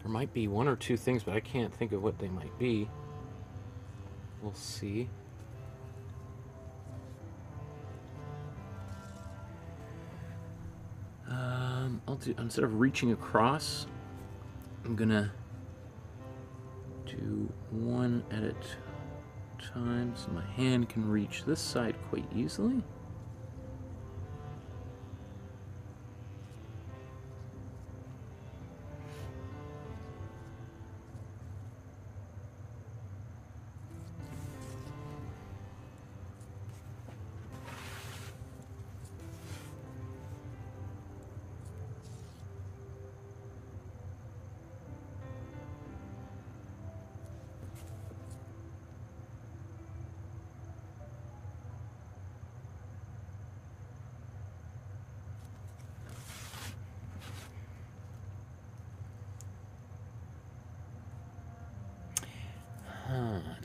there might be one or two things, but I can't think of what they might be. We'll see. I'll do, instead of reaching across, I'm gonna do one at a time so my hand can reach this side quite easily.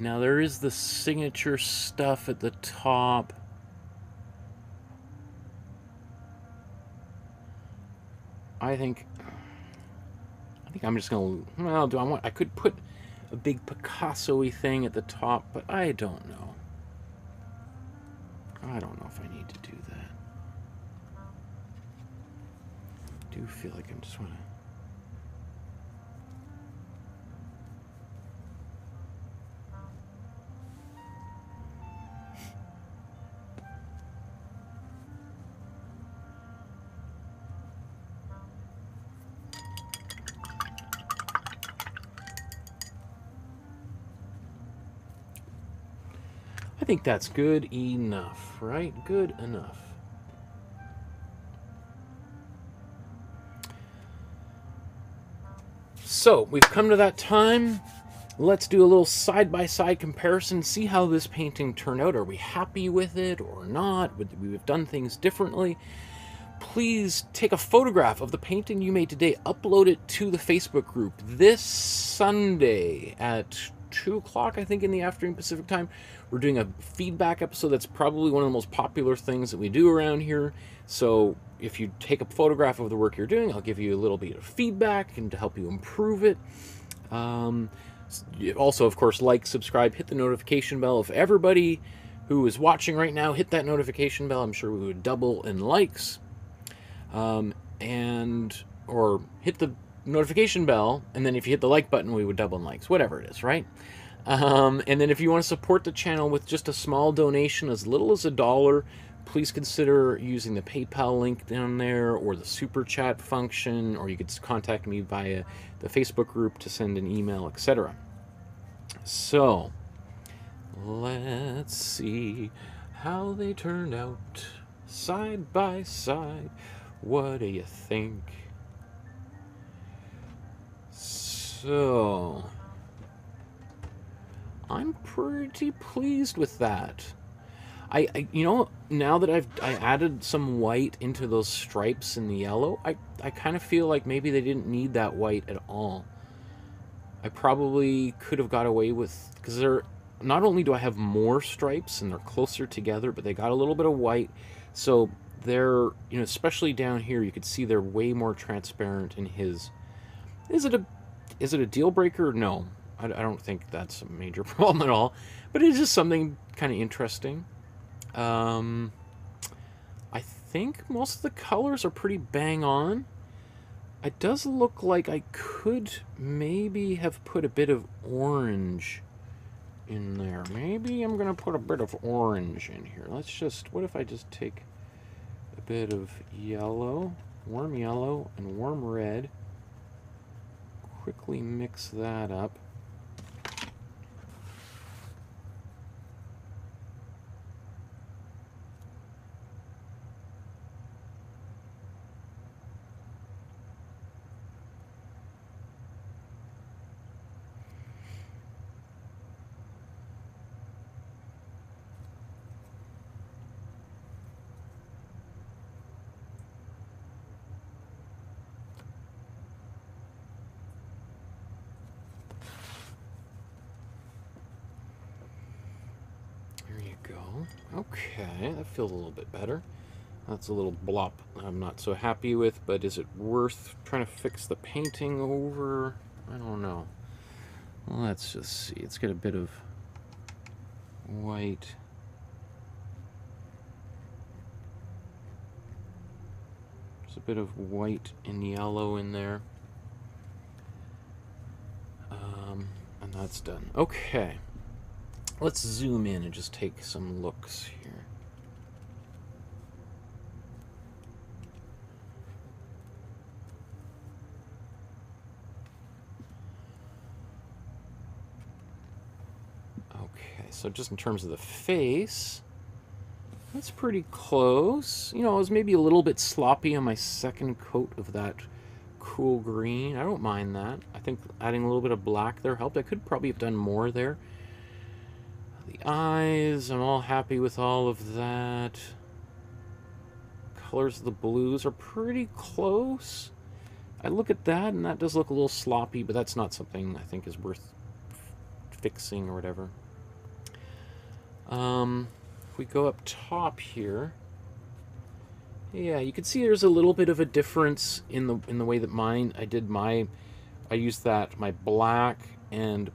Now there is the signature stuff at the top. I think I'm just gonna, well, I could put a big Picasso-y thing at the top, but I don't know. I don't know if I need to do that. I do feel like I just want to. I think that's good enough, right? Good enough. So, we've come to that time. Let's do a little side-by-side comparison, see how this painting turned out. Are we happy with it or not? Would we have done things differently? Please take a photograph of the painting you made today. Upload it to the Facebook group this Sunday at 2 o'clock, I think, in the afternoon Pacific time. We're doing a feedback episode. That's probably one of the most popular things that we do around here. So if you take a photograph of the work you're doing, I'll give you a little bit of feedback and to help you improve it. Also, of course, like, subscribe, hit the notification bell. If everybody who is watching right now hit that notification bell, I'm sure we would double in likes. Or hit the notification bell, and then if you hit the like button, we would double in likes, whatever it is, right? And then if you want to support the channel with just a small donation, as little as $1, please consider using the PayPal link down there, or the super chat function, or you could contact me via the Facebook group to send an email, etc. So let's see how they turned out side by side. What do you think? So I'm pretty pleased with that. You know, now that I added some white into those stripes in the yellow, I kind of feel like maybe they didn't need that white at all. I probably could have got away with, because they're, not only do I have more stripes and they're closer together, but they got a little bit of white, so they're, you know, especially down here, you could see they're way more transparent in his. Is it a deal breaker? No, I don't think that's a major problem at all, but it is just something kind of interesting. I think most of the colors are pretty bang on. It does look like I could maybe have put a bit of orange in there. Maybe I'm going to put a bit of orange in here. Let's just, what if I just take a bit of yellow, warm yellow, and warm red. Quickly mix that up. Okay, that feels a little bit better. That's a little blop I'm not so happy with, but is it worth trying to fix the painting over? I don't know. Well, let's just see. It's got a bit of white. There's a bit of white and yellow in there. And that's done. Okay. Let's zoom in and just take some looks here. Okay, so just in terms of the face, that's pretty close. You know, I was maybe a little bit sloppy on my second coat of that cool green. I don't mind that. I think adding a little bit of black there helped. I could probably have done more there. The eyes, I'm all happy with all of that. Colors of the blues are pretty close. I look at that, and that does look a little sloppy, but that's not something I think is worth fixing or whatever. If we go up top here, yeah, you can see there's a little bit of a difference in the way that I used that my black and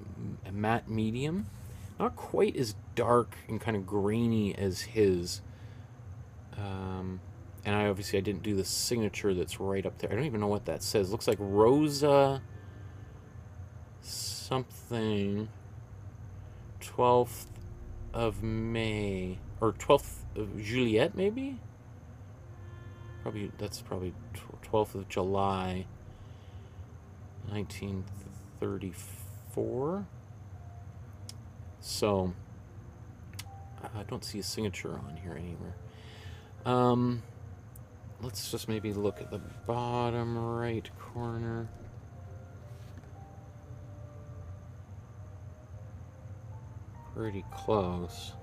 matte medium, not quite as dark and kind of grainy as his. And I didn't do the signature that's right up there. I don't even know what that says. Looks like Rosa something 12th of May or 12th of Juliet, maybe? That's probably 12th of July 1934. So I don't see a signature on here anywhere. Let's just maybe look at the bottom right corner. Pretty close.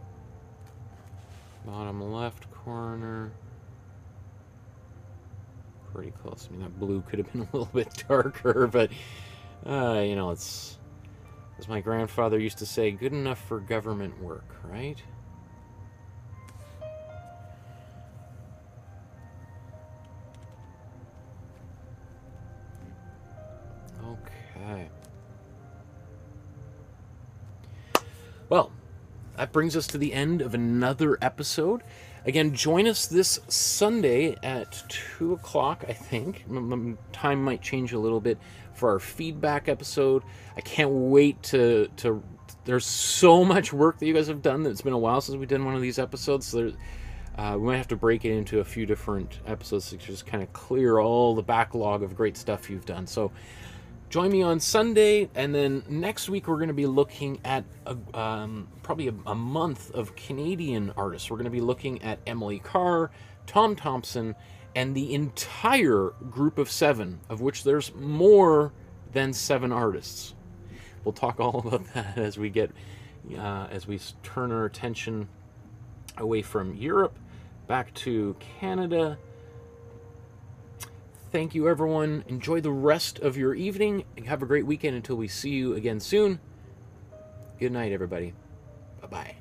Bottom left corner. Pretty close. I mean, that blue could have been a little bit darker, but you know, it's, as my grandfather used to say, good enough for government work, right? Okay. Well, that brings us to the end of another episode. Again, join us this Sunday at 2 o'clock, I think. Time might change a little bit for our feedback episode. I can't wait to there's so much work that you guys have done that it's been a while since we've done one of these episodes. So we might have to break it into a few different episodes to just kind of clear all the backlog of great stuff you've done. So join me on Sunday, and then next week we're going to be looking at probably a month of Canadian artists. We're going to be looking at Emily Carr, Tom Thompson, and the entire group of 7, of which there's more than 7 artists. We'll talk all about that as we turn our attention away from Europe, back to Canada. Thank you, everyone. Enjoy the rest of your evening. Have a great weekend until we see you again soon. Good night, everybody. Bye-bye.